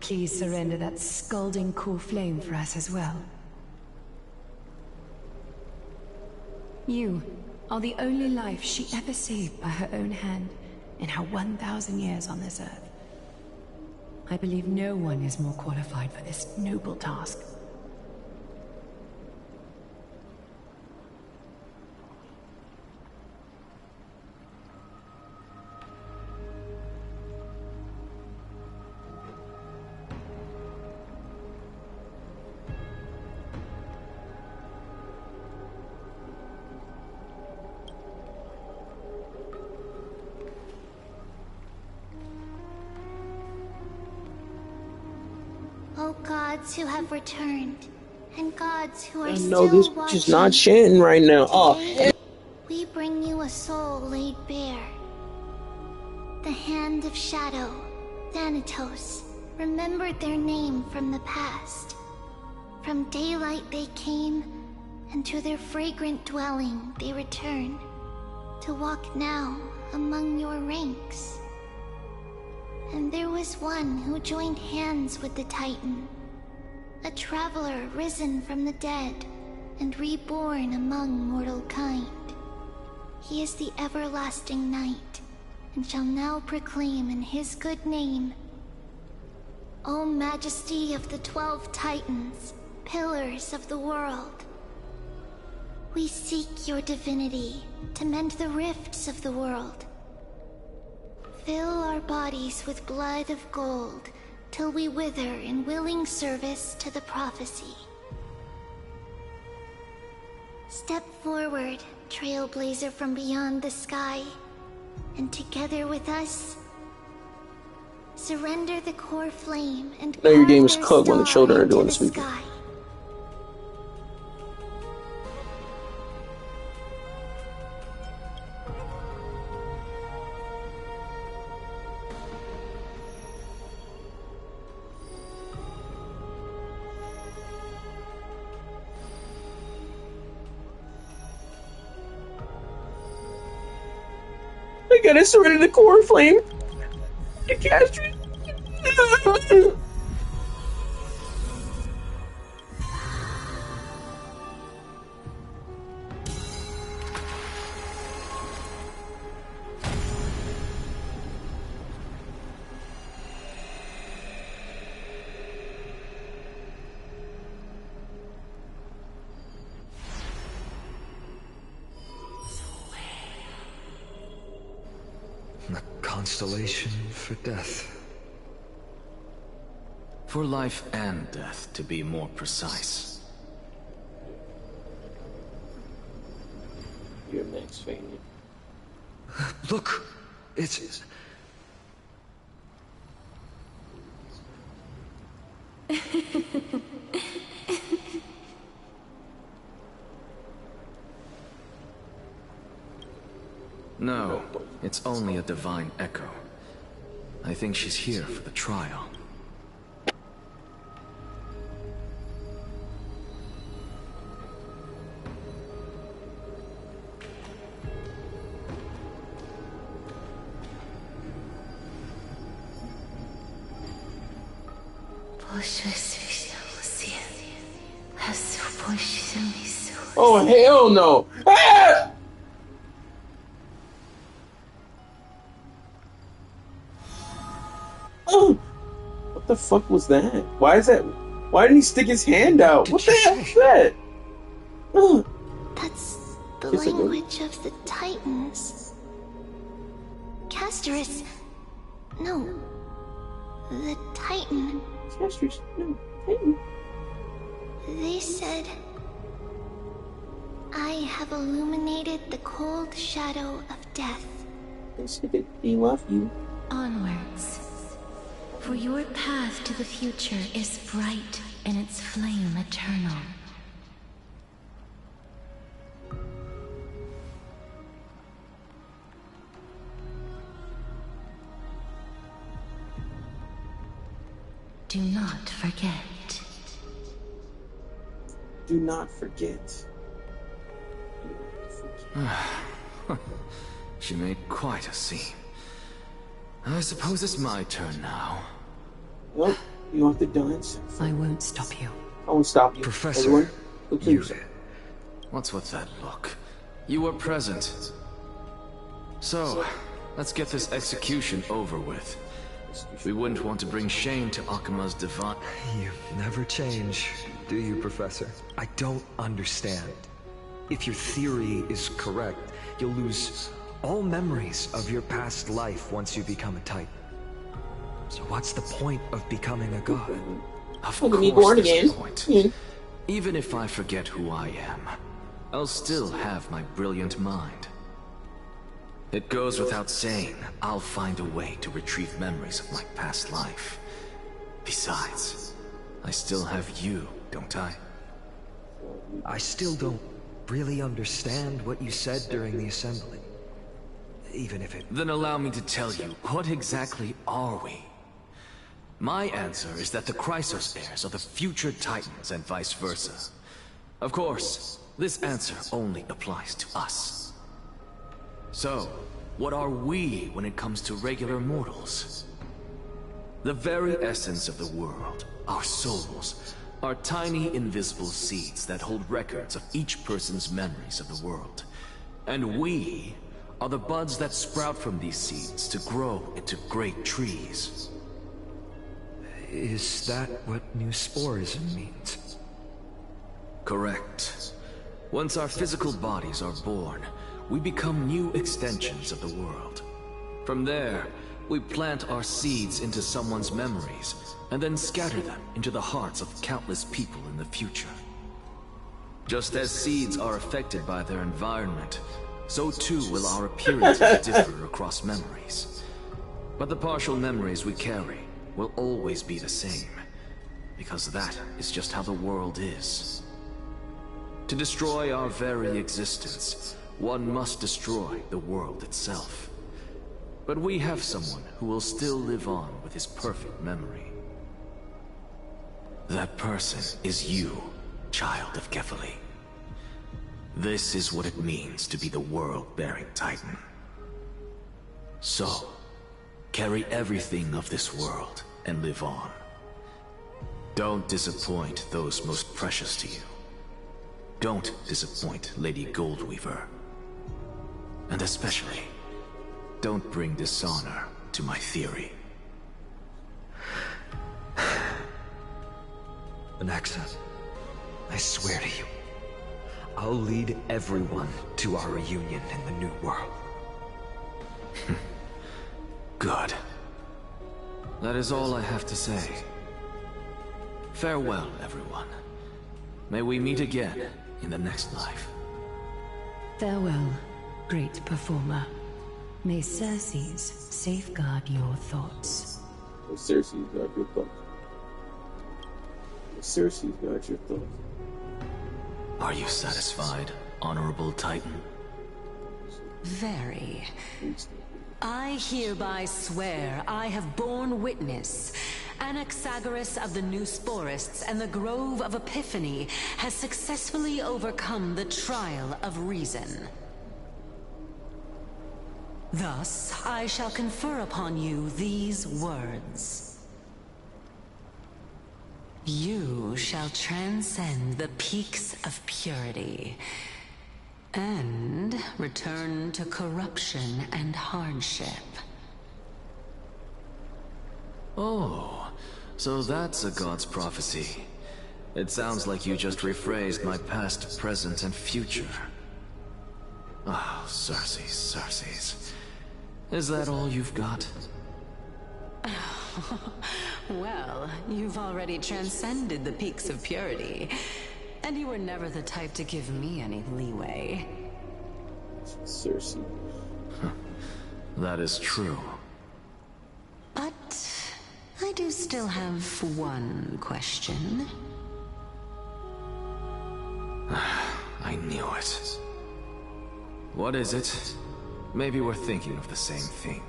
please surrender that scalding core flame for us as well. You are the only life she ever saved by her own hand in her 1,000 years on this earth. I believe no one is more qualified for this noble task. O gods who have returned, and gods who are I still know this watching, bitch is not chanting right now. Oh, today, we bring you a soul laid bare. The hand of shadow, Thanatos, remembered their name from the past. From daylight they came, and to their fragrant dwelling they return, to walk now among your ranks. And there was one who joined hands with the Titan, a traveler risen from the dead and reborn among mortal kind. He is the everlasting night, and shall now proclaim in his good name, O Majesty of the 12 Titans, pillars of the world, we seek your divinity to mend the rifts of the world. Fill our bodies with blood of gold, till we wither in willing service to the prophecy. Step forward, trailblazer from beyond the sky, and together with us, surrender the core flame and now your game is carve their cooked when the star children are into doing the the speaking. sky. I gotta surrender the core flame to Castress. A constellation for death. For life and death, to be more precise. Your next failure. Look! It's... No, it's only a divine echo. I think she's here for the trial. Oh, hell no! Ah! Oh, what the fuck was that? Why is that? Why didn't he stick his hand out? What the hell was that? Oh. That's the Yes, I do. language of the Titans. Casterus, No. The Titan. No, Titan. They said... I have illuminated the cold shadow of death. They said that they love you. Onwards. For your path to the future is bright and its flame eternal. Do not forget. Do not forget. She made quite a scene. I suppose it's my turn now. Well, you have to dance. I won't stop you. I won't stop you. Professor, everyone, go kill you... yourself. What's with that look? You were present. So, let's get this execution over with. We wouldn't want to bring shame to Akima's divine... You never change, do you, Professor? I don't understand. If your theory is correct, you'll lose all memories of your past life once you become a Titan. So what's the point of becoming a god? Of course there's a point. Even if I forget who I am, I'll still have my brilliant mind. It goes without saying, I'll find a way to retrieve memories of my past life. Besides, I still have you, don't I? I still don't really understand what you said during the assembly. Even if it... Then allow me to tell you, what exactly are we? My answer is that the Chrysos heirs are the future Titans and vice versa. Of course, this answer only applies to us. So, what are we when it comes to regular mortals? The very essence of the world, our souls, are tiny invisible seeds that hold records of each person's memories of the world. And we are the buds that sprout from these seeds to grow into great trees. Is that what new sporism means? Correct. Once our physical bodies are born, we become new extensions of the world. From there, we plant our seeds into someone's memories, and then scatter them into the hearts of countless people in the future. Just as seeds are affected by their environment, so too will our appearances differ across memories. But the partial memories we carry will always be the same, because that is just how the world is. To destroy our very existence, one must destroy the world itself. But we have someone who will still live on with his perfect memory. That person is you, child of Kefali. This is what it means to be the world-bearing Titan. So, carry everything of this world and live on. Don't disappoint those most precious to you. Don't disappoint Lady Goldweaver. And especially, don't bring dishonor to my theory. Anaxa, I swear to you, I'll lead everyone to our reunion in the New World. Good. That is all I have to say. Farewell, everyone. May we meet again in the next life. Farewell, great performer. May Circes safeguard your thoughts. May Circes guard your thoughts. May Circes guard your thoughts. Are you satisfied, Honorable Titan? Very. I hereby swear I have borne witness. Anaxagoras of the New Sporists and the Grove of Epiphany has successfully overcome the trial of reason. Thus, I shall confer upon you these words. You shall transcend the peaks of purity and return to corruption and hardship. Oh, so that's a god's prophecy. It sounds like you just rephrased my past, present, and future. Oh, Circes. Is that all you've got? Well, you've already transcended the peaks of purity, and you were never the type to give me any leeway. Seriously. That is true. But I do still have one question. I knew it. What is it? Maybe we're thinking of the same thing.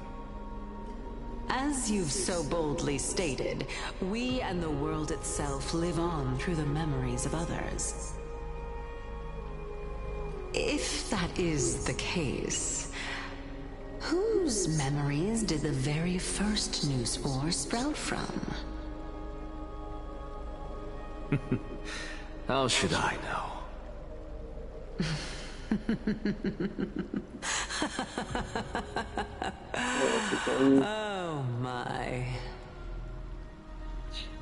As you've so boldly stated, we and the world itself live on through the memories of others. If that is the case, whose memories did the very first new spore sprout from? How should I know? Oh my.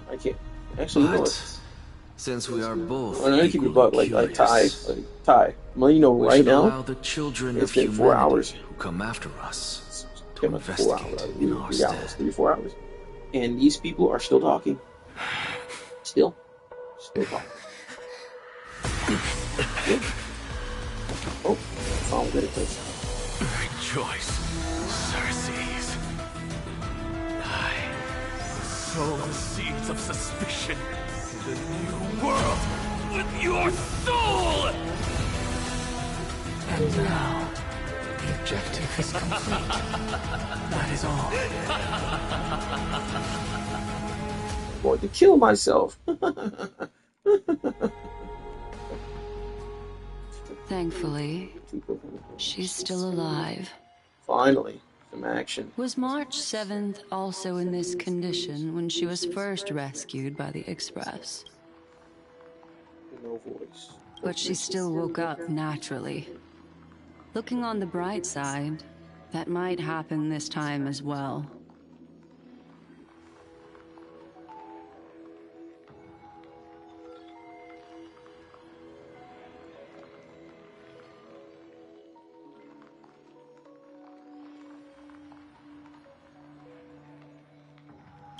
I can't. Actually, you know what? Since we are both I'm gonna keep it buck like Ty. I'm letting you know right now. The children it's of been 4 hours. Who come after us to Came up 4 hours. 3 hours, 3 or 4 hours, and these people are still talking. Still talking. Oh, I'll get it first. Rejoice, Circes. I sow the seeds of suspicion in the new world with your soul! And now, the objective is complete. That is all. I'm going to kill myself. Thankfully, she's still alive. Finally, some action. Was March 7th also in this condition when she was first rescued by the Express? No voice. But she still woke up naturally. Looking on the bright side, that might happen this time as well.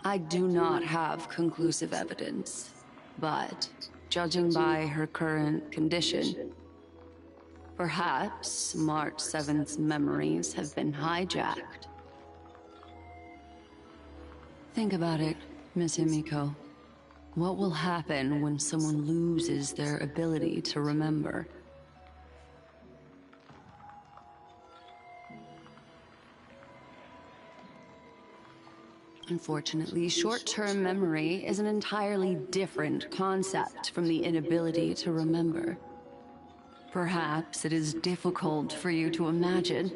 I do not have conclusive evidence, but judging by her current condition, perhaps March 7th's memories have been hijacked. Think about it, Miss Himiko. What will happen when someone loses their ability to remember? Unfortunately, short-term memory is an entirely different concept from the inability to remember. Perhaps it is difficult for you to imagine,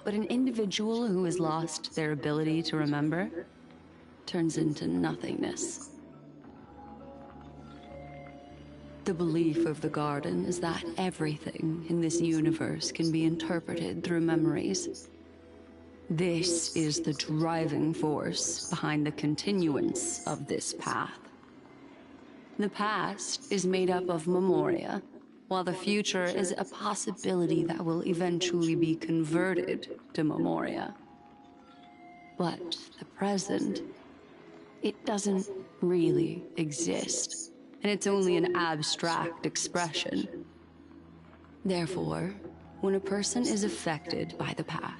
but an individual who has lost their ability to remember turns into nothingness. The belief of the Garden is that everything in this universe can be interpreted through memories. This is the driving force behind the continuance of this path. The past is made up of memoria, while the future is a possibility that will eventually be converted to memoria. But the present, it doesn't really exist, and it's only an abstract expression. Therefore, when a person is affected by the path,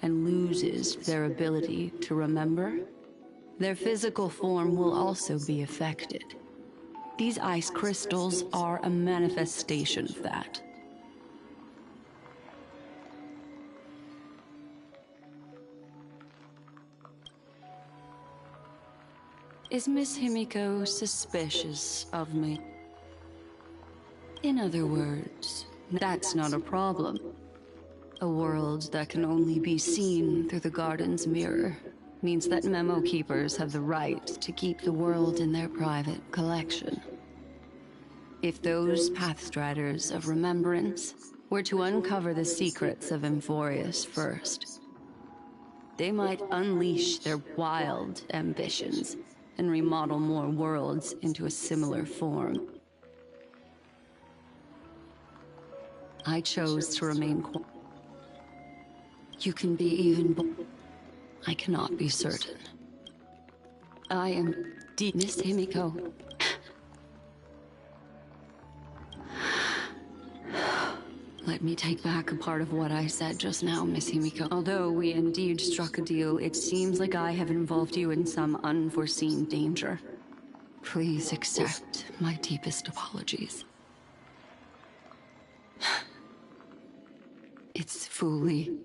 and loses their ability to remember, their physical form will also be affected. These ice crystals are a manifestation of that. Is Miss Himiko suspicious of me? In other words, that's not a problem. A world that can only be seen through the Garden's mirror means that memo keepers have the right to keep the world in their private collection. If those Pathstriders of Remembrance were to uncover the secrets of Emphorius first, they might unleash their wild ambitions and remodel more worlds into a similar form. I chose to remain quiet. You can be even I cannot be certain. I am deep, Miss Himiko. Let me take back a part of what I said just now, Miss Himiko. Although we indeed struck a deal, it seems like I have involved you in some unforeseen danger. Please accept my deepest apologies. It's Fuli.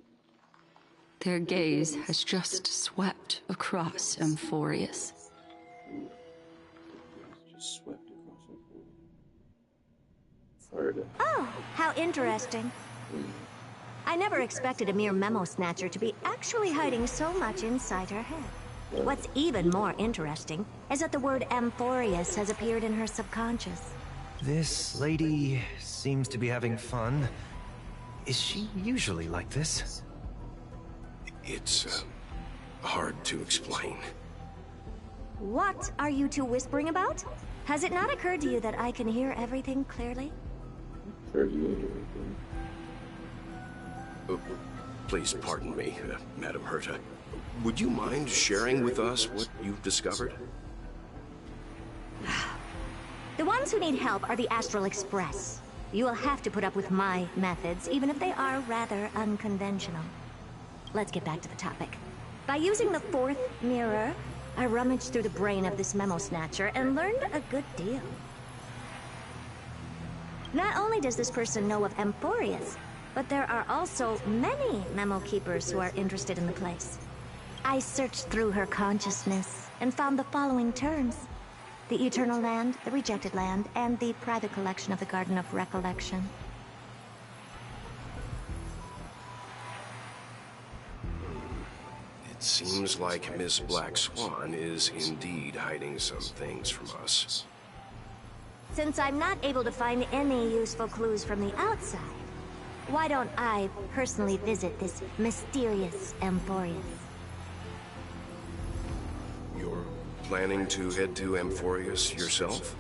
Their gaze has just swept across Emphorius. Just swept across Emphorius. Oh, how interesting. I never expected a mere memo snatcher to be actually hiding so much inside her head. What's even more interesting is that the word Emphorius has appeared in her subconscious. This lady seems to be having fun. Is she usually like this? It's hard to explain. What are you two whispering about? Has it not occurred to you that I can hear everything clearly? Please pardon me, Madam Herta. Would you mind sharing with us what you've discovered? The ones who need help are the Astral Express. You will have to put up with my methods, even if they are rather unconventional. Let's get back to the topic. By using the fourth mirror, I rummaged through the brain of this memo snatcher and learned a good deal. Not only does this person know of Emphorius, but there are also many memo keepers who are interested in the place. I searched through her consciousness and found the following terms: the Eternal Land, the Rejected Land, and the private collection of the Garden of Recollection. It seems like Miss Black Swan is indeed hiding some things from us. Since I'm not able to find any useful clues from the outside, why don't I personally visit this mysterious Emphorius? You're planning to head to Emphorius yourself?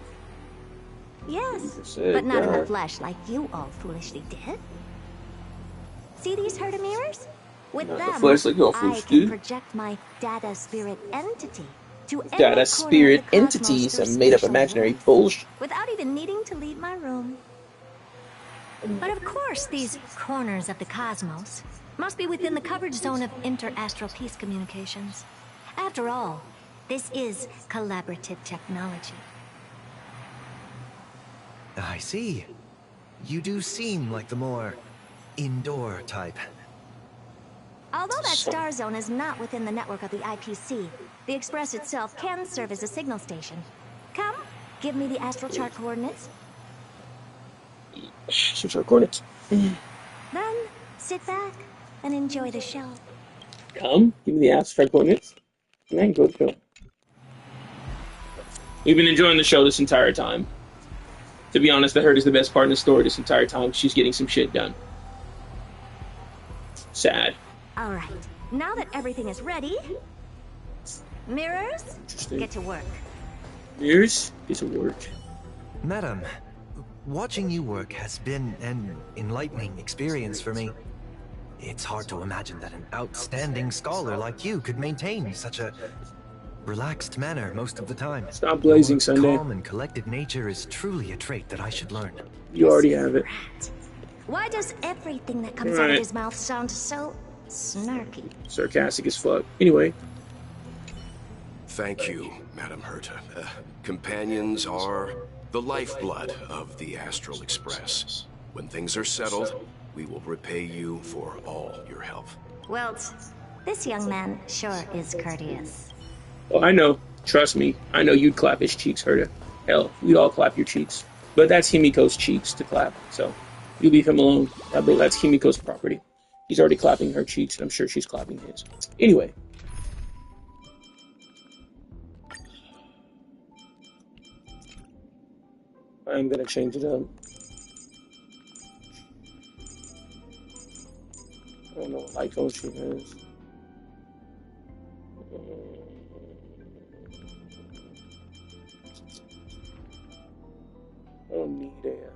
Yes, but not in the flesh like you all foolishly did. See these Herta mirrors? With them, I can project my data spirit entity to any Data spirit entities and made up imaginary bullshit. without even needing to leave my room. But of course, these corners of the cosmos must be within the coverage zone of inter-astral peace communications. After all, this is collaborative technology. I see. You do seem like the more indoor type. Although that star zone is not within the network of the IPC, the Express itself can serve as a signal station. Come, give me the astral chart coordinates. Astral chart coordinates. Then, sit back and enjoy the show. Come, give me the astral chart coordinates. And then go to. We've been enjoying the show this entire time. To be honest, the Hurt is the best part in the story this entire time. She's getting some shit done. Sad. All right, now that everything is ready, mirrors, get to work. Mirrors, get to work. Madam, watching you work has been an enlightening experience for me. It's hard to imagine that an outstanding scholar like you could maintain such a relaxed manner most of the time. Stop blazing, Your Sunday. calm and collected nature is truly a trait that I should learn. You already have it. Why does everything that comes out of his mouth sound so snarky? Sarcastic as fuck. Anyway. Thank you, Madam Herta. Companions are the lifeblood of the Astral Express. When things are settled, we will repay you for all your help. Well, this young man sure is courteous. Oh, I know. Trust me. I know you'd clap his cheeks, Herta. Hell, we'd all clap your cheeks. But that's Himiko's cheeks to clap, so you leave him alone. That's Himiko's property. He's already clapping her cheeks, and I'm sure she's clapping his. Anyway. I'm gonna change it up. I don't know what icon she has. I don't need it.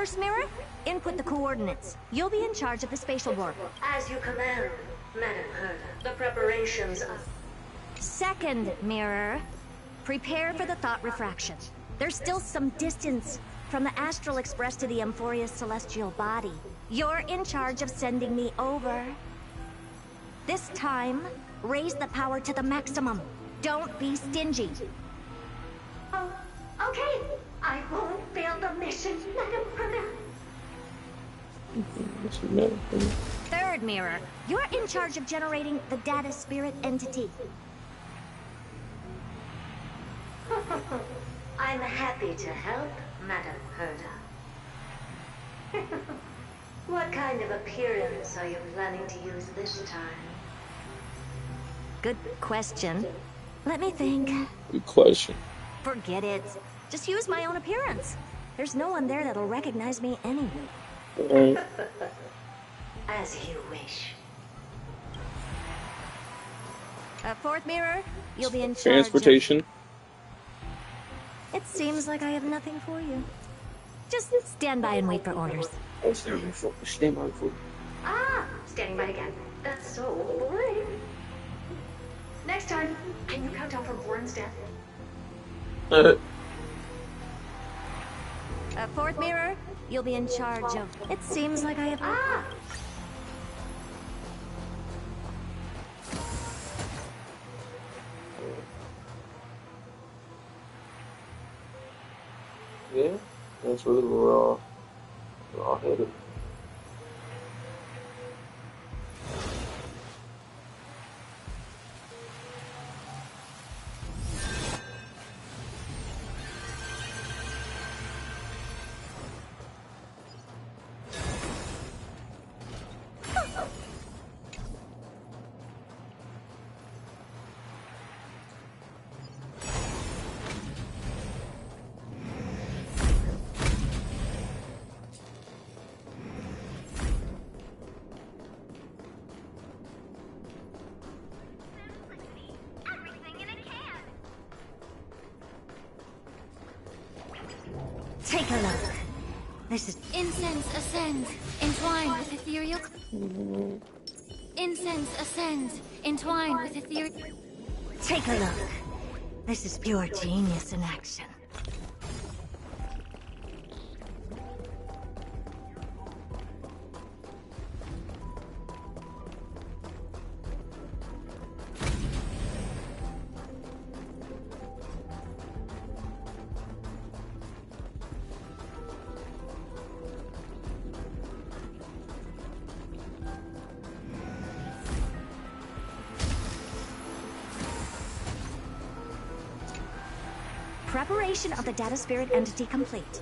First mirror, input the coordinates. You'll be in charge of the spatial warp. As you command, Madam Herda. The preparations of... Second mirror, prepare for the thought refraction. There's still some distance from the Astral Express to the Emphoria's celestial body. You're in charge of sending me over. This time, raise the power to the maximum. Don't be stingy. Oh, okay. I won't fail the mission, Madam Herda. Third mirror, you're in charge of generating the data spirit entity. I'm happy to help, Madam Herda. What kind of appearance are you planning to use this time? Good question. Let me think. Good question. Forget it. Just use my own appearance. There's no one there that'll recognize me anyway. As you wish. Fourth mirror, you'll be in charge Transportation. of... It seems like I have nothing for you. Just stand by and wait for orders. Stand by for. Ah, standing by again. That's so boring. Next time, can you count down from Warren's death? Fourth mirror, you'll be in charge of... It seems like I have... Ah! Yeah, that's really where we're all headed. Take a look. This is... Incense ascends, entwined with ethereal... Incense ascends, entwined with ethereal... Take a look. This is pure genius in action. Preparation of the data spirit entity complete.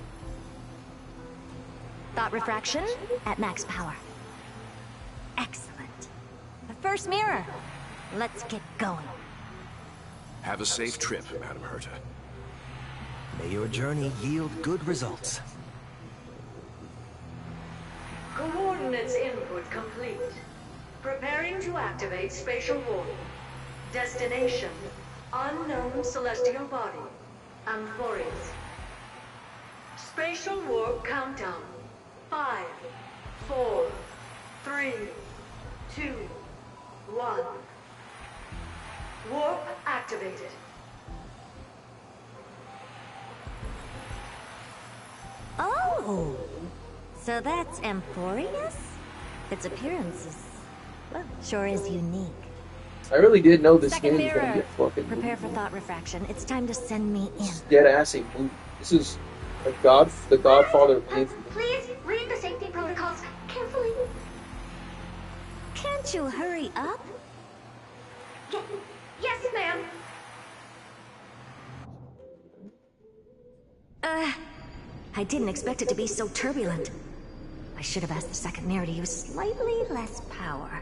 Thought refraction at max power. Excellent. The first mirror. Let's get going. Have a safe trip, Madam Herta. May your journey yield good results. Coordinates input complete. Preparing to activate spatial warp. Destination: unknown celestial body. Amphorius. Spatial warp countdown. 5, 4, 3, 2, 1. Warp activated. Oh! So that's Amphorius? Its appearance is... well, sure is unique. I really did know this Second game was gonna mirror. get fucking Prepare for thought refraction. It's time to send me in. dead ass movie. This is the Godfather of games. Please read the safety protocols carefully. Can't you hurry up? Yes, ma'am. I didn't expect it to be so turbulent. I should have asked the second mirror to use slightly less power.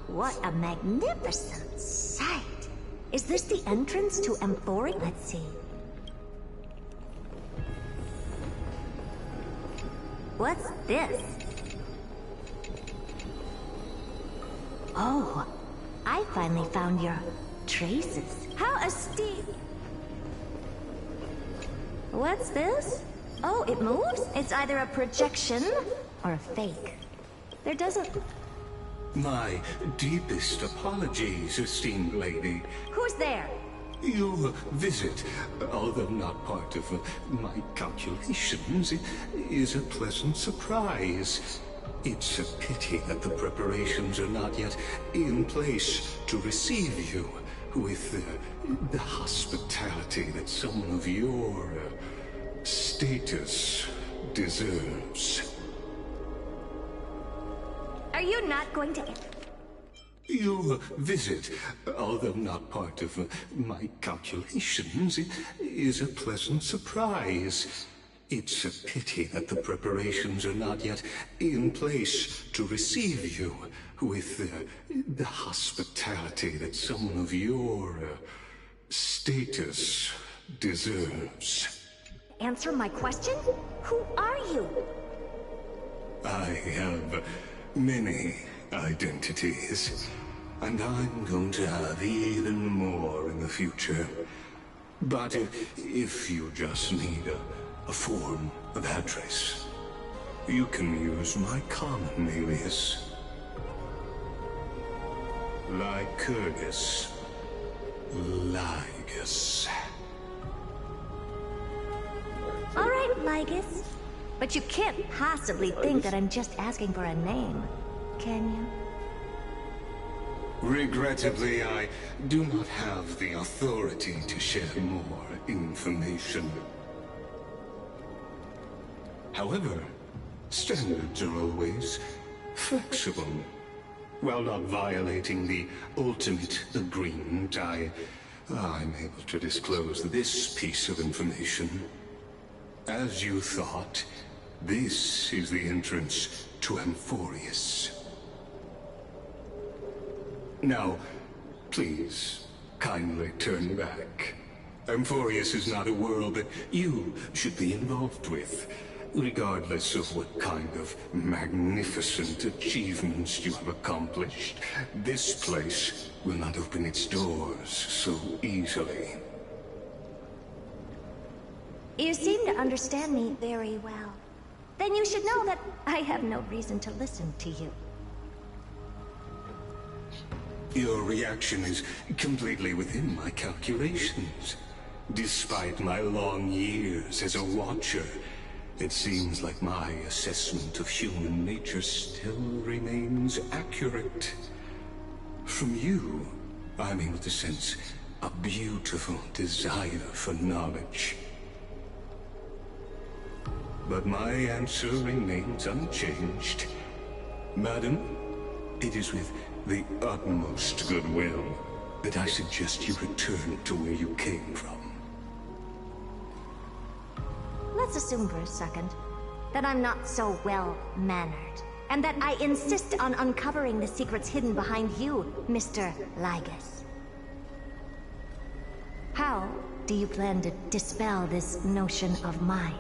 What a magnificent sight! Is this the entrance to Emphoria? Let's see. What's this? Oh, I finally found your traces. How esteemed! What's this? Oh, it moves? It's either a projection or a fake. There doesn't... My deepest apologies, esteemed lady. Who's there? Your visit, although not part of my calculations, is a pleasant surprise. It's a pity that the preparations are not yet in place to receive you with the hospitality that someone of your status deserves. Are you not going to... Your visit, although not part of my calculations, is a pleasant surprise. It's a pity that the preparations are not yet in place to receive you with the hospitality that someone of your status deserves. Answer my question? Who are you? I have many identities, and I'm going to have even more in the future. But if you just need a form of address, you can use my common alias. Lycurgus. Lygus. All right, Lygus. But you can't possibly think that I'm just asking for a name, can you? Regrettably, I do not have the authority to share more information. However, standards are always flexible. While not violating the ultimate agreement, I'm able to disclose this piece of information. As you thought, this is the entrance to Amphorius. Now, please, kindly turn back. Amphorius is not a world that you should be involved with, regardless of what kind of magnificent achievements you have accomplished. This place will not open its doors so easily. You seem to understand me very well. Then you should know that I have no reason to listen to you. Your reaction is completely within my calculations. Despite my long years as a Watcher, it seems like my assessment of human nature still remains accurate. From you, I'm able to sense a beautiful desire for knowledge. But my answer remains unchanged. Madam, it is with the utmost goodwill that I suggest you return to where you came from. Let's assume for a second that I'm not so well-mannered, and that I insist on uncovering the secrets hidden behind you, Mr. Lygus. How do you plan to dispel this notion of mine?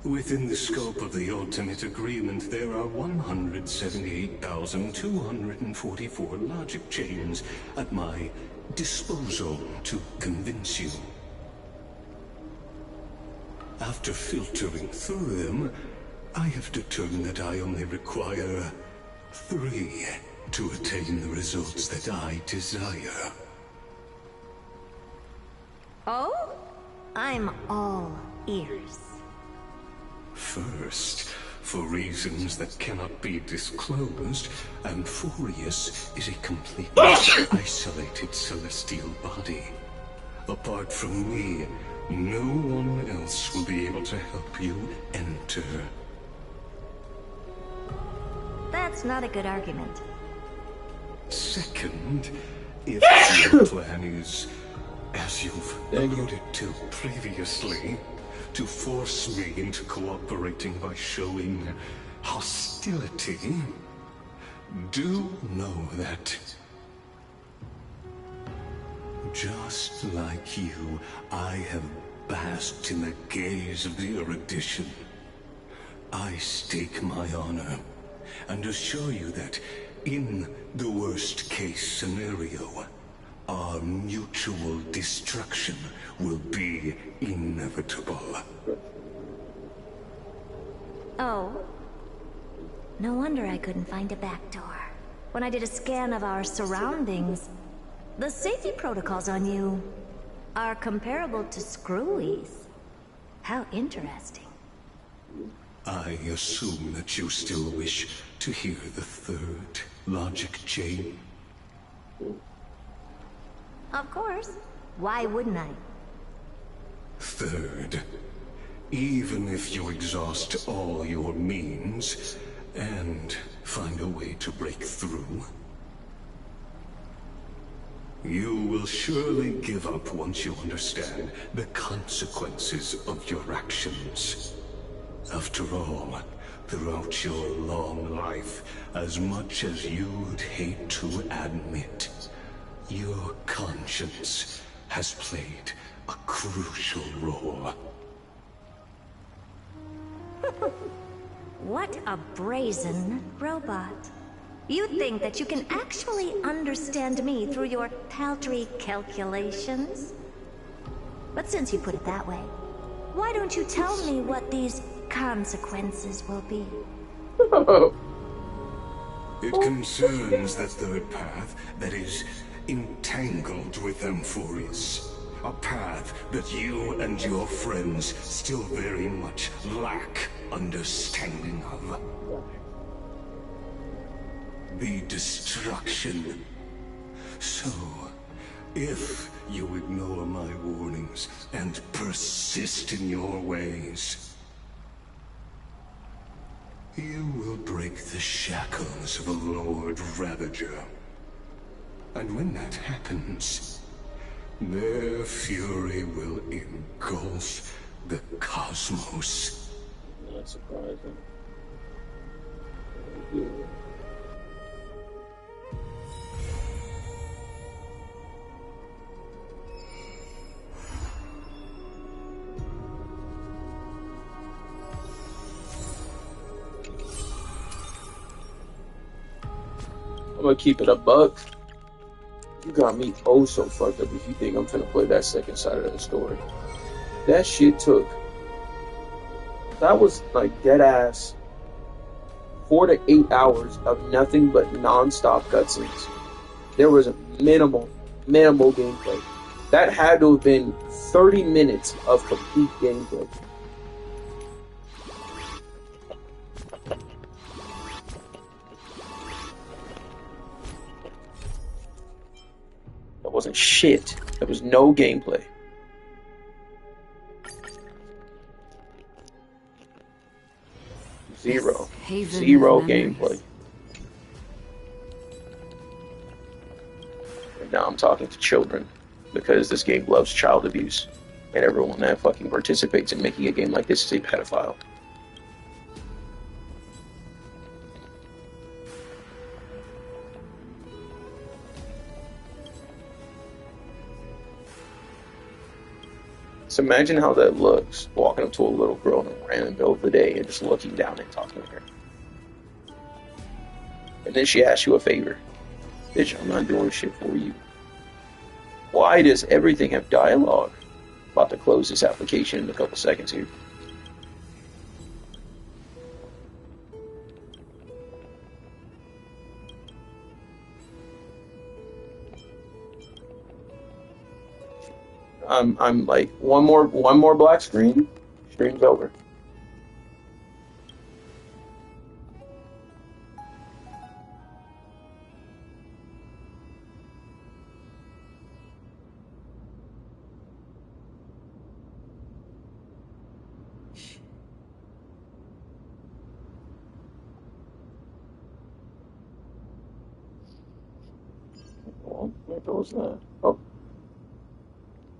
Within the scope of the ultimate agreement, there are 178,244 logic chains at my disposal to convince you. After filtering through them, I have determined that I only require 3 to attain the results that I desire. Oh? I'm all ears. First, for reasons that cannot be disclosed, Amphorius is a completely isolated celestial body. Apart from me, no one else will be able to help you enter. That's not a good argument. Second, if your plan is, as you've alluded to previously, to force me into cooperating by showing hostility, do know that, just like you, I have basked in the gaze of the erudition. I stake my honor and assure you that, in the worst-case scenario, our mutual destruction will be inevitable. Oh. No wonder I couldn't find a back door. When I did a scan of our surroundings, the safety protocols on you are comparable to Screwy's. How interesting. I assume that you still wish to hear the third logic chain? Of course. Why wouldn't I? Third, even if you exhaust all your means and find a way to break through, you will surely give up once you understand the consequences of your actions. After all, throughout your long life, as much as you'd hate to admit, your conscience has played a crucial role. What a brazen robot. You think that you can actually understand me through your paltry calculations? But since you put it that way, why don't you tell me what these consequences will be? It concerns that third path that is entangled with Amphorius. A path that you and your friends still very much lack understanding of. The destruction. So, if you ignore my warnings and persist in your ways, you will break the shackles of a Lord Ravager. And when that happens, their fury will engulf the cosmos. Not surprising. I'm gonna keep it a buck. You got me oh so fucked up if you think I'm finna play that second side of the story. That shit that was like dead ass 4 to 8 hours of nothing but non-stop cutscenes. There was a minimal gameplay. That had to have been 30 minutes of complete gameplay. That wasn't shit. There was no gameplay. Zero gameplay. And now I'm talking to children because this game loves child abuse, and everyone that fucking participates in making a game like this is a pedophile. So imagine how that looks, walking up to a little girl in a random middle of the day and just looking down and talking to her. And then she asks you a favor. Bitch, I'm not doing shit for you. Why does everything have dialogue? About to close this application in a couple seconds here. I'm like one more black screen, stream's over. Well, there goes that. Oh,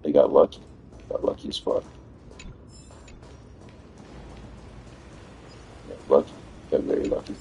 they got lucky. Got lucky as fuck. Got lucky. Got very lucky.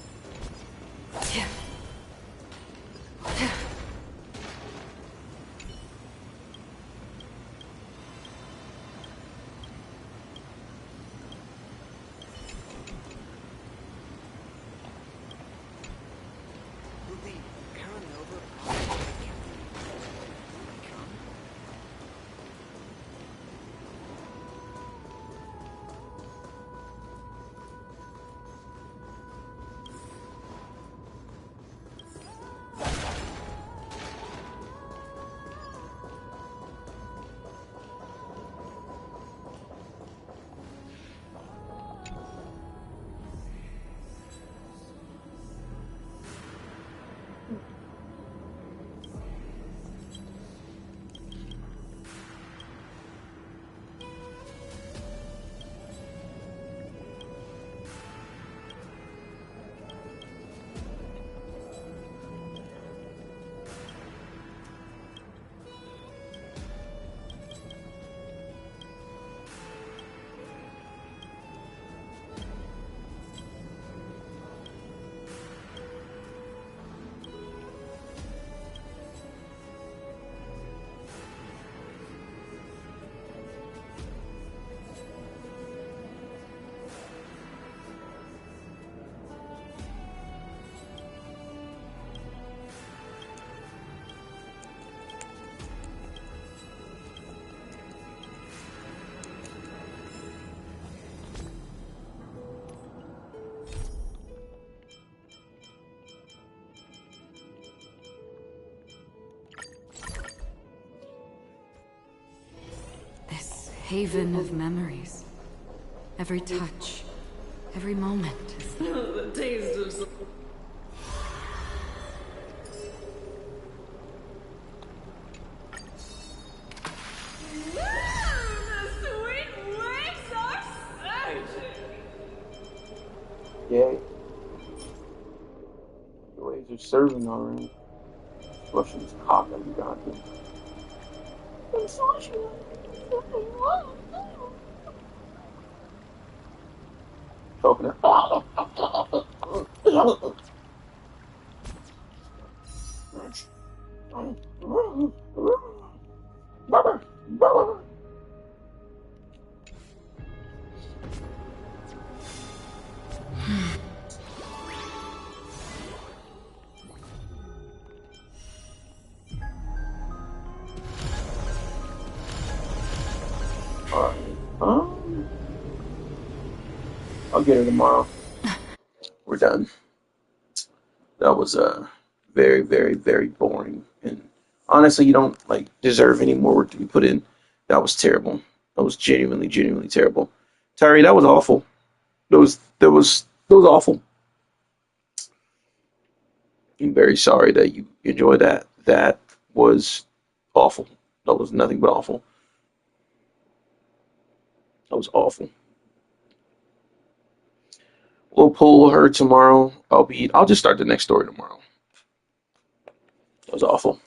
haven of memories. Every touch, every moment is The taste of some... The sweet waves are surging. Yay. The waves are serving already. Rushing his cock every goddamn. I'm sorry. Choking her. I'll get her tomorrow. We're done. That was very, very, very boring. And honestly, you don't like deserve any more work to be put in. That was terrible. That was genuinely, genuinely terrible. Tyree, that was awful. That was awful. I'm very sorry that you enjoyed that. That was awful. That was nothing but awful. That was awful. We'll pull her tomorrow. I'll just start the next story tomorrow. That was awful.